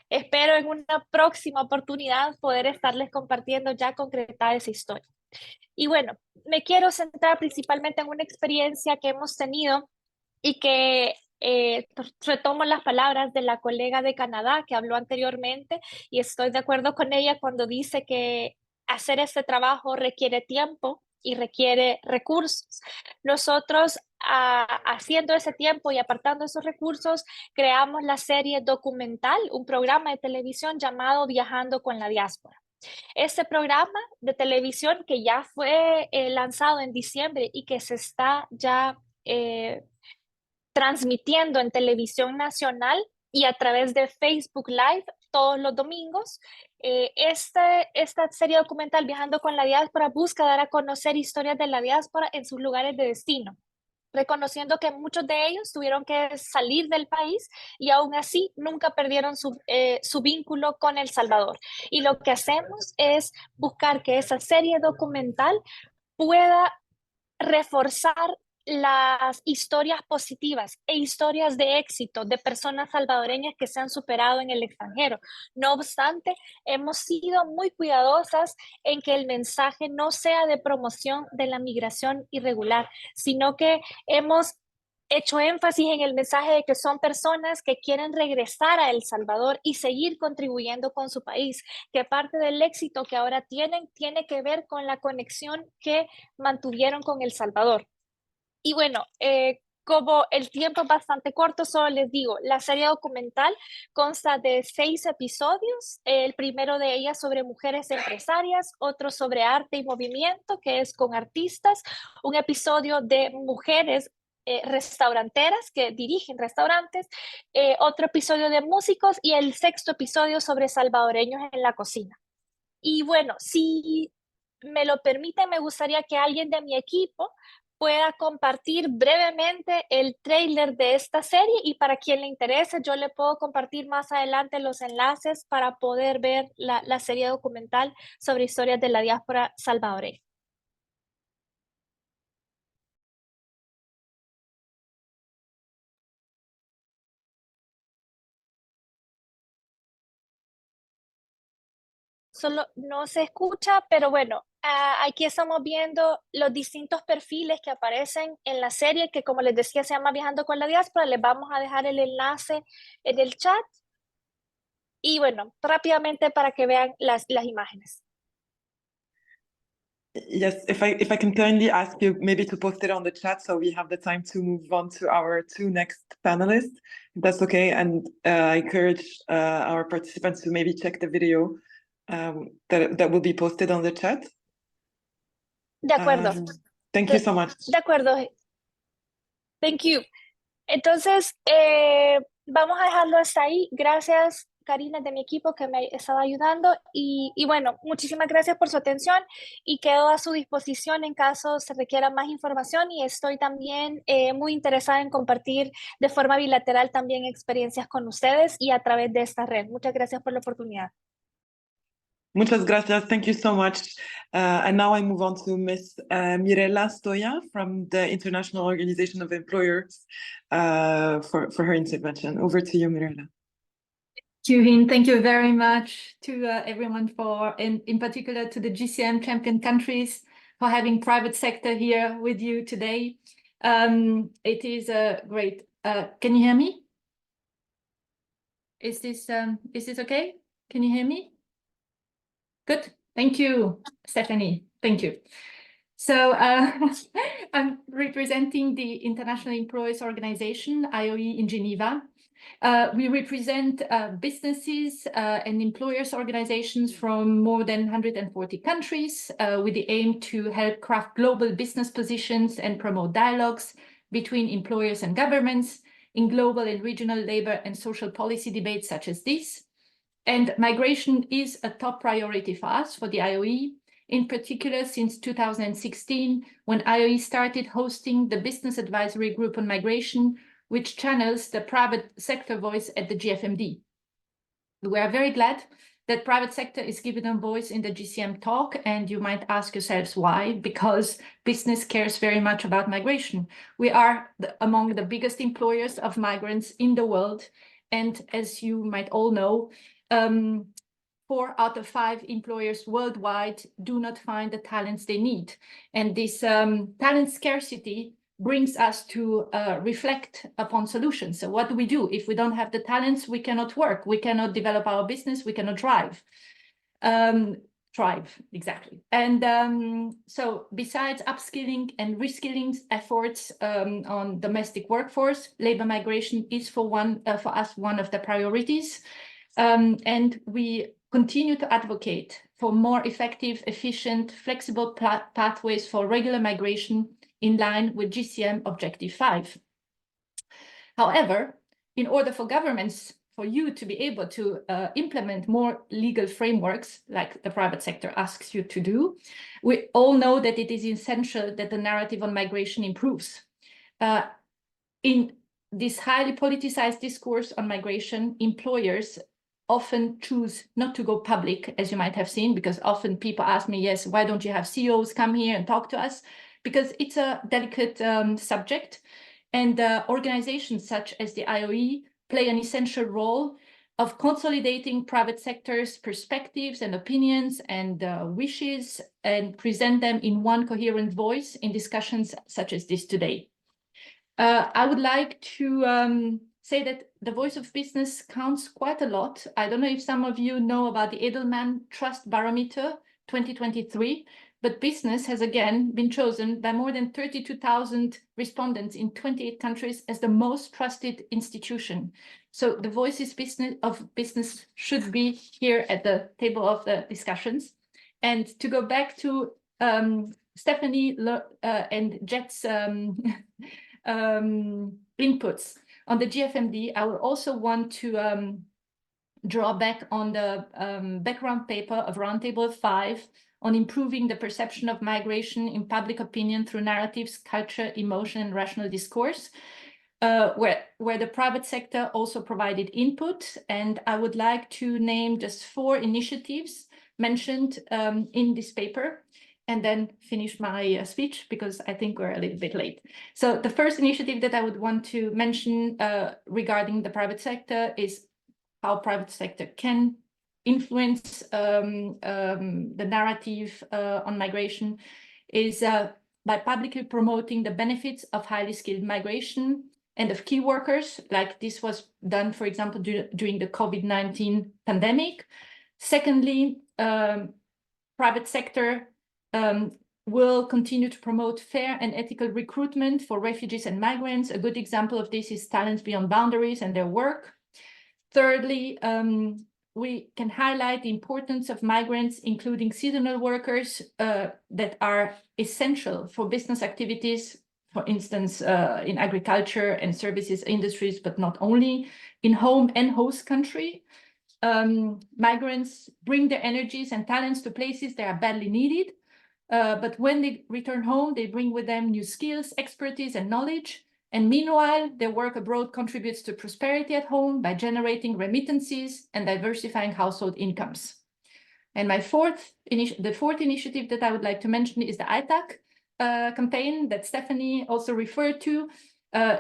Espero en una próxima oportunidad poder estarles compartiendo ya concretada esa historia. Y bueno, me quiero centrar principalmente en una experiencia que hemos tenido y que retomo las palabras de la colega de Canadá que habló anteriormente, y estoy de acuerdo con ella cuando dice que hacer este trabajo requiere tiempo y requiere recursos. Nosotros, haciendo ese tiempo y apartando esos recursos, creamos la serie documental, un programa de televisión llamado Viajando con la Diáspora. Este programa de televisión que ya fue lanzado en diciembre y que se está ya transmitiendo en televisión nacional y a través de Facebook Live todos los domingos. Esta serie documental Viajando con la Diáspora busca dar a conocer historias de la diáspora en sus lugares de destino, reconociendo que muchos de ellos tuvieron que salir del país y aún así nunca perdieron su vínculo con El Salvador. Y lo que hacemos es buscar que esa serie documental pueda reforzar las historias positivas e historias de éxito de personas salvadoreñas que se han superado en el extranjero. No obstante, hemos sido muy cuidadosas en que el mensaje no sea de promoción de la migración irregular, sino que hemos hecho énfasis en el mensaje de que son personas que quieren regresar a El Salvador y seguir contribuyendo con su país, que parte del éxito que ahora tienen tiene que ver con la conexión que mantuvieron con El Salvador. Y bueno, como el tiempo es bastante corto, solo les digo, la serie documental consta de 6 episodios, el primero de ellas sobre mujeres empresarias, otro sobre arte y movimiento, que es con artistas, un episodio de mujeres restauranteras que dirigen restaurantes, otro episodio de músicos y el 6º episodio sobre salvadoreños en la cocina. Y bueno, si me lo permite, me gustaría que alguien de mi equipo pueda compartir brevemente el tráiler de esta serie y para quien le interese, yo le puedo compartir más adelante los enlaces para poder ver la serie documental sobre historias de la diáspora salvadoreña. Solo no se escucha, pero bueno, aquí estamos viendo los distintos perfiles que aparecen en la serie, que como les decía se llama Viajando con la Diáspora. Les vamos a dejar el enlace en el chat. Y bueno, rápidamente para que vean las imágenes. Yes, if I can kindly ask you maybe to post it on the chat so we have the time to move on to our 2 next panelists, if that's okay. And I encourage our participants to maybe check the video that will be posted on the chat. De acuerdo. Thank you so much. De acuerdo. Thank you. Entonces, vamos a dejarlo hasta ahí. Gracias, Karina, de mi equipo, que me estaba ayudando. Y bueno, muchísimas gracias por su atención y quedo a su disposición en caso se requiera más información. Y estoy también muy interesada en compartir de forma bilateral también experiencias con ustedes y a través de esta red. Muchas gracias por la oportunidad. Muchas gracias. Thank you so much. And now I move on to Ms. Mirela Stoya from the International Organization of Employers for her intervention. Over to you, Mirela. Thank you very much to everyone for, in particular to the GCM champion countries for having private sector here with you today. It is great. Can you hear me? Is this okay? Can you hear me? Good. Thank you, Stephanie. Thank you. So I'm representing the International Employers Organization, IOE, in Geneva. We represent businesses and employers organizations from more than 140 countries with the aim to help craft global business positions and promote dialogues between employers and governments in global and regional labor and social policy debates such as this. And migration is a top priority for us, for the IOE, in particular since 2016, when IOE started hosting the Business Advisory Group on Migration, which channels the private sector voice at the GFMD. We are very glad that private sector is given a voice in the GCM talk, and you might ask yourselves why, because business cares very much about migration. We are among the biggest employers of migrants in the world, and as you might all know, 4 out of 5 employers worldwide do not find the talents they need. And this talent scarcity brings us to reflect upon solutions. So what do we do? If we don't have the talents, we cannot work, we cannot develop our business, we cannot thrive, exactly. And so besides upskilling and reskilling efforts on domestic workforce, labor migration is for us one of the priorities. And we continue to advocate for more effective, efficient, flexible pathways for regular migration in line with GCM Objective 5. However, in order for governments, for you to be able to implement more legal frameworks like the private sector asks you to do, we all know that it is essential that the narrative on migration improves. In this highly politicized discourse on migration, employers often choose not to go public, as you might have seen, because often people ask me, yes, why don't you have CEOs come here and talk to us? Because it's a delicate subject. And organizations such as the IOE play an essential role of consolidating private sector's perspectives and opinions and wishes and present them in one coherent voice in discussions such as this today. I would like to say that the voice of business counts quite a lot. I don't know if some of you know about the Edelman Trust Barometer 2023, but business has again been chosen by more than 32,000 respondents in 28 countries as the most trusted institution. So the voices of business should be here at the table of the discussions. And to go back to Stephanie and Jet's inputs on the GFMD, I would also want to draw back on the background paper of Roundtable 5 on improving the perception of migration in public opinion through narratives, culture, emotion, and rational discourse, where the private sector also provided input. And I would like to name just 4 initiatives mentioned in this paper, and then finish my speech because I think we're a little bit late. So the first initiative that I would want to mention regarding the private sector is how private sector can influence the narrative on migration is by publicly promoting the benefits of highly skilled migration and of key workers, like this was done, for example, during the COVID-19 pandemic. Secondly, private sector will continue to promote fair and ethical recruitment for refugees and migrants. A good example of this is Talents Beyond Boundaries and their work. Thirdly, we can highlight the importance of migrants, including seasonal workers that are essential for business activities, for instance, in agriculture and services industries, but not only, in home and host country. Migrants bring their energies and talents to places that are badly needed. But when they return home, they bring with them new skills, expertise, and knowledge. And meanwhile, their work abroad contributes to prosperity at home by generating remittances and diversifying household incomes. And the fourth initiative that I would like to mention is the ITAC campaign that Stephanie also referred to,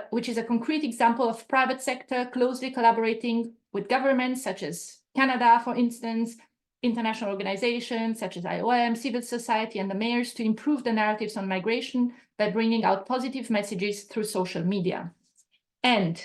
which is a concrete example of private sector closely collaborating with governments such as Canada, for instance, international organizations such as IOM, civil society, and the mayors to improve the narratives on migration by bringing out positive messages through social media. And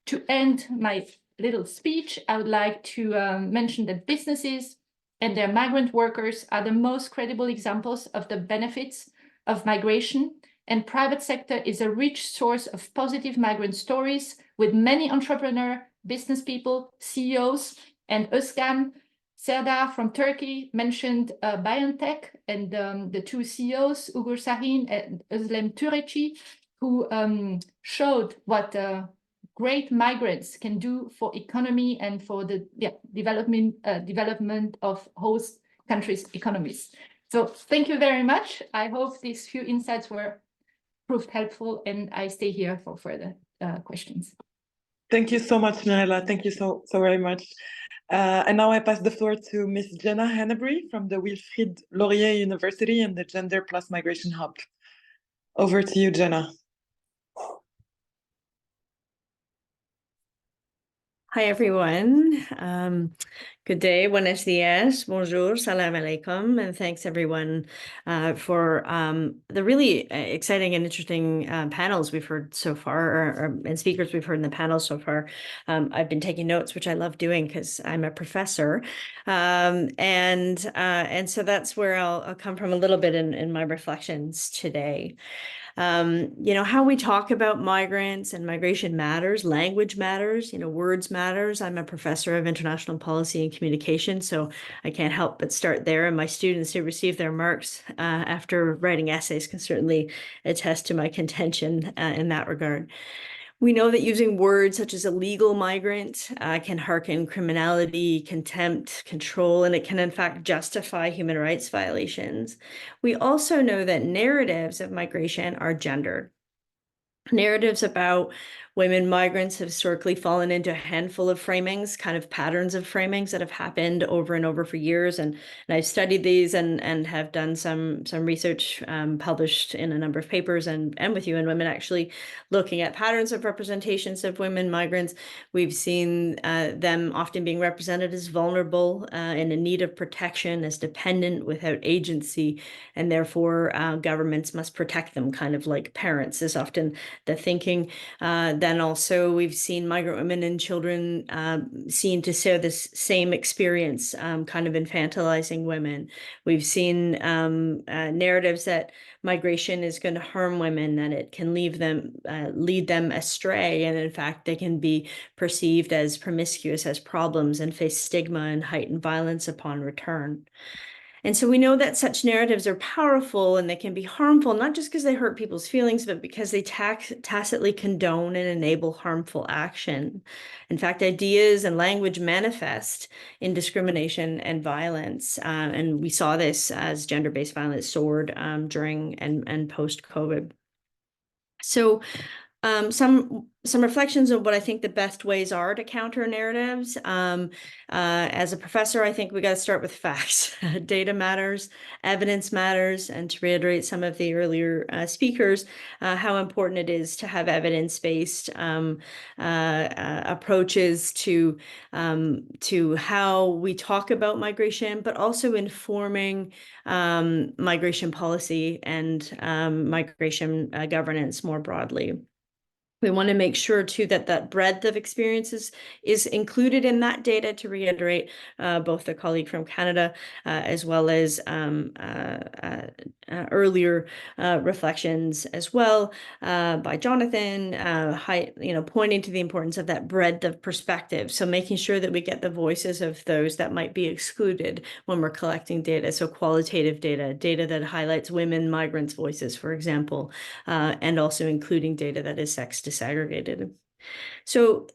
to end my little speech, I would like to mention that businesses and their migrant workers are the most credible examples of the benefits of migration, and private sector is a rich source of positive migrant stories with many entrepreneurs, business people, CEOs, and Özkan Serdar from Turkey mentioned BioNTech and the 2 CEOs, Ugur Sahin and Özlem Türeci, who showed what great migrants can do for economy and for the development of host countries' economies. So thank you very much. I hope these few insights were proved helpful, and I stay here for further questions. Thank you so much, Mirella. Thank you so very much. And now I pass the floor to Ms. Jenna Hennebury from the Wilfrid Laurier University and the Gender Plus Migration Hub. Over to you, Jenna. Hi, everyone. Good day, buenos dias, bonjour, salam alaikum, and thanks everyone for the really exciting and interesting panels we've heard so far, and speakers we've heard in the panel so far. I've been taking notes, which I love doing because I'm a professor, and so that's where I'll come from a little bit in my reflections today. How we talk about migrants and migration matters, language matters, words matters. I'm a professor of international policy and communication, so I can't help but start there. And my students who receive their marks after writing essays can certainly attest to my contention in that regard. We know that using words such as illegal migrant can hearken criminality, contempt, control, and it can in fact justify human rights violations. We also know that narratives of migration are gendered. Narratives about women migrants have historically fallen into a handful of framings, kind of patterns of framings that have happened over and over for years. And I've studied these and have done some research published in a number of papers and with UN Women, actually looking at patterns of representations of women migrants. We've seen them often being represented as vulnerable and in need of protection, as dependent without agency, and therefore governments must protect them, kind of like parents is often the thinking. Then also we've seen migrant women and children seen to share this same experience, kind of infantilizing women. We've seen narratives that migration is going to harm women, that it can lead them astray, and in fact they can be perceived as promiscuous, as problems, and face stigma and heightened violence upon return. And so we know that such narratives are powerful and they can be harmful, not just because they hurt people's feelings, but because they tacitly condone and enable harmful action. In fact, ideas and language manifest in discrimination and violence. And we saw this as gender-based violence soared during and post-COVID. So some reflections of what I think the best ways are to counter narratives. As a professor, I think we got to start with facts. Data matters, evidence matters, and to reiterate some of the earlier speakers, how important it is to have evidence-based approaches to how we talk about migration, but also informing migration policy and migration governance more broadly. We want to make sure, too, that breadth of experiences is included in that data, to reiterate both the colleague from Canada as well as earlier reflections as well by Jonathan, pointing to the importance of that breadth of perspective. So making sure that we get the voices of those that might be excluded when we're collecting data. So qualitative data that highlights women, migrants' voices, for example, and also including data that is sex disaggregated. So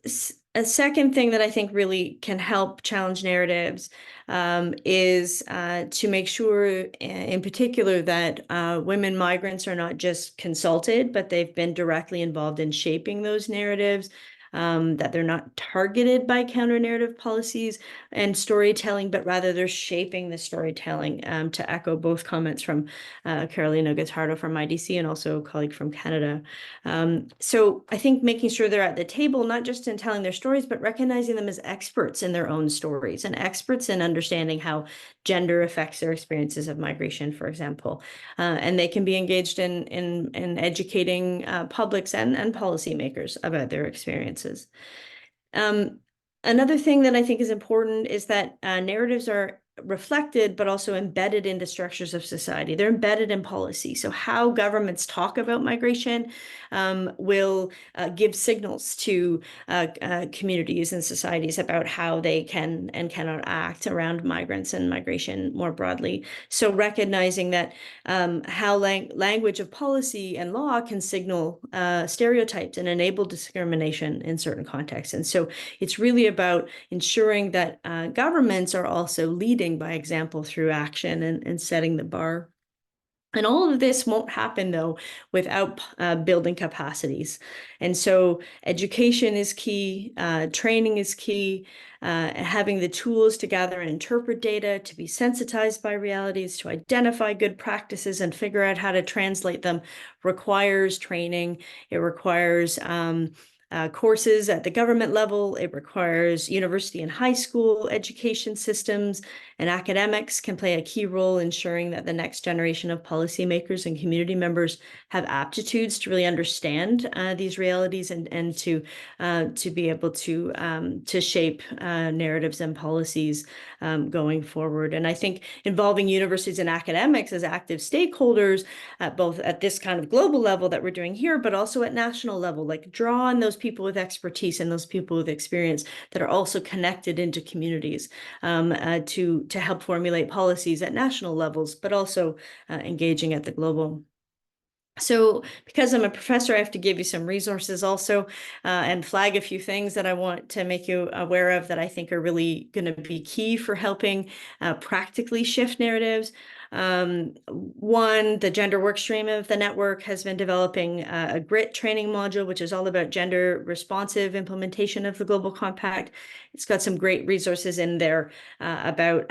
a second thing that I think really can help challenge narratives is to make sure, in particular, that women migrants are not just consulted, but they've been directly involved in shaping those narratives, that they're not targeted by counter-narrative policies and storytelling, but rather they're shaping the storytelling, to echo both comments from Carolina Guittardo from IDC and also a colleague from Canada. So I think making sure they're at the table, not just in telling their stories, but recognizing them as experts in their own stories and experts in understanding how gender affects their experiences of migration, for example. And they can be engaged in educating publics and policymakers about their experiences. Another thing that I think is important is that narratives are reflected, but also embedded into structures of society. They're embedded in policy. So how governments talk about migration will give signals to communities and societies about how they can and cannot act around migrants and migration more broadly. So recognizing that how language of policy and law can signal stereotypes and enable discrimination in certain contexts. And so it's really about ensuring that governments are also leading by example through action and setting the bar. And all of this won't happen, though, without building capacities. And so education is key, training is key, having the tools to gather and interpret data, to be sensitized by realities, to identify good practices and figure out how to translate them requires training. It requires courses at the government level. It requires university and high school education systems, and academics can play a key role ensuring that the next generation of policymakers and community members have aptitudes to really understand these realities and to be able to shape narratives and policies going forward. And I think involving universities and academics as active stakeholders, both at this kind of global level that we're doing here, but also at national level, like draw on those people with expertise and those people with experience that are also connected into communities to help formulate policies at national levels, but also engaging at the global. So because I'm a professor, I have to give you some resources also and flag a few things that I want to make you aware of that I think are really going to be key for helping practically shift narratives. One, the gender workstream of the network has been developing a GRIT training module, which is all about gender responsive implementation of the Global Compact. It's got some great resources in there about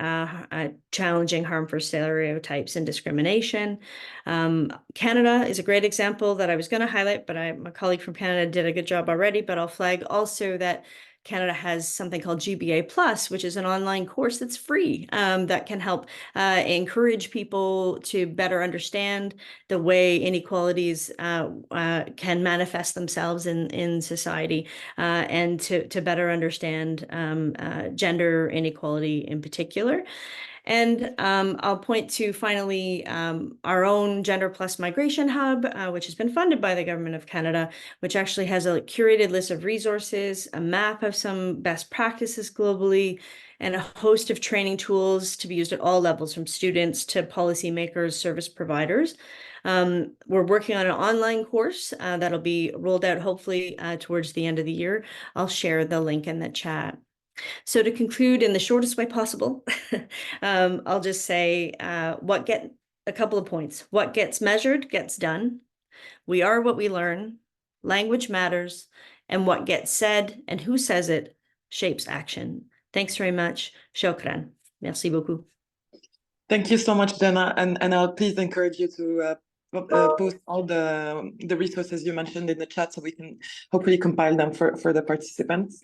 challenging harmful stereotypes and discrimination. Canada is a great example that I was going to highlight, but my colleague from Canada did a good job already, but I'll flag also that Canada has something called GBA Plus, which is an online course that's free that can help encourage people to better understand the way inequalities can manifest themselves in society and to better understand gender inequality in particular. And I'll point to finally our own Gender Plus Migration Hub, which has been funded by the Government of Canada, which actually has a curated list of resources, a map of some best practices globally, and a host of training tools to be used at all levels, from students to policymakers, service providers. We're working on an online course that'll be rolled out hopefully towards the end of the year. I'll share the link in the chat. So to conclude in the shortest way possible, I'll just say a couple of points. What gets measured gets done. We are what we learn. Language matters. And what gets said and who says it shapes action. Thanks very much. Shukran. Merci beaucoup. Thank you so much, Jenna. And I'll please encourage you to post all the resources you mentioned in the chat so we can hopefully compile them for the participants.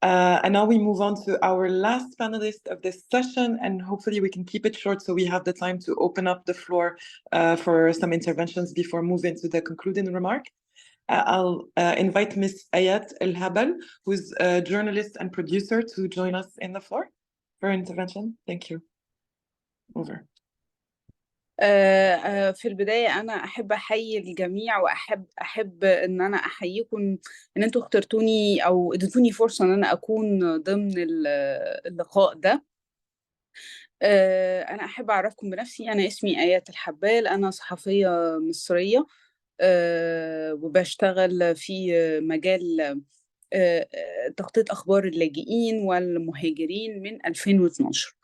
And now we move on to our last panelist of this session, and hopefully we can keep it short so we have the time to open up the floor for some interventions before moving to the concluding remark. I'll invite Ms. Ayat El-Habal, who's a journalist and producer, to join us in the floor for intervention. Thank you. Over. في البداية أنا أحب أحيي الجميع وأحب إن أنا أحييكم إن أنتوا اخترتوني أو اديتوني فرصة إن أنا أكون ضمن اللقاء ده. أنا أحب أعرفكم بنفسي. أنا اسمي آيات الحبال، أنا صحفية مصرية وبشتغل في مجال تغطية أخبار اللاجئين والمهاجرين من 2012.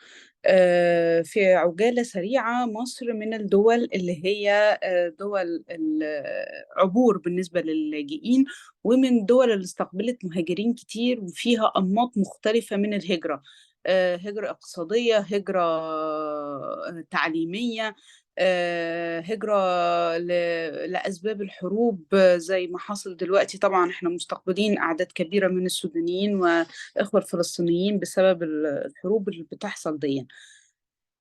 في عجالة سريعة، مصر من الدول اللي هي دول العبور بالنسبة للاجئين، ومن الدول اللي استقبلت مهاجرين كتير وفيها أنماط مختلفة من الهجرة، هجرة اقتصادية، هجرة تعليمية، هجرة لأسباب الحروب زي ما حصل دلوقتي. طبعا احنا مستقبلين أعداد كبيرة من السودانيين وإخوة الفلسطينيين بسبب الحروب اللي بتحصل دي.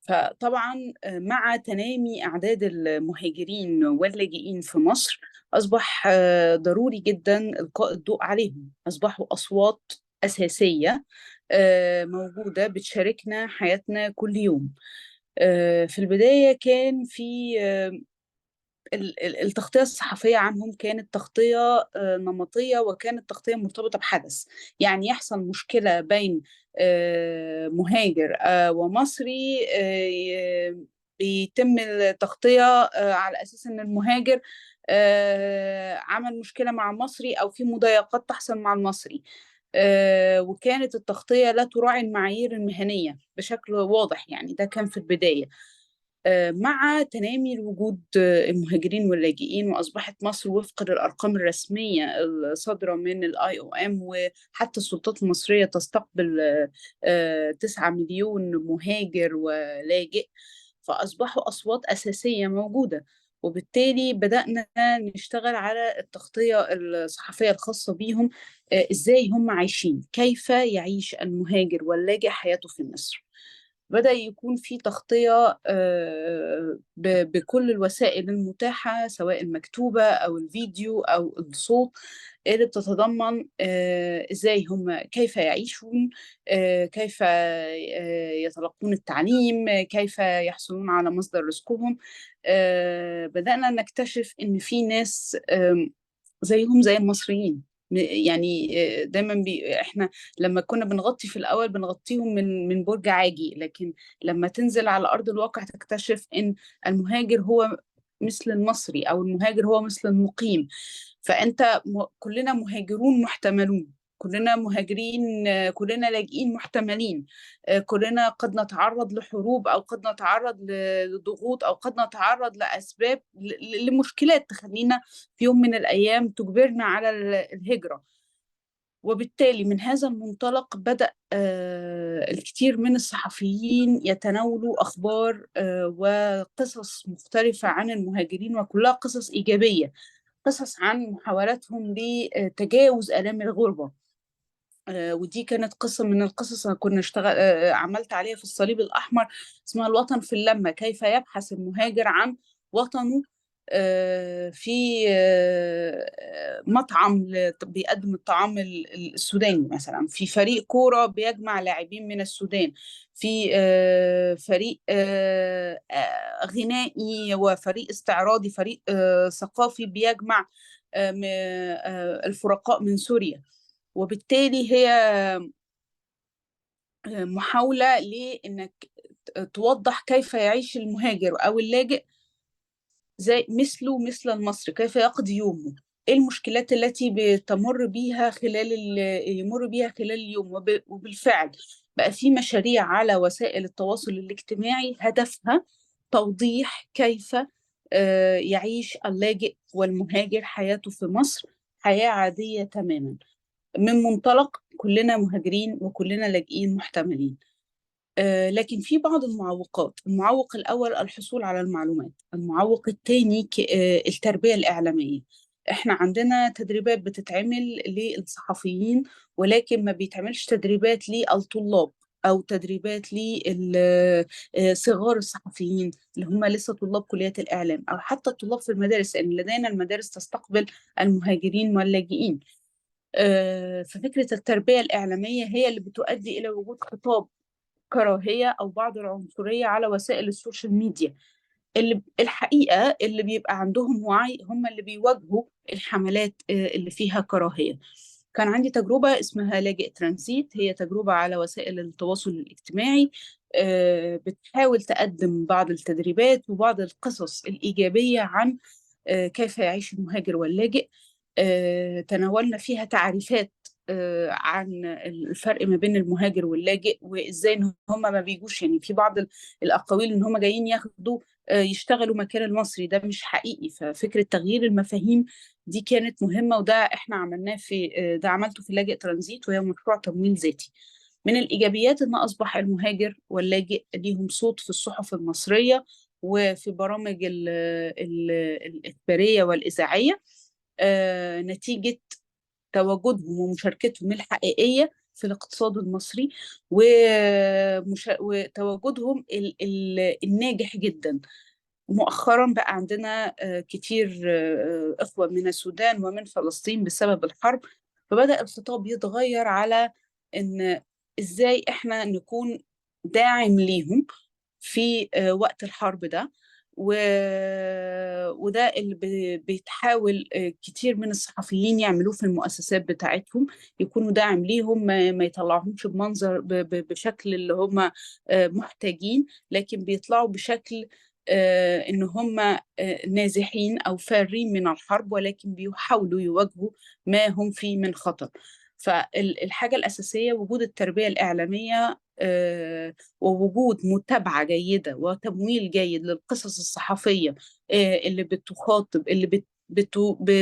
فطبعا مع تنامي أعداد المهاجرين واللاجئين في مصر أصبح ضروري جدا إلقاء الضوء عليهم. أصبحوا أصوات أساسية موجودة بتشاركنا حياتنا كل يوم. في البداية كان في التغطية الصحفية عنهم كانت تغطية نمطية، وكانت تغطية مرتبطة بحدث. يعني يحصل مشكلة بين مهاجر ومصري، بيتم التغطية على أساس أن المهاجر عمل مشكلة مع مصري أو في مضايقات تحصل مع المصري، وكانت التغطية لا تراعي المعايير المهنية بشكل واضح. يعني ده كان في البداية. مع تنامي وجود المهاجرين واللاجئين، وأصبحت مصر وفقا للأرقام الرسمية الصادرة من IOM وحتى السلطات المصرية تستقبل 9 مليون مهاجر ولاجئ، فأصبحوا أصوات أساسية موجودة. وبالتالي بدأنا نشتغل على التغطية الصحفية الخاصة بيهم، إزاي هم عايشين، كيف يعيش المهاجر واللاجئ حياته في مصر. بدأ يكون في تغطية بكل الوسائل المتاحة، سواء المكتوبة أو الفيديو أو الصوت، اللي بتتضمن إزاي هم كيف يعيشون، كيف يتلقون التعليم، كيف يحصلون على مصدر رزقهم. بدأنا نكتشف إن في ناس زيهم زي المصريين. يعني دايما احنا لما كنا بنغطي في الاول بنغطيهم من برج عاجي، لكن لما تنزل على ارض الواقع تكتشف ان المهاجر هو مثل المصري، او المهاجر هو مثل المقيم. فانت كلنا مهاجرون محتملون، كلنا مهاجرين، كلنا لاجئين محتملين، كلنا قد نتعرض لحروب، او قد نتعرض لضغوط، او قد نتعرض لاسباب لمشكلات تخلينا في يوم من الايام تجبرنا على الهجرة. وبالتالي من هذا المنطلق بدأ الكثير من الصحفيين يتناولوا أخبار وقصص مختلفة عن المهاجرين، وكلها قصص إيجابية، قصص عن محاولاتهم لتجاوز آلام الغربة. ودي كانت قصة من القصص اللي كنا عملت عليها في الصليب الأحمر، اسمها الوطن في اللمة، كيف يبحث المهاجر عن وطنه في مطعم بيقدم الطعام السوداني مثلا، في فريق كورة بيجمع لاعبين من السودان، في فريق غنائي، وفريق استعراضي، فريق ثقافي بيجمع الفرقاء من سوريا. وبالتالي هي محاولة لإنك توضح كيف يعيش المهاجر أو اللاجئ زي مثل المصري، كيف يقضي يومه، ايه المشكلات التي يمر بيها خلال اليوم. وبالفعل بقى في مشاريع على وسائل التواصل الاجتماعي هدفها توضيح كيف يعيش اللاجئ والمهاجر حياته في مصر، حياة عادية تماما، من منطلق كلنا مهاجرين وكلنا لاجئين محتملين. لكن في بعض المعوقات. المعوق الأول الحصول على المعلومات، المعوق الثاني التربية الإعلامية. احنا عندنا تدريبات بتتعمل للصحفيين، ولكن ما بيتعملش تدريبات للطلاب أو تدريبات لصغار الصحفيين اللي هم لسه طلاب كليات الإعلام، أو حتى الطلاب في المدارس، لأن لدينا المدارس تستقبل المهاجرين واللاجئين. ففكرة التربية الإعلامية هي اللي بتؤدي إلى وجود خطاب كراهية أو بعض العنصرية على وسائل السوشيال ميديا، اللي الحقيقة اللي بيبقى عندهم وعي هم اللي بيواجهوا الحملات اللي فيها كراهية. كان عندي تجربة اسمها لاجئ ترانزيت، هي تجربة على وسائل التواصل الاجتماعي بتحاول تقدم بعض التدريبات وبعض القصص الإيجابية عن كيف يعيش المهاجر واللاجئ. تناولنا فيها تعريفات عن الفرق ما بين المهاجر واللاجئ، وازاي ان هم ما بيجوش، يعني في بعض الاقاويل ان هم جايين ياخدوا يشتغلوا مكان المصري، ده مش حقيقي. ففكره تغيير المفاهيم دي كانت مهمه، وده احنا عملناه ده عملته في لاجئ ترانزيت، وهي مشروع تمويل ذاتي. من الايجابيات ان اصبح المهاجر واللاجئ ليهم صوت في الصحف المصريه وفي برامج الاخباريه والاذاعيه، نتيجه تواجدهم ومشاركتهم الحقيقية في الاقتصاد المصري، وتواجدهم الناجح جدا. مؤخرا بقى عندنا كتير إخوة من السودان ومن فلسطين بسبب الحرب، فبدأ الخطاب يتغير على إن إزاي إحنا نكون داعم ليهم في وقت الحرب ده. وده اللي بيتحاول كتير من الصحفيين يعملوه في المؤسسات بتاعتهم، يكونوا داعم ليهم، ما يطلعهمش بمنظر بشكل اللي هم محتاجين، لكن بيطلعوا بشكل إن هم نازحين أو فارين من الحرب، ولكن بيحاولوا يواجهوا ما هم فيه من خطر. فالحاجة الأساسية وجود التربية الإعلامية، ووجود متابعة جيدة وتمويل جيد للقصص الصحفية اللي بتخاطب، اللي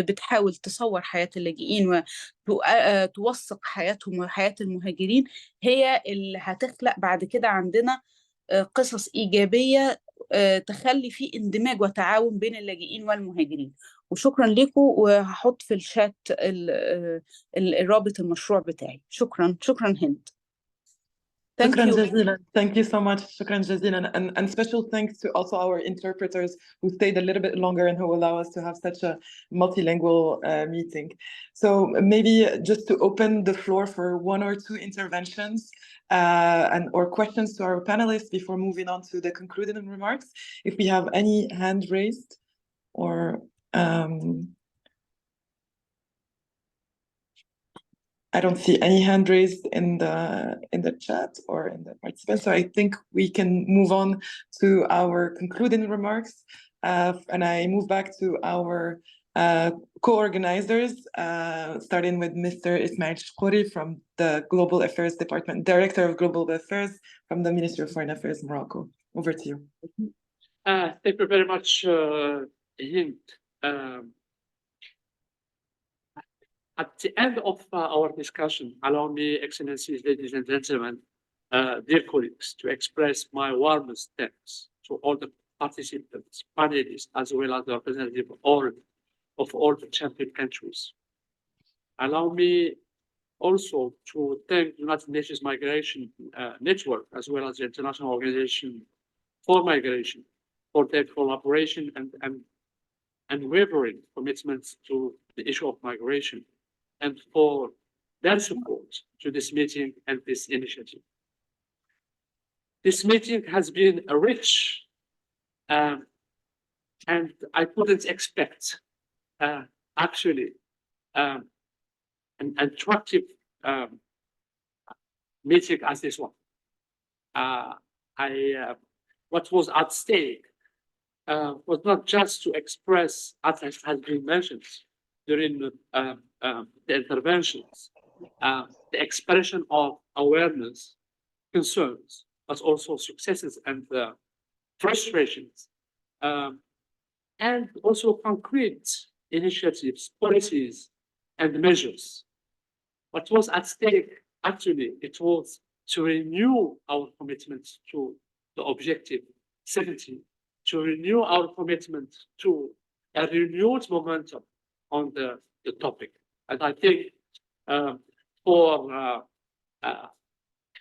بتحاول تصور حياة اللاجئين وتوثق حياتهم وحياة المهاجرين، هي اللي هتخلق بعد كده عندنا قصص إيجابية تخلي في اندماج وتعاون بين اللاجئين والمهاجرين. وشكرا لكم، وهحط في الشات الرابط المشروع بتاعي. شكرا هند. Thank Shukran you. jazilan. Thank you so much. Shukran jazilan. And special thanks to also our interpreters who stayed a little bit longer and who allow us to have such a multilingual meeting. So maybe just to open the floor for one or two interventions or questions to our panelists before moving on to the concluding remarks. If we have any hand raised or I don't see any hand raised in the chat or in the participants, so I think we can move on to our concluding remarks. And I move back to our co-organizers, starting with Mr. Ismail Shkouri from the Global Affairs Department, Director of Global Affairs from the Ministry of Foreign Affairs, Morocco. Over to you. Thank you very much, Hind. At the end of our discussion, allow me, Excellencies, ladies and gentlemen, dear colleagues, to express my warmest thanks to all the participants, panelists, as well as the representatives of all the champion countries. Allow me also to thank the United Nations Migration Network, as well as the International Organization for Migration, for their collaboration and unwavering commitments to the issue of migration, and for their support to this meeting and this initiative. This meeting has been rich, and I couldn't expect, actually, an attractive meeting as this one. What was at stake was not just to express, as has been mentioned during the interventions, the expression of awareness, concerns, but also successes and frustrations, and also concrete initiatives, policies, and measures. What was at stake, actually, it was to renew our commitment to the objective 17, to renew our commitment to a renewed momentum on the topic. And I think for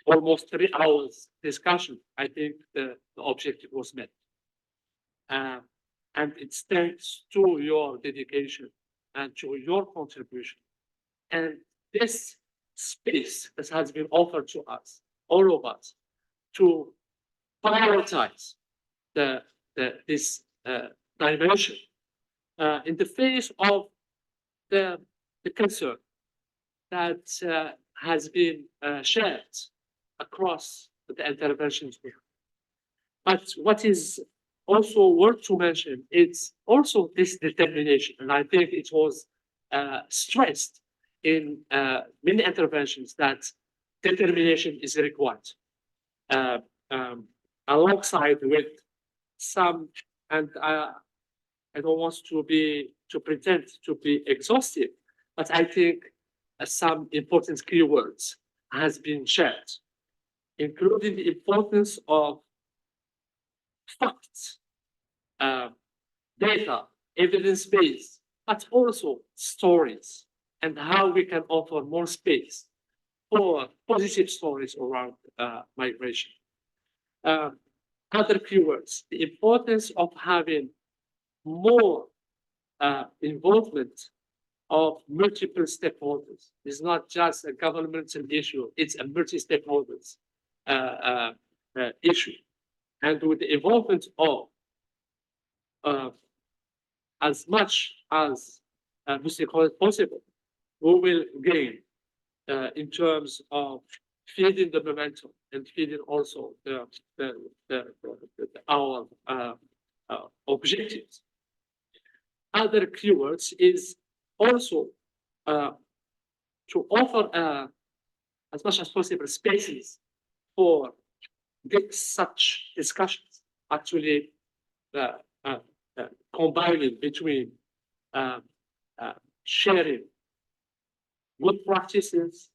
almost 3 hours discussion, I think the objective was met. And it's thanks to your dedication and to your contribution. And this space that has been offered to us, all of us, to prioritize this dimension in the face of the concern that has been shared across the interventions we have. But what is also worth to mention is also this determination, and I think it was stressed in many interventions that determination is required. Alongside with some, and I don't want to pretend to be exhaustive, but I think some important keywords has been shared, including the importance of facts, data, evidence-based, but also stories, and how we can offer more space for positive stories around migration. Other keywords, the importance of having more involvement of multiple stakeholders. It's not just a governmental issue, it's a multi-stakeholders issue. And with the involvement of as much as multi-stakeholders possible, we will gain in terms of feeding the momentum and feeding also our objectives. Other keywords is also to offer as much as possible spaces for such discussions, actually combining between sharing good practices,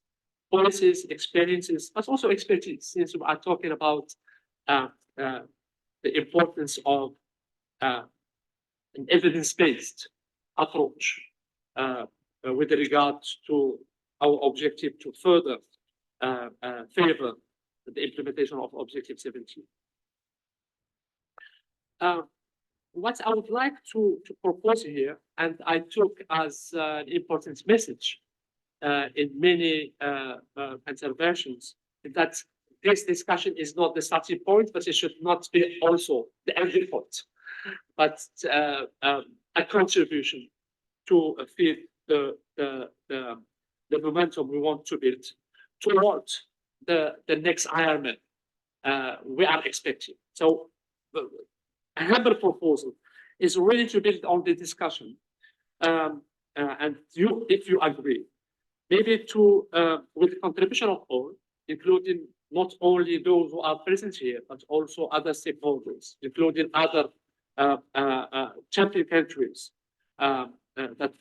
policies, experiences, but also expertise, since we are talking about the importance of an evidence-based approach with regard to our objective to further favor the implementation of Objective 17. What I would like to propose here, and I took as an important message in many interventions, is that this discussion is not the starting point, but it should not be also the ending point, but a contribution to feed the momentum we want to build towards the next Ironman we are expecting. So a humble proposal is really to build on the discussion, and if you agree, maybe to with the contribution of all, including not only those who are present here, but also other stakeholders, including other champion countries that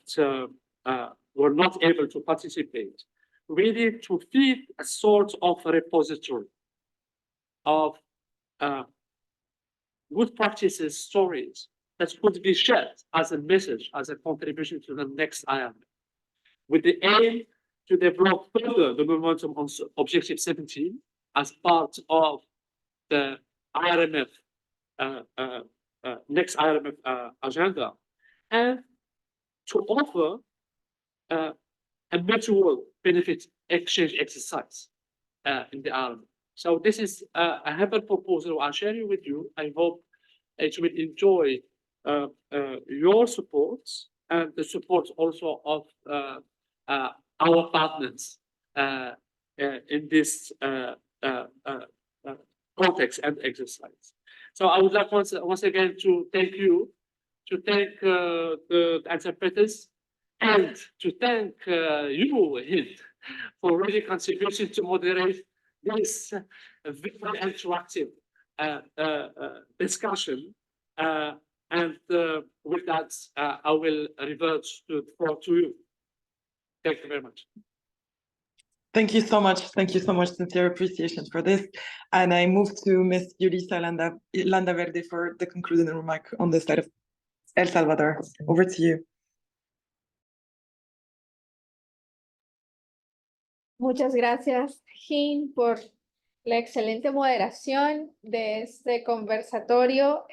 were not able to participate, really to feed a sort of a repository of good practices, stories that could be shared as a message, as a contribution to the next Ironman, with the aim to develop further the momentum on Objective 17 as part of the IRMF, next IRMF agenda, and to offer a mutual benefit exchange exercise in the IRMF. So this is a humble proposal I'm sharing with you. I hope it will enjoy your support and the support also of our partners in this context and exercise. So I would like once again to thank you, to thank the interpreters, and to thank you, Hind, for really contributing to moderate this very interactive discussion. And with that, I will revert to the floor to you. Thank you very much. Thank you so much. Thank you so much. Sincere appreciation for this. And I move to Ms. Yulisa Landaverde for the concluding remark on the side of El Salvador. Over to you. Muchas gracias, Hind, por la excelente moderación de este conversatorio.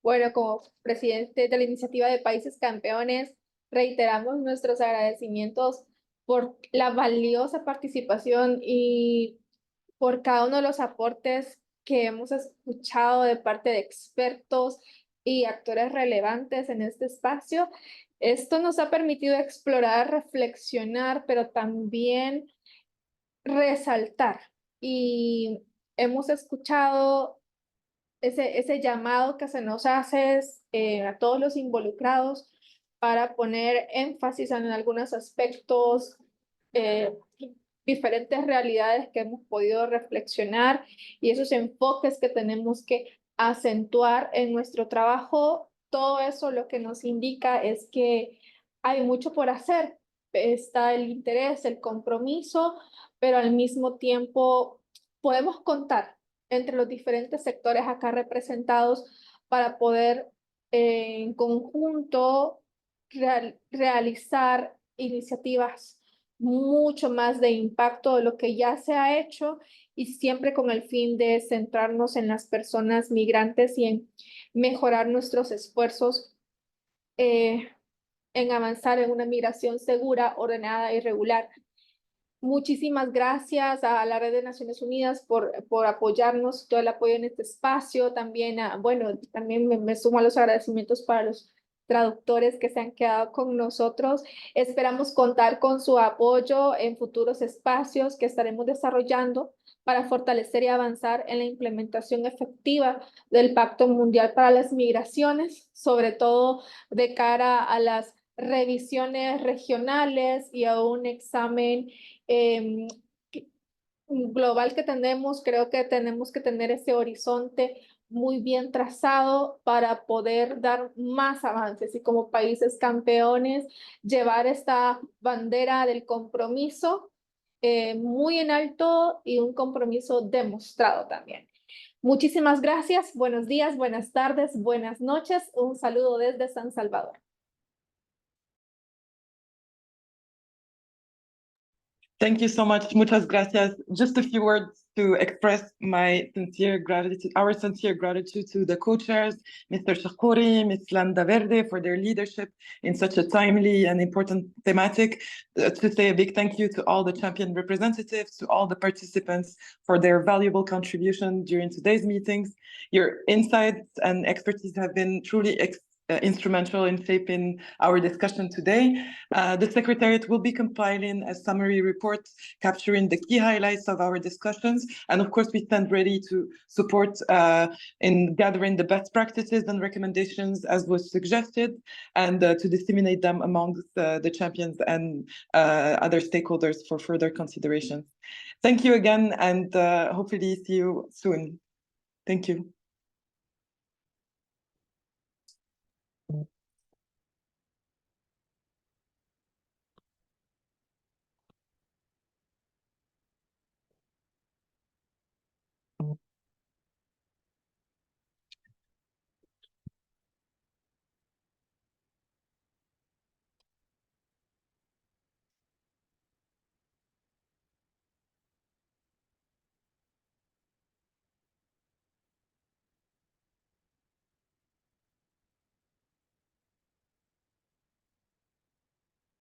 Bueno, como presidente de la Iniciativa de Países Campeones, reiteramos nuestros agradecimientos por la valiosa participación y por cada uno de los aportes que hemos escuchado de parte de expertos y actores relevantes en este espacio. Esto nos ha permitido explorar, reflexionar, pero también resaltar. Y hemos escuchado ese llamado que se nos hace a todos los involucrados para poner énfasis en algunos aspectos, diferentes realidades que hemos podido reflexionar y esos enfoques que tenemos que acentuar en nuestro trabajo. Todo eso lo que nos indica es que hay mucho por hacer. Está el interés, el compromiso, pero al mismo tiempo podemos contar entre los diferentes sectores acá representados para poder en conjunto realizar iniciativas mucho más de impacto de lo que ya se ha hecho y siempre con el fin de centrarnos en las personas migrantes y en mejorar nuestros esfuerzos en avanzar en una migración segura, ordenada y regular. Muchísimas gracias a la Red de Naciones Unidas por apoyarnos, todo el apoyo en este espacio. También, también me sumo a los agradecimientos para los traductores que se han quedado con nosotros. Esperamos contar con su apoyo en futuros espacios que estaremos desarrollando para fortalecer y avanzar en la implementación efectiva del Pacto Mundial para las Migraciones, sobre todo de cara a las revisiones regionales y a un examen global que tenemos. Creo que tenemos que tener ese horizonte muy bien trazado para poder dar más avances y como países campeones llevar esta bandera del compromiso muy en alto y un compromiso demostrado también. Muchísimas gracias. Buenos días, buenas tardes, buenas noches. Un saludo desde San Salvador. Thank you so much. Muchas gracias. Just a few words to express my sincere gratitude, our sincere gratitude to the co-chairs, Mr. Chakouri, Ms. Landa Verde, for their leadership in such a timely and important thematic. To say a big thank you to all the champion representatives, to all the participants for their valuable contribution during today's meetings. Your insights and expertise have been truly instrumental in shaping our discussion today. The Secretariat will be compiling a summary report capturing the key highlights of our discussions. And of course, we stand ready to support in gathering the best practices and recommendations as was suggested, and to disseminate them amongst the champions and other stakeholders for further consideration. Thank you again, and hopefully see you soon. Thank you.